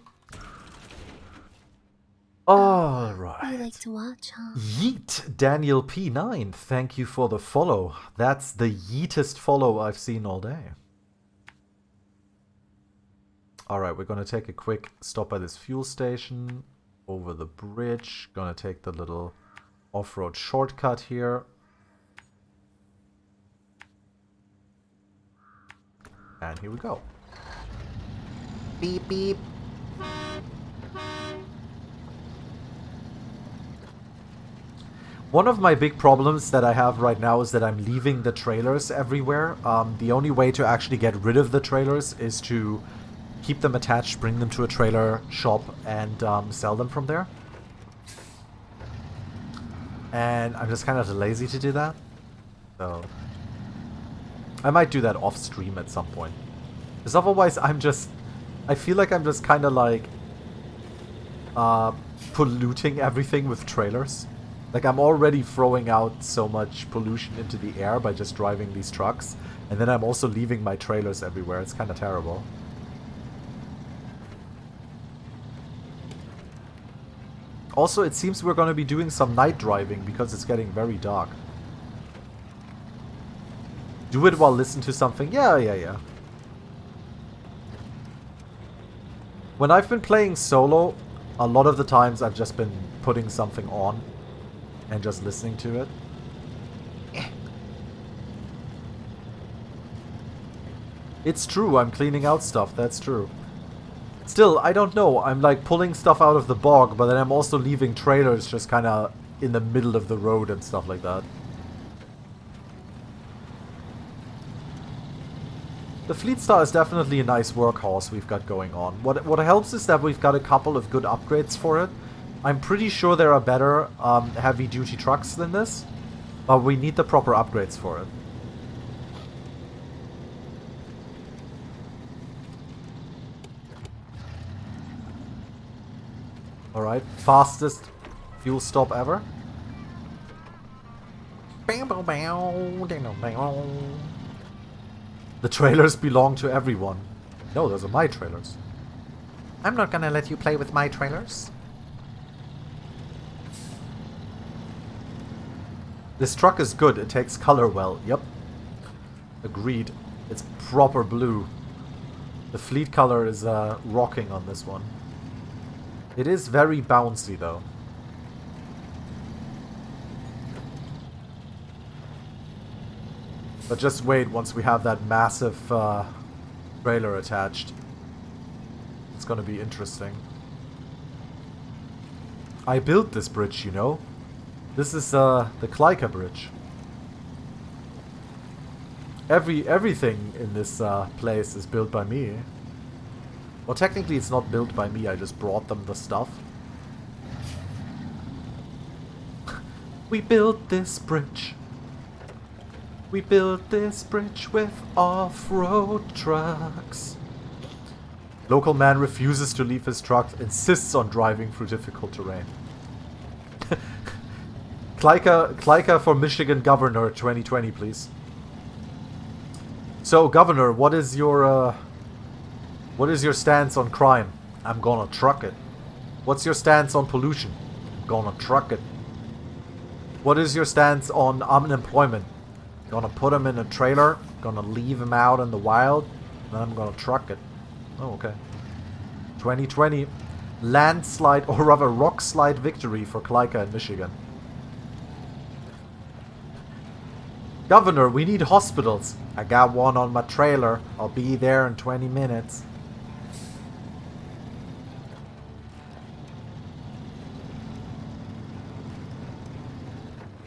All You right. like to watch, huh? Yeet Daniel P9, thank you for the follow. That's the yeetest follow I've seen all day. Alright, we're gonna take a quick stop by this fuel station. Over the bridge. Gonna take the little off-road shortcut here. And here we go. Beep beep. One of my big problems that I have right now is that I'm leaving the trailers everywhere. The only way to actually get rid of the trailers is to keep them attached, bring them to a trailer shop, and sell them from there. And I'm just kind of lazy to do that. So I might do that off stream at some point. Because otherwise I feel like I'm just kind of like polluting everything with trailers. Like, I'm already throwing out so much pollution into the air by just driving these trucks. And then I'm also leaving my trailers everywhere. It's kind of terrible. Also, it seems we're going to be doing some night driving because it's getting very dark. Do it while listening to something. Yeah. When I've been playing solo, a lot of the times I've just been putting something on and just listening to it. It's true, I'm cleaning out stuff, that's true. Still, I don't know, I'm like pulling stuff out of the bog, but then I'm also leaving trailers just kind of in the middle of the road and stuff like that. The Fleet Star is definitely a nice workhorse we've got going on. What helps is that we've got a couple of good upgrades for it. I'm pretty sure there are better heavy-duty trucks than this, but we need the proper upgrades for it. Alright, fastest fuel stop ever. The trailers belong to everyone. No, those are my trailers. I'm not gonna let you play with my trailers. This truck is good. It takes color well. Yep. Agreed. It's proper blue. The fleet color is rocking on this one. It is very bouncy though. But just wait once we have that massive trailer attached. It's gonna be interesting. I built this bridge, you know. This is the Klyka bridge. Everything in this place is built by me. Well, technically it's not built by me, I just brought them the stuff. We built this bridge. We built this bridge with off-road trucks. Local man refuses to leave his truck, insists on driving through difficult terrain. Klyka for Michigan Governor 2020, please. So, Governor, what is your stance on crime? I'm gonna truck it. What's your stance on pollution? I'm gonna truck it. What is your stance on unemployment? Gonna put him in a trailer, gonna leave him out in the wild, then I'm gonna truck it. Oh, okay. 2020 landslide, or rather rock slide victory for Klyka in Michigan. Governor, we need hospitals. I got one on my trailer. I'll be there in 20 minutes.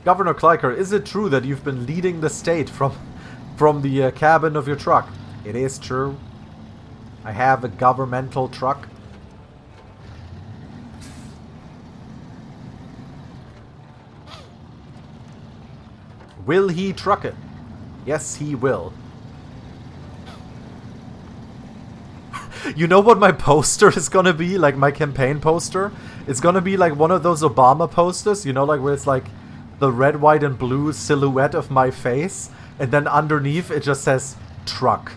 Governor Klyka, is it true that you've been leading the state from the cabin of your truck? It is true. I have a governmental truck. Will he truck it? Yes, he will. You know what my poster is gonna be? Like my campaign poster? It's gonna be like one of those Obama posters, you know, like where it's like the red, white, and blue silhouette of my face, and then underneath it just says truck.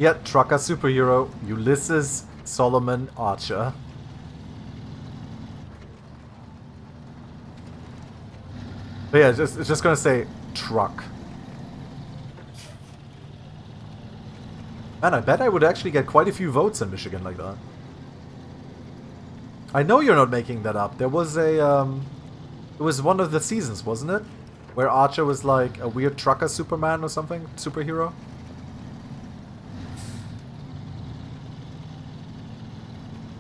Yeah, trucker superhero, Ulysses Solomon Archer. But yeah, it's just gonna say truck. Man, I bet I would actually get quite a few votes in Michigan like that. I know you're not making that up. There was a, it was one of the seasons, wasn't it? Where Archer was like a weird trucker Superman or something? Superhero?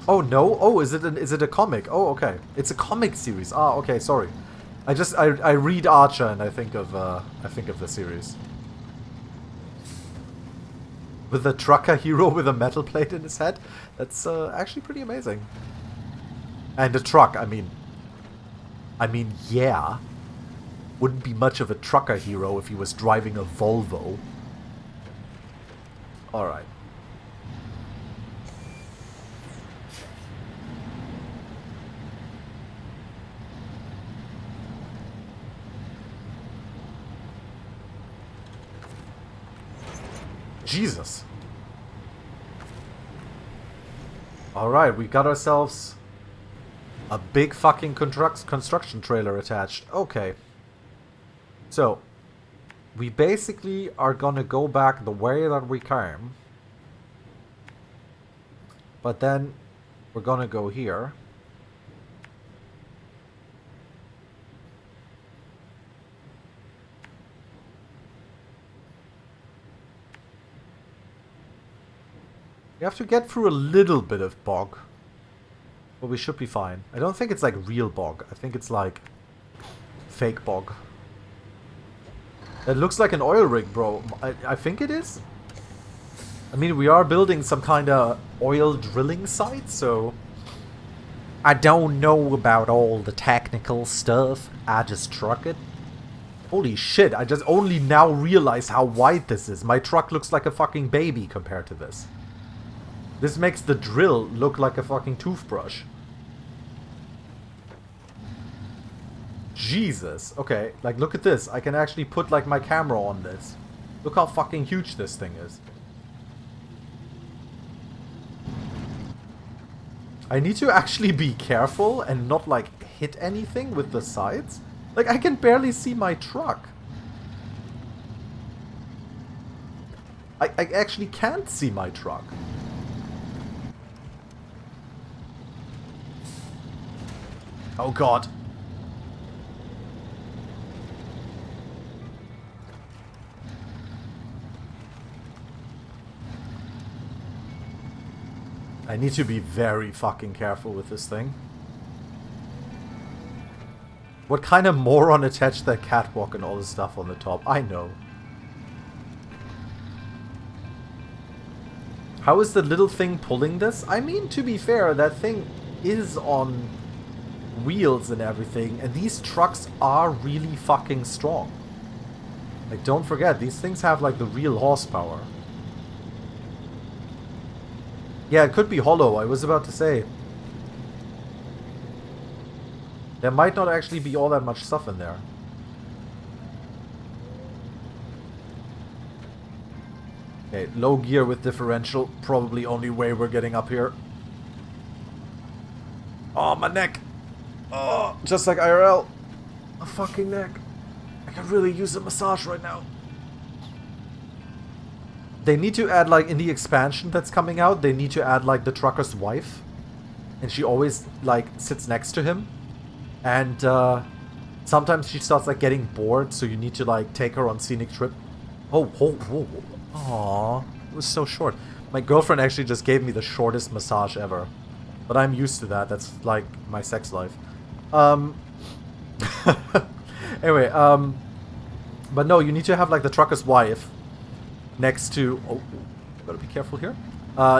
Oh no! Oh, is it a comic? Oh, okay. It's a comic series. Ah, okay. Sorry. I read Archer and I think of the series with the trucker hero with a metal plate in his head. That's actually pretty amazing. And a truck. I mean, yeah. Wouldn't be much of a trucker hero if he was driving a Volvo. All right. Jesus. Alright, we got ourselves a big fucking construction trailer attached. Okay. So, we basically are gonna go back the way that we came. But then, we're gonna go here. We have to get through a little bit of bog. But we should be fine. I don't think it's like real bog. I think it's like fake bog. It looks like an oil rig, bro. I think it is. I mean, we are building some kind of oil drilling site, so... I don't know about all the technical stuff. I just truck it. Holy shit, I just only now realize how wide this is. My truck looks like a fucking baby compared to this. This makes the drill look like a fucking toothbrush. Jesus. Okay, like look at this. I can actually put like my camera on this. Look how fucking huge this thing is. I need to actually be careful and not like hit anything with the sides. Like I can barely see my truck. I actually can't see my truck. Oh god. I need to be very fucking careful with this thing. What kind of moron attached that catwalk and all this stuff on the top? I know. How is the little thing pulling this? I mean, to be fair, that thing is on wheels and everything, and these trucks are really fucking strong. Like, don't forget, these things have like the real horsepower. Yeah, it could be hollow, I was about to say. There might not actually be all that much stuff in there. Okay, low gear with differential, probably only way we're getting up here. Oh, my neck! Oh, just like IRL. A fucking neck. I could really use a massage right now. They need to add, like, in the expansion that's coming out, they need to add, like, the trucker's wife. And she always, like, sits next to him. And, sometimes she starts, like, getting bored, so you need to, like, take her on scenic trip. Oh, whoa. Aww. It was so short. My girlfriend actually just gave me the shortest massage ever. But I'm used to that. That's, like, my sex life. Anyway, but no, you need to have like the trucker's wife next to, oh, gotta be careful here,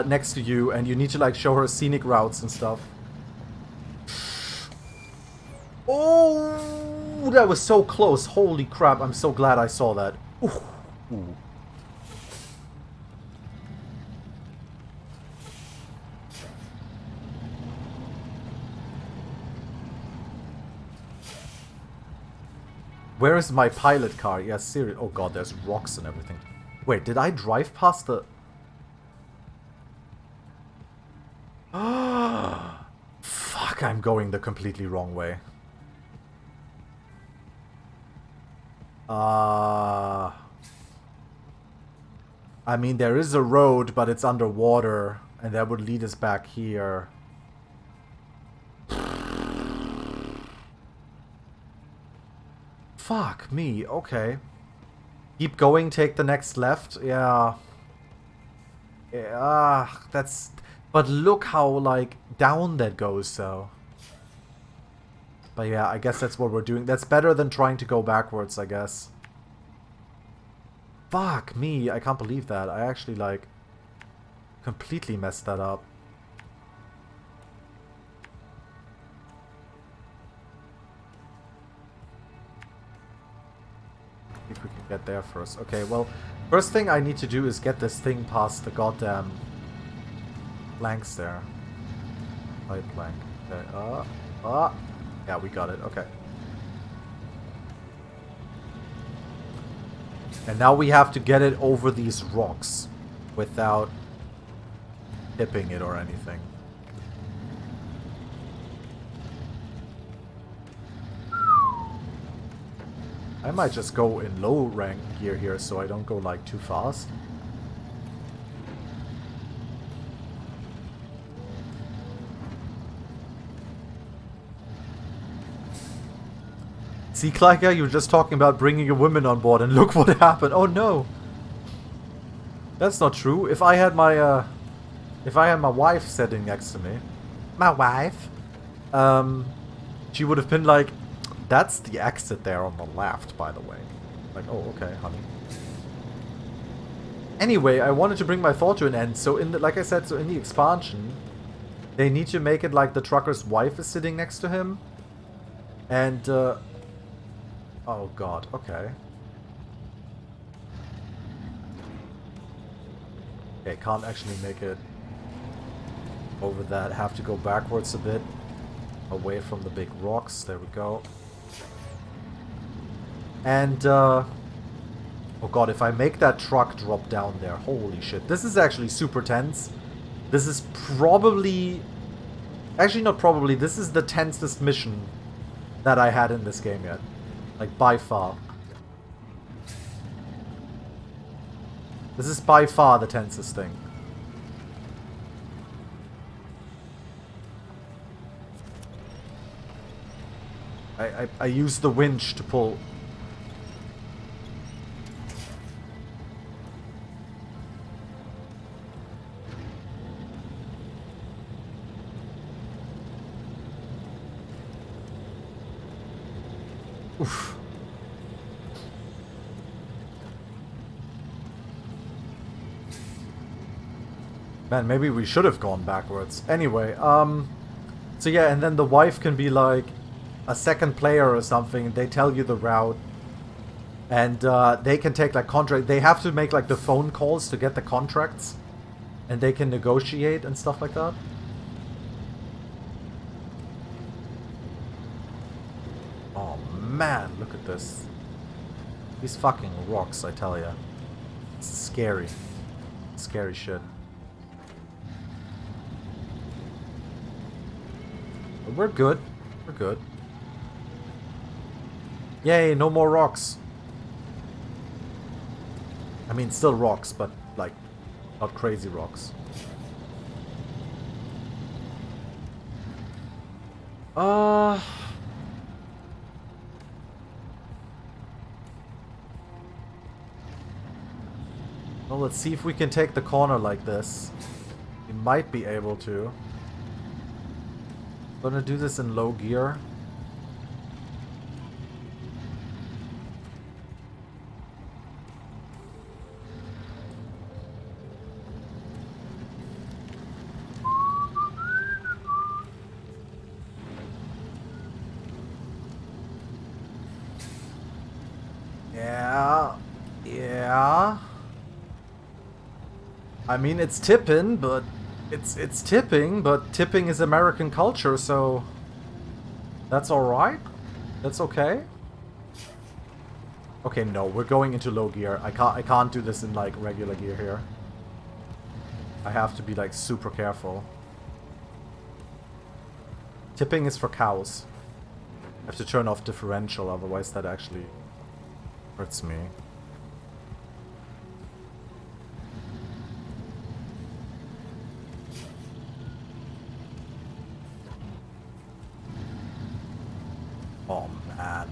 next to you, and you need to like show her scenic routes and stuff. Oh, that was so close. Holy crap, I'm so glad I saw that. Ooh. Where is my pilot car? Yes, seriously. Oh god, there's rocks and everything. Wait, did I drive past the... Fuck, I'm going the completely wrong way. I mean, there is a road, but it's underwater, and that would lead us back here. Fuck me, okay. Keep going, take the next left, yeah. Yeah, that's... But look how, like, down that goes, though. But yeah, I guess that's what we're doing. That's better than trying to go backwards, I guess. Fuck me, I can't believe that. I actually, like, completely messed that up. See if we can get there first. Okay, well, first thing I need to do is get this thing past the goddamn planks there. Pipe plank. Okay, yeah, we got it. Okay. And now we have to get it over these rocks without tipping it or anything. I might just go in low rank gear here so I don't go like too fast. See, Klyka, you were just talking about bringing a woman on board, and look what happened. Oh no, that's not true. If I had my wife sitting next to me, my wife, she would have been like, "That's the exit there on the left, by the way." Like, oh, okay, honey. Anyway, I wanted to bring my thought to an end. So in the, like I said, so in the expansion, they need to make it like the trucker's wife is sitting next to him, and. Oh god, okay. Okay, can't actually make it over that. Have to go backwards a bit. Away from the big rocks. There we go. And, oh god, if I make that truck drop down there, holy shit. This is actually super tense. This is probably... Actually, not probably. This is the tensest mission that I had in this game yet. Like, by far. This is by far the tensest thing. I use the winch to pull. Oof. Man, maybe we should have gone backwards. Anyway, so yeah, and then the wife can be like a second player or something. They tell you the route. And they can take like contract. They have to make like the phone calls to get the contracts. And they can negotiate and stuff like that. Oh man, look at this. These fucking rocks, I tell ya. It's scary. Scary shit. But we're good. We're good. Yay, no more rocks. I mean, still rocks, but like, not crazy rocks. Well, let's see if we can take the corner like this. We might be able to. Gonna do this in low gear. Yeah. I mean, it's tipping, but it's tipping, but tipping is American culture, so that's all right. That's okay. Okay, no, we're going into low gear. I can't do this in like regular gear here. I have to be like super careful. Tipping is for cows. I have to turn off differential, otherwise that actually hurts me. Oh man.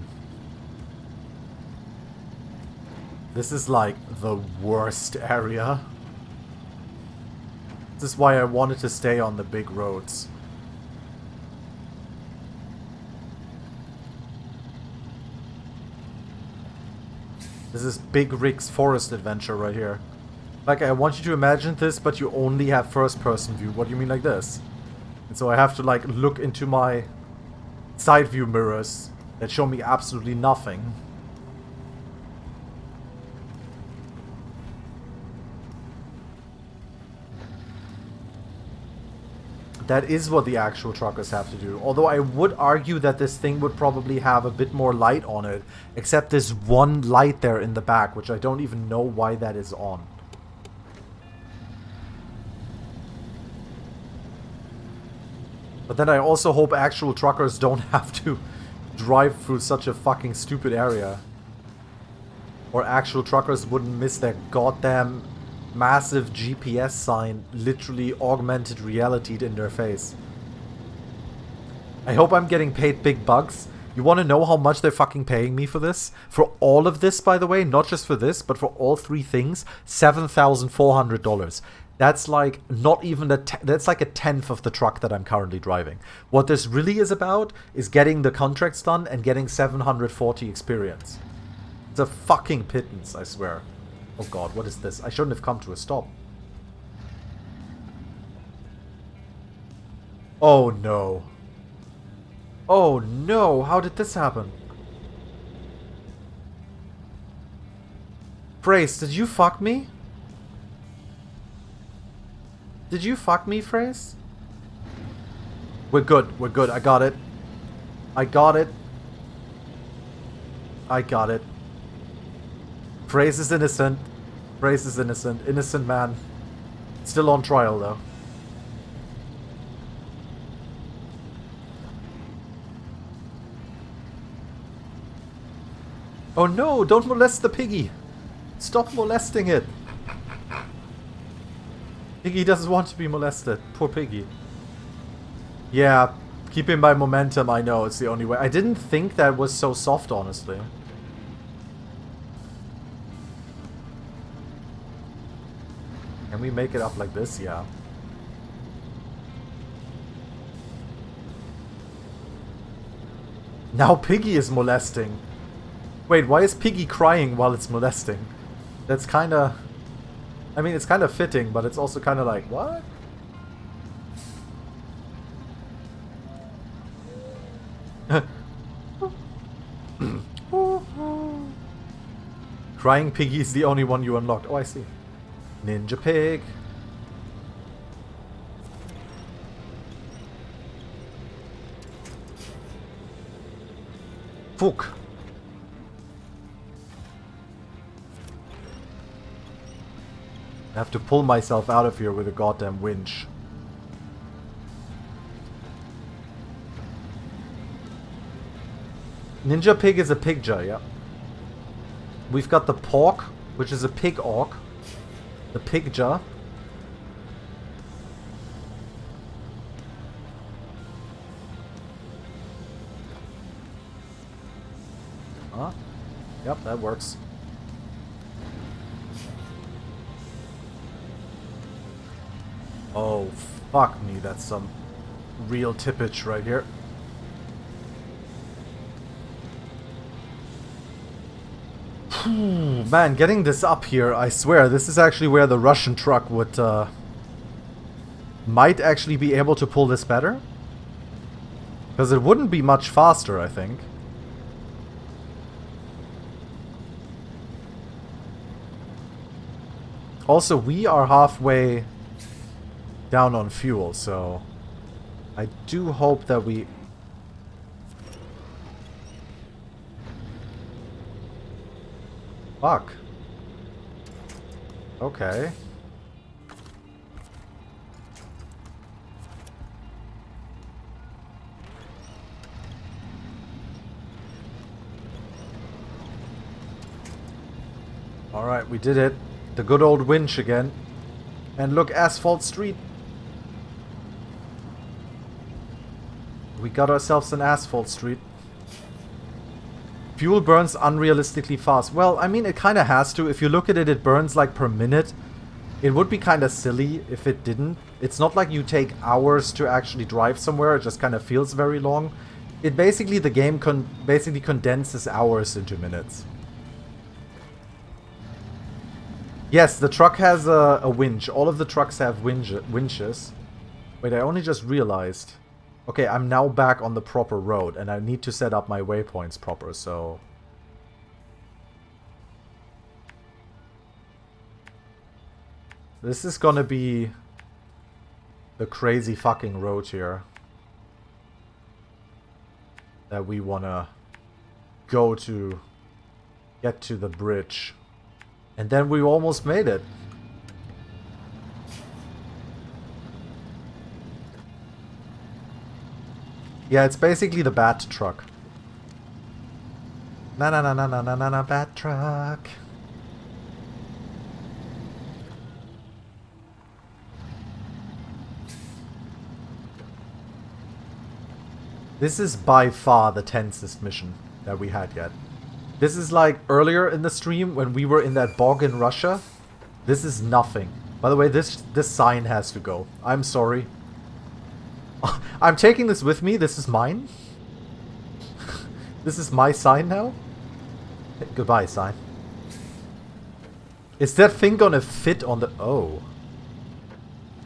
This is like the worst area. This is why I wanted to stay on the big roads. This is Big Rick's forest adventure right here. Like, I want you to imagine this, but you only have first-person view. What do you mean like this? And so I have to, like, look into my side view mirrors that show me absolutely nothing. That is what the actual truckers have to do. Although I would argue that this thing would probably have a bit more light on it. Except this one light there in the back, which I don't even know why that is on. But then I also hope actual truckers don't have to drive through such a fucking stupid area. Or actual truckers wouldn't miss their goddamn massive GPS sign literally augmented reality'd in their face. I hope I'm getting paid big bucks. You want to know how much they're fucking paying me for this? For all of this, by the way, not just for this, but for all three things, $7,400. That's like not even that's like a tenth of the truck that I'm currently driving. What this really is about is getting the contracts done and getting 740 experience. It's a fucking pittance, I swear. Oh god, what is this? I shouldn't have come to a stop. Oh no. Oh no, how did this happen? Phrase, did you fuck me? Did you fuck me, Phrase? We're good, I got it. I got it. I got it. Phrase is innocent. Phrase is innocent. Innocent man. Still on trial, though. Oh no, don't molest the piggy. Stop molesting it. Piggy doesn't want to be molested. Poor piggy. Yeah, keeping my momentum, I know, it's the only way. I didn't think that was so soft, honestly. Can we make it up like this? Yeah. Now Piggy is molesting. Wait, why is Piggy crying while it's molesting? That's kinda... I mean, it's kind of fitting, but it's also kind of like, what? Crying Piggy is the only one you unlocked. Oh, I see. Ninja Pig. Fuck. I have to pull myself out of here with a goddamn winch. Ninja Pig is a pigja, yeah. We've got the pork, which is a pig orc. The pigja. Huh? Yep, that works. Oh, fuck me, that's some real tippage right here. Man, getting this up here, I swear, this is actually where the Russian truck would, might actually be able to pull this better. Because it wouldn't be much faster, I think. Also, we are halfway down on fuel, so I do hope that we... Fuck. Okay. Alright, we did it. The good old winch again. And look, Asphalt Street. We got ourselves an Asphalt Street. Fuel burns unrealistically fast. Well, I mean, it kind of has to. If you look at it, it burns like per minute. It would be kind of silly if it didn't. It's not like you take hours to actually drive somewhere. It just kind of feels very long. It basically, the game basically condenses hours into minutes. Yes, the truck has a winch. All of the trucks have winches. Wait, I only just realized. Okay, I'm now back on the proper road, and I need to set up my waypoints proper, so... This is gonna be the crazy fucking road here that we wanna go to get to the bridge. And then we almost made it. Yeah, it's basically the bat truck. Na na na na na na na na bat truck. This is by far the tensest mission that we had yet. This is like earlier in the stream when we were in that bog in Russia. This is nothing. By the way, this sign has to go. I'm sorry. I'm taking this with me. This is mine. This is my sign now. Hey, goodbye, sign. Is that thing gonna fit on the... Oh.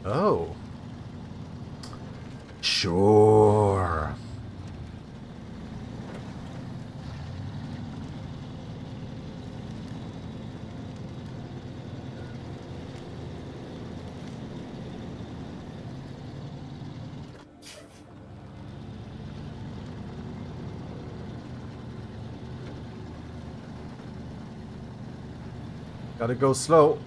Oh. Sure. Gotta go slow.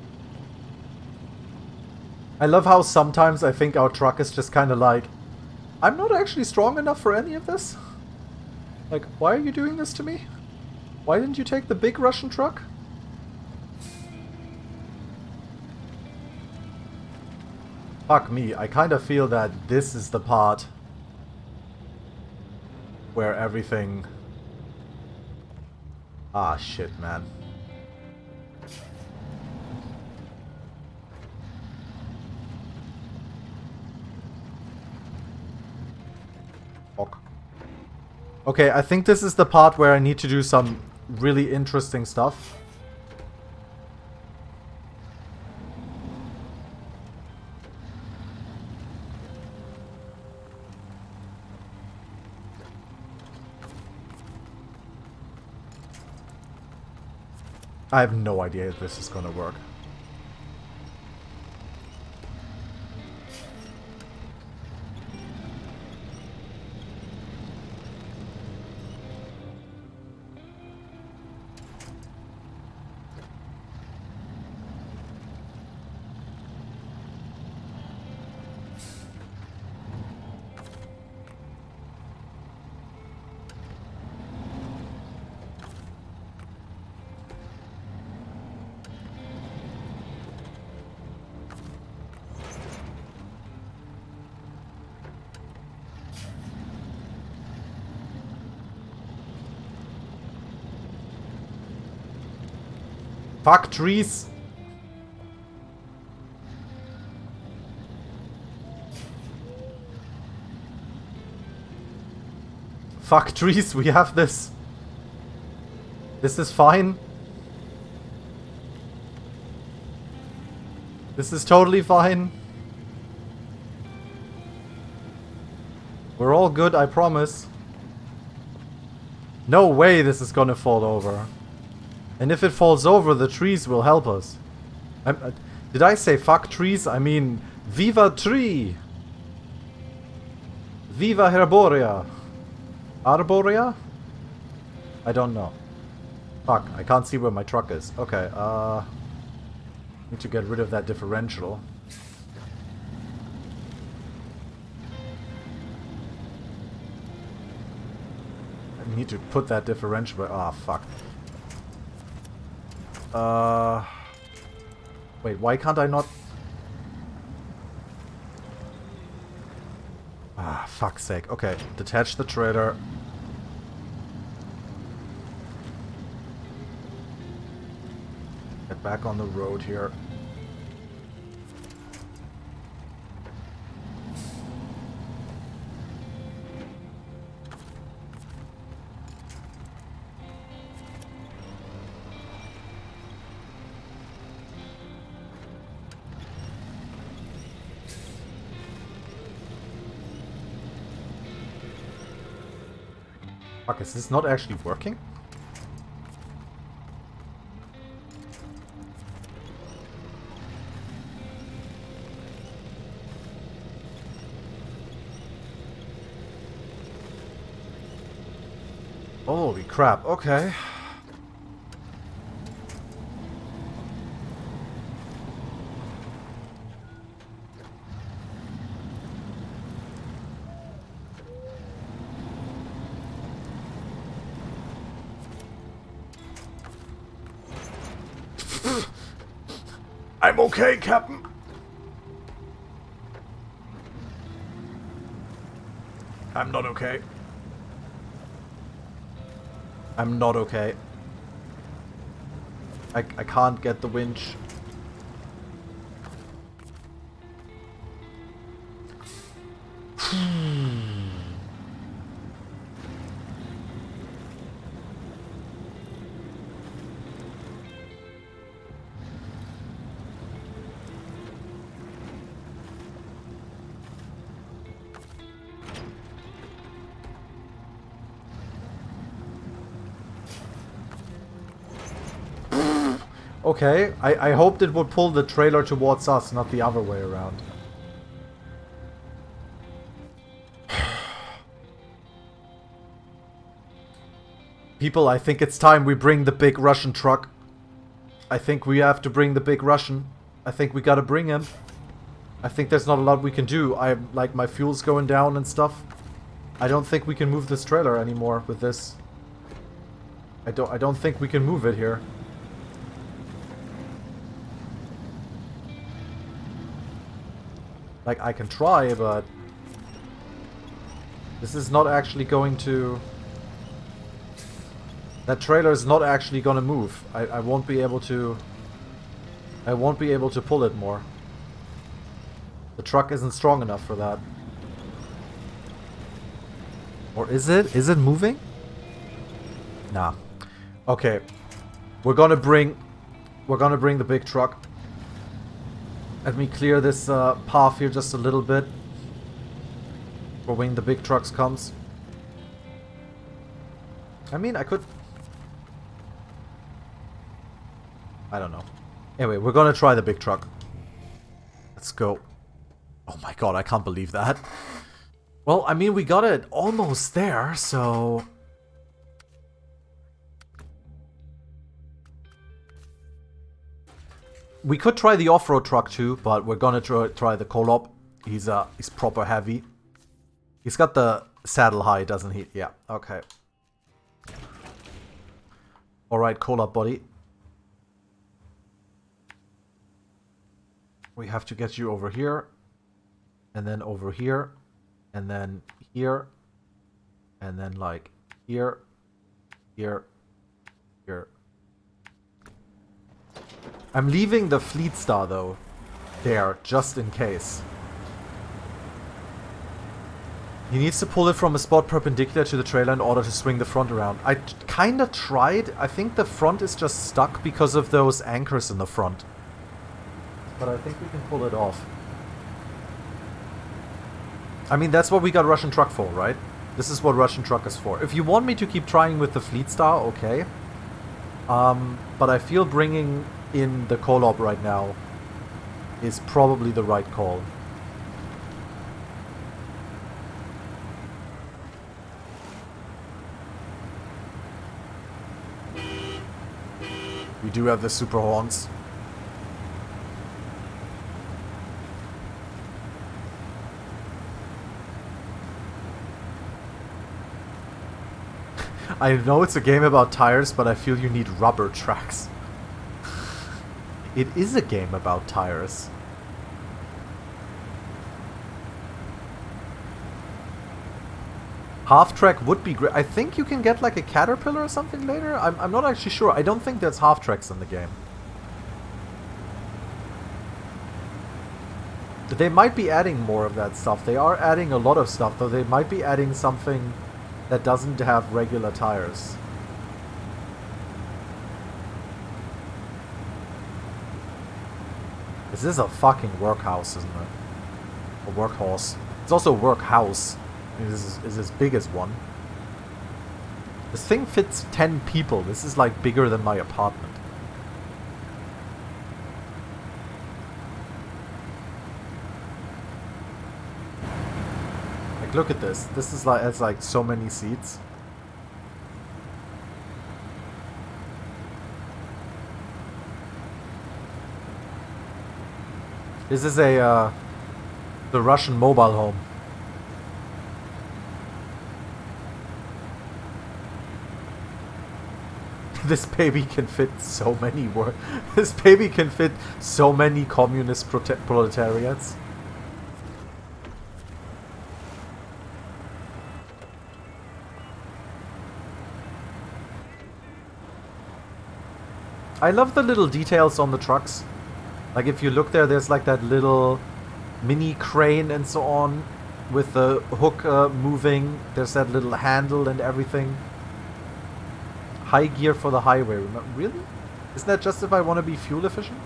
I love how sometimes I think our truck is just kind of like, I'm not actually strong enough for any of this. Like, why are you doing this to me? Why didn't you take the big Russian truck? Fuck me, I kind of feel that this is the part where everything... Ah, shit, man. Okay, I think this is the part where I need to do some really interesting stuff. I have no idea if this is gonna work. Fuck trees! Fuck trees, we have this. This is fine. This is totally fine. We're all good, I promise. No way this is gonna fall over. And if it falls over, the trees will help us. Did I say fuck trees? I mean, viva tree! Viva herborea! Arborea? I don't know. Fuck, I can't see where my truck is. Okay, need to get rid of that differential. I need to put that differential... Ah, fuck. Wait, why can't I not... Ah, fuck's sake. Okay, detach the trailer. Get back on the road here. Fuck, is this not actually working? Holy crap, okay. I'm okay, Captain. I'm not okay. I'm not okay. I can't get the winch. Okay, I hoped it would pull the trailer towards us, not the other way around. People, I think it's time we bring the big Russian truck. I think we have to bring the big Russian. I think we gotta bring him. I think there's not a lot we can do. Like, my fuel's going down and stuff. I don't think we can move this trailer anymore with this. I don't think we can move it here. Like, I can try, but this is not actually going to... That trailer is not actually gonna move. I won't be able to... I won't be able to pull it more. The truck isn't strong enough for that. Or is it? Is it moving? Nah. Okay. We're gonna bring the big truck. Let me clear this path here just a little bit for when the big trucks comes. I mean, I could... I don't know. Anyway, we're gonna try the big truck. Let's go. Oh my god, I can't believe that. Well, I mean, we got it almost there, so... We could try the off-road truck too, but we're gonna try the Kolop. He's proper heavy. He's got the saddle high, doesn't he? Yeah, okay. Alright, Kolop buddy. We have to get you over here. And then over here. And then here. And then like here. Here. Here. I'm leaving the Fleet Star, though, there, just in case. He needs to pull it from a spot perpendicular to the trailer in order to swing the front around. I kinda tried. I think the front is just stuck because of those anchors in the front. But I think we can pull it off. I mean, that's what we got Russian Truck for, right? This is what Russian Truck is for. If you want me to keep trying with the Fleet Star, okay. But I feel bringing in the Kolop right now is probably the right call. We do have the super horns. I know it's a game about tires, but I feel you need rubber tracks. It is a game about tires. Half-track would be great. I think you can get like a caterpillar or something later. I'm not actually sure. I don't think there's half-tracks in the game. But they might be adding more of that stuff. They are adding a lot of stuff, though they might be adding something that doesn't have regular tires. This is a fucking workhouse, isn't it? A workhorse. It's also a workhouse. This is as big as one. This thing fits 10 people. This is like bigger than my apartment. Like, look at this. This is like, it's like so many seats. This is the Russian mobile home. This baby can fit so many This baby can fit so many communist proletariats. I love the little details on the trucks. Like if you look there, there's like that little mini crane and so on with the hook moving. There's that little handle and everything. High gear for the highway. Really? Isn't that just if I want to be fuel efficient?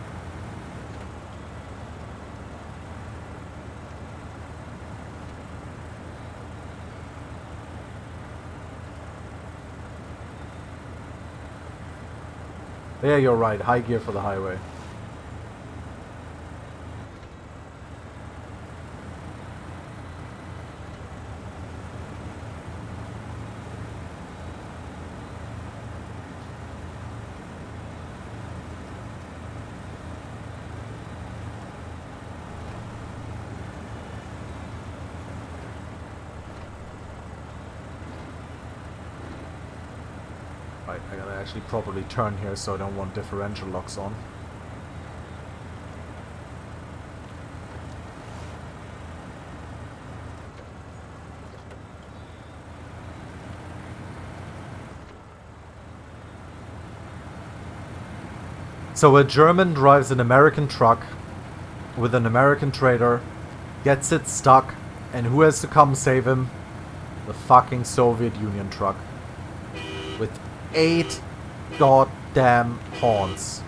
Yeah, you're right. High gear for the highway. Right, I gotta actually properly turn here so I don't want differential locks on. So a German drives an American truck with an American trailer, gets it stuck, and who has to come save him? The fucking Soviet Union truck. With 8 goddamn horns.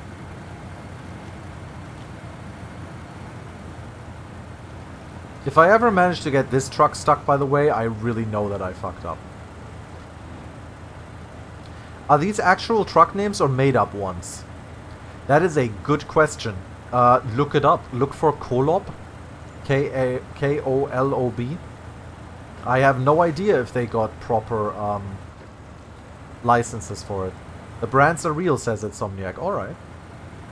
If I ever manage to get this truck stuck, by the way, I really know that I fucked up. Are these actual truck names or made up ones? That is a good question. Look it up. Look for Kolob. K-O-L-O-B. I have no idea if they got proper licenses for it. The brands are real, says Insomniac. Alright.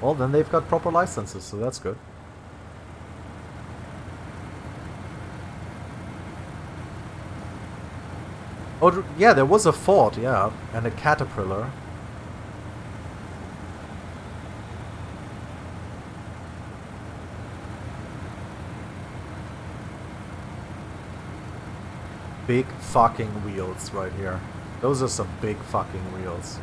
Well, then they've got proper licenses, so that's good. Oh, yeah, there was a Ford, yeah. And a Caterpillar. Big fucking wheels right here. Those are some big fucking wheels.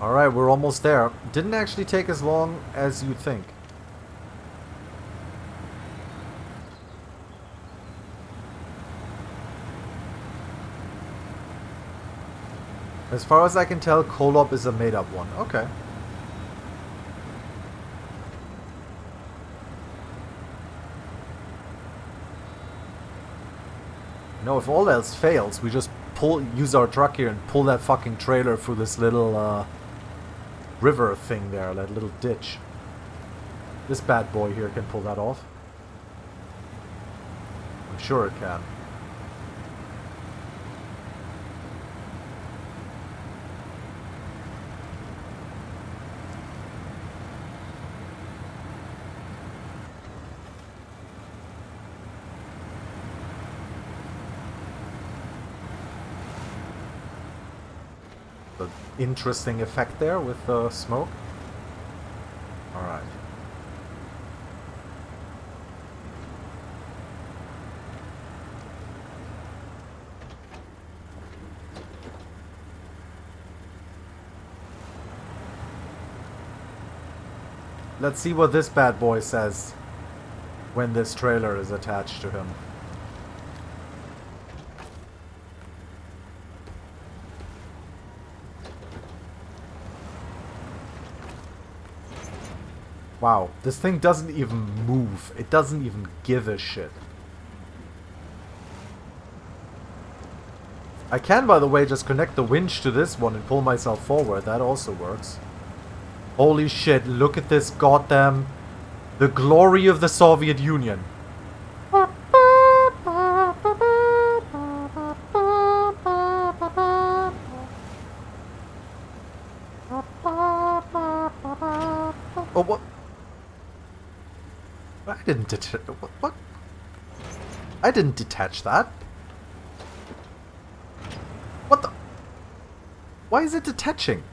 Alright, we're almost there. Didn't actually take as long as you'd think. As far as I can tell, Kolob is a made-up one. Okay. You know, if all else fails, we just use our truck here and pull that fucking trailer through this little river thing there, that little ditch. This bad boy here can pull that off. I'm sure it can. The interesting effect there with the smoke. Alright. Let's see what this bad boy says when this trailer is attached to him. Wow, this thing doesn't even move. It doesn't even give a shit. I can, by the way, just connect the winch to this one and pull myself forward. That also works. Holy shit, look at this goddamn... The glory of the Soviet Union. Oh, what? I didn't detach... What? I didn't detach that. What the... Why is it detaching?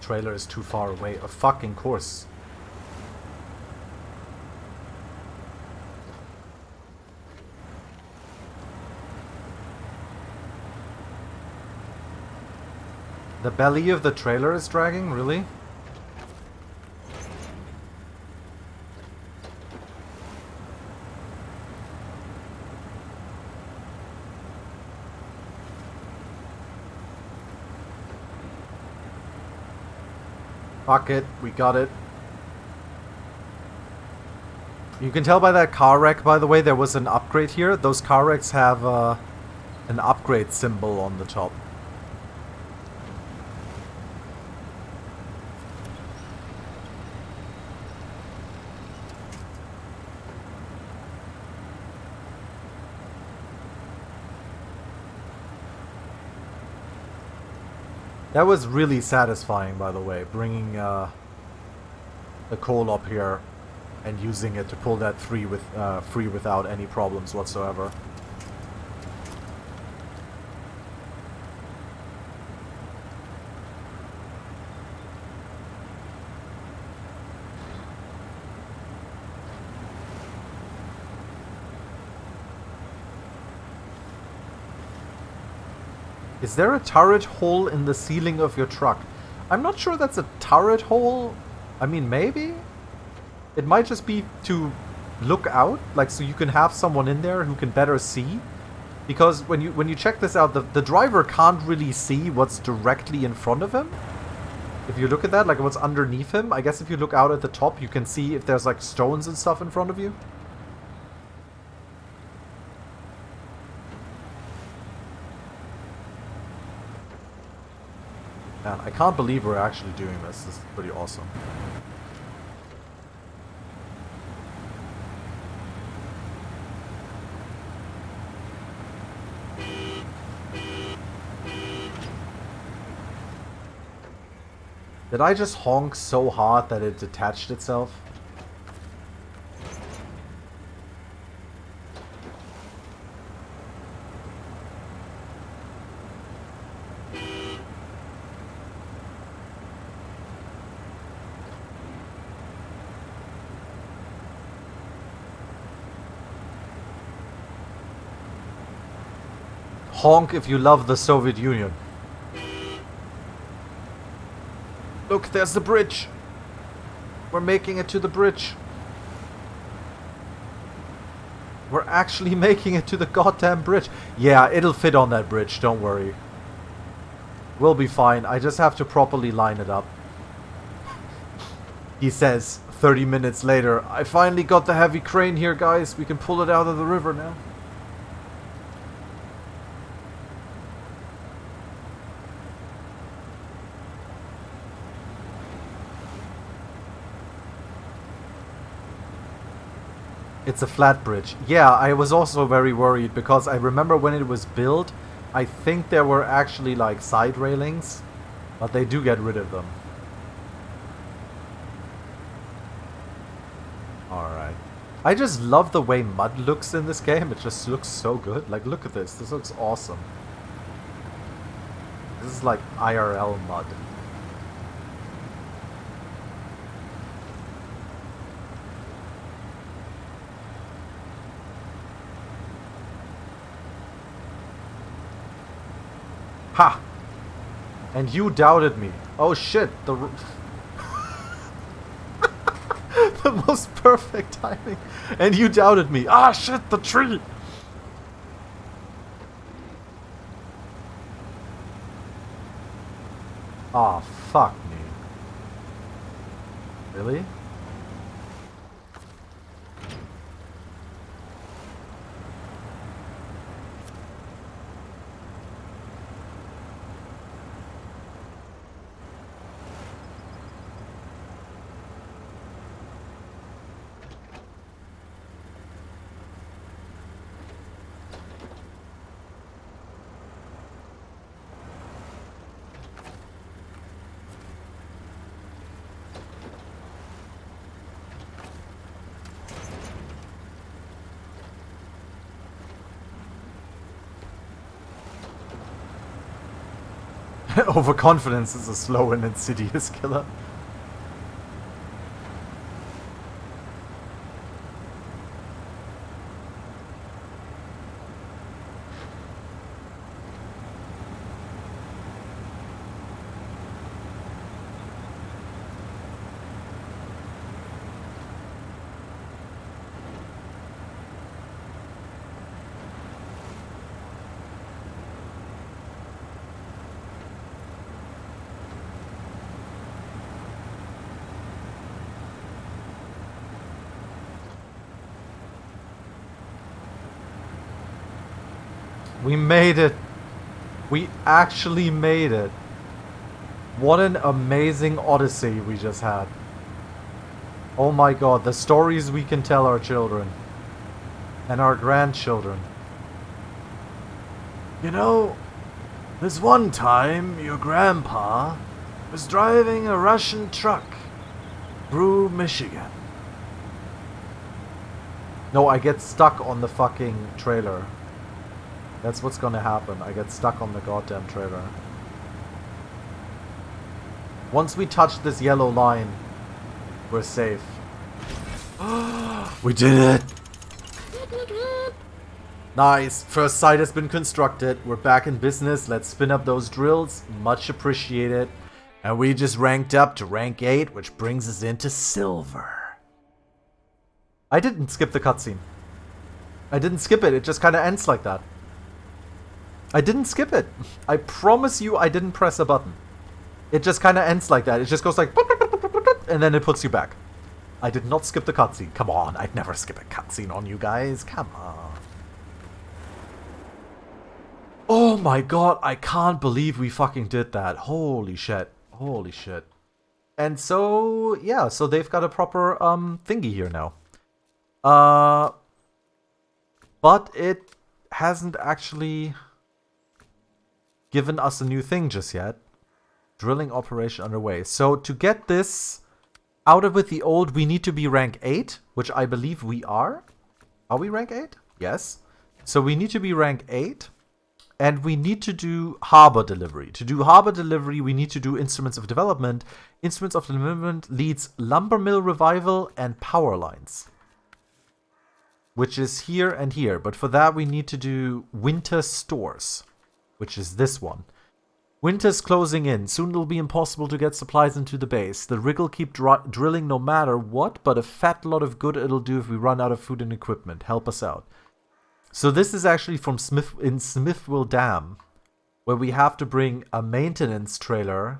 Trailer is too far away. Of fucking course. The belly of the trailer is dragging? Really? Fuck it, we got it. You can tell by that car wreck, by the way, there was an upgrade here. Those car wrecks have an upgrade symbol on the top. That was really satisfying, by the way, bringing the coal up here and using it to pull that free without any problems whatsoever. Is there a turret hole in the ceiling of your truck? I'm not sure that's a turret hole. I mean, maybe? It might just be to look out, like so you can have someone in there who can better see. Because when you check this out, the driver can't really see what's directly in front of him. If you look at that, like what's underneath him, I guess if you look out at the top, you can see if there's like stones and stuff in front of you. Man, I can't believe we're actually doing this. This is pretty awesome. Did I just honk so hard that it detached itself? Honk if you love the Soviet Union. Look, there's the bridge. We're making it to the bridge. We're actually making it to the goddamn bridge. Yeah, it'll fit on that bridge, don't worry. We'll be fine. I just have to properly line it up. He says 30 minutes later, I finally got the heavy crane here, guys. We can pull it out of the river now. It's a flat bridge. Yeah, I was also very worried because I remember when it was built, I think there were actually like side railings, but they do get rid of them. Alright. I just love the way mud looks in this game. It just looks so good. Like, look at this. This looks awesome. This is like IRL mud. Ha! And you doubted me. Oh shit, the most perfect timing. And you doubted me. Ah shit, the tree! Ah, fuck me. Really? Overconfidence is a slow and insidious killer. We made it. We actually made it. What an amazing odyssey we just had. Oh my god, the stories we can tell our children. And our grandchildren. You know, this one time your grandpa was driving a Russian truck through Michigan. No, I get stuck on the fucking trailer. That's what's gonna happen. I get stuck on the goddamn trailer. Once we touch this yellow line, we're safe. We did it! Nice. First site has been constructed. We're back in business. Let's spin up those drills. Much appreciated. And we just ranked up to rank 8, which brings us into silver. I didn't skip the cutscene. I didn't skip it. It just kind of ends like that. I didn't skip it. I promise you I didn't press a button. It just kind of ends like that. It just goes like... and then it puts you back. I did not skip the cutscene. Come on, I'd never skip a cutscene on you guys. Come on. Oh my god, I can't believe we fucking did that. Holy shit. Holy shit. And so, yeah, so they've got a proper thingy here now. But it hasn't actually given us a new thing just yet. Drilling operation underway. So to get this out of with the old, we need to be rank 8, which I believe we are. Are we rank 8? Yes. So we need to be rank 8. And we need to do harbor delivery. To do harbor delivery, we need to do instruments of development. Instruments of development leads lumber mill revival and power lines. Which is here and here. But for that, we need to do winter stores. Which is this one. Winter's closing in. Soon it'll be impossible to get supplies into the base. The rig will keep drilling no matter what, but a fat lot of good it'll do if we run out of food and equipment. Help us out. So this is actually from Smithville Dam, where we have to bring a maintenance trailer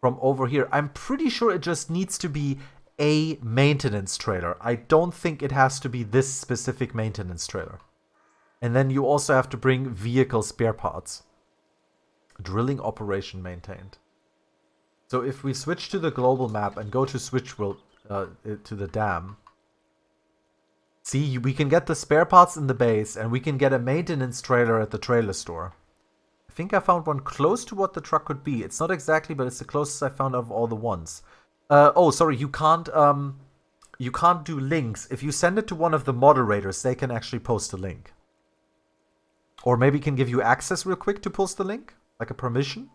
from over here. I'm pretty sure it just needs to be a maintenance trailer. I don't think it has to be this specific maintenance trailer. And then you also have to bring vehicle spare parts. Drilling operation maintained. So if we switch to the global map and go to to the dam. See, we can get the spare parts in the base, and we can get a maintenance trailer at the trailer store. I think I found one close to what the truck could be. It's not exactly, but it's the closest I found of all the ones. Oh, sorry, you can't do links. If you send it to one of the moderators, they can actually post a link. Or maybe can give you access real quick to post the link, like a permission.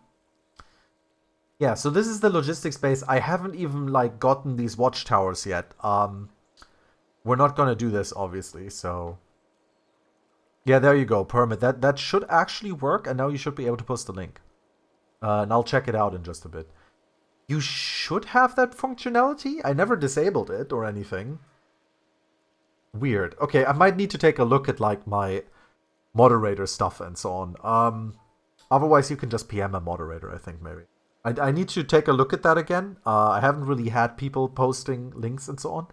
Yeah, so this is the logistics base. I haven't even like gotten these watchtowers yet. We're not gonna do this, obviously, so... Yeah, there you go, permit. That should actually work, and now you should be able to post the link. And I'll check it out in just a bit. You should have that functionality? I never disabled it or anything. Weird. Okay, I might need to take a look at, like, my moderator stuff and so on. Otherwise, you can just PM a moderator, I think, maybe. I need to take a look at that again. I haven't really had people posting links and so on.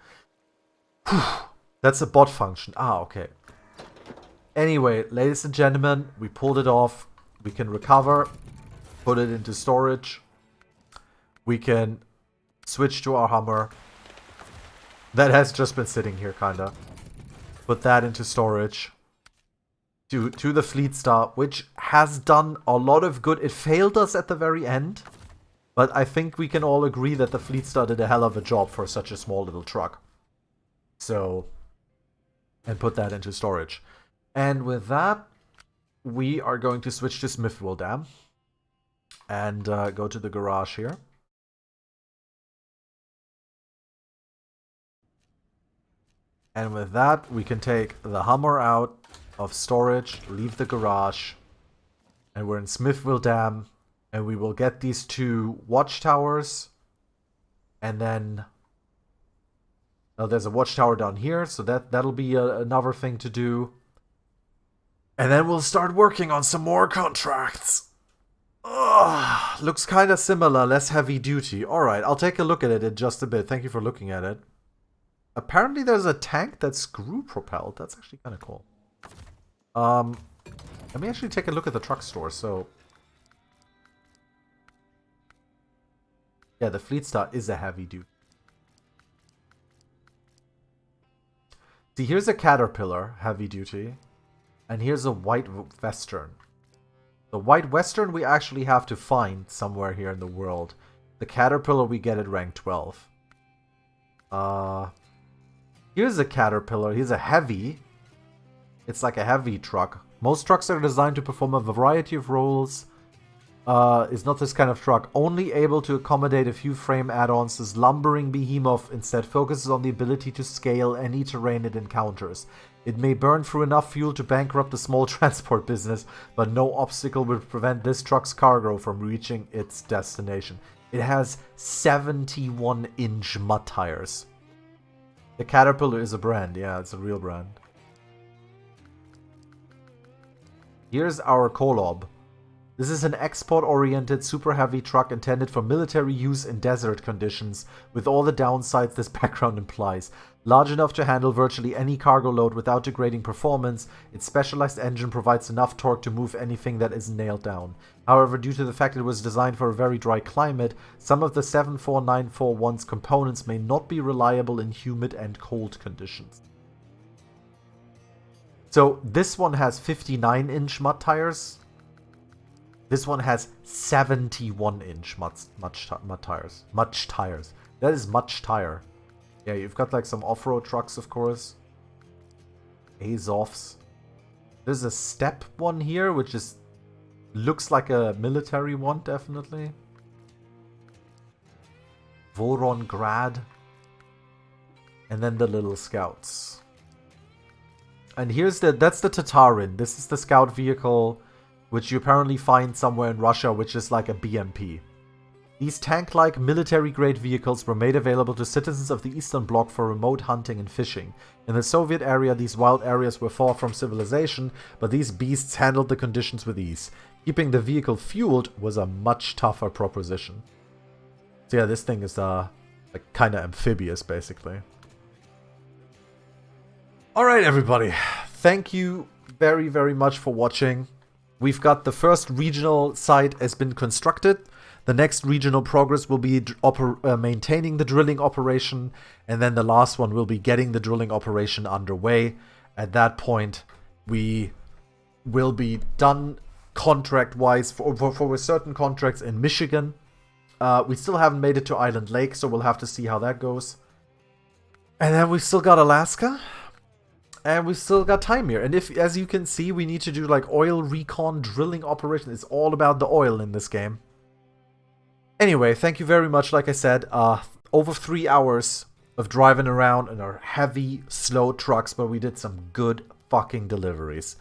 That's a bot function. Ah, okay. Anyway, ladies and gentlemen, we pulled it off. We can recover, put it into storage. We can switch to our Hummer. That has just been sitting here, kinda. Put that into storage. To the Fleet Star, which has done a lot of good. It failed us at the very end. But I think we can all agree that the Fleet Star did a hell of a job for such a small little truck. So, and put that into storage. And with that, we are going to switch to Smithville Dam. And go to the garage here. And with that, we can take the Hummer out of storage, leave the garage. And we're in Smithville Dam. And we will get these 2 watchtowers. And then... Oh, there's a watchtower down here, so that'll be another thing to do. And then we'll start working on some more contracts. Ugh, looks kind of similar, less heavy duty. Alright, I'll take a look at it in just a bit. Thank you for looking at it. Apparently there's a tank that's screw-propelled. That's actually kind of cool. Let me actually take a look at the truck store, so... Yeah, the Fleet Star is a heavy duty. See, here's a Caterpillar, heavy duty. And here's a White Western. The White Western we actually have to find somewhere here in the world. The Caterpillar we get at rank 12. Here's a Caterpillar. Here's a heavy. It's like a heavy truck. Most trucks are designed to perform a variety of roles. Is not this kind of truck. Only able to accommodate a few frame add-ons, this lumbering behemoth instead focuses on the ability to scale any terrain it encounters. It may burn through enough fuel to bankrupt a small transport business, but no obstacle would prevent this truck's cargo from reaching its destination. It has 71-inch mud tires. The Caterpillar is a brand, yeah, it's a real brand. Here's our Kolob. This is an export-oriented, super heavy truck intended for military use in desert conditions, with all the downsides this background implies. Large enough to handle virtually any cargo load without degrading performance, its specialized engine provides enough torque to move anything that isn't nailed down. However, due to the fact it was designed for a very dry climate, some of the 74941's components may not be reliable in humid and cold conditions. So this one has 59-inch mud tires. This one has 71-inch mud tires. Much tires. That is much tire. Yeah, you've got like some off-road trucks, of course. Azovs. There's a step one here, which is looks like a military one, definitely. Vorongrad. And then the little scouts. And here's that's the Tatarin. This is the scout vehicle, which you apparently find somewhere in Russia, which is like a BMP. These tank-like military-grade vehicles were made available to citizens of the Eastern Bloc for remote hunting and fishing. In the Soviet area, these wild areas were far from civilization, but these beasts handled the conditions with ease. Keeping the vehicle fueled was a much tougher proposition. So yeah, this thing is like kind of amphibious, basically. Alright, everybody. Thank you very, very much for watching. We've got the first regional site has been constructed. The next regional progress will be maintaining the drilling operation, and then the last one will be getting the drilling operation underway. At that point, we will be done contract-wise for certain contracts in Michigan. We still haven't made it to Island Lake, so we'll have to see how that goes. And then we've still got Alaska. And we've still got time here. And if, as you can see, we need to do like oil recon drilling operation. It's all about the oil in this game. Anyway, thank you very much. Like I said, over 3 hours of driving around in our heavy, slow trucks, but we did some good fucking deliveries.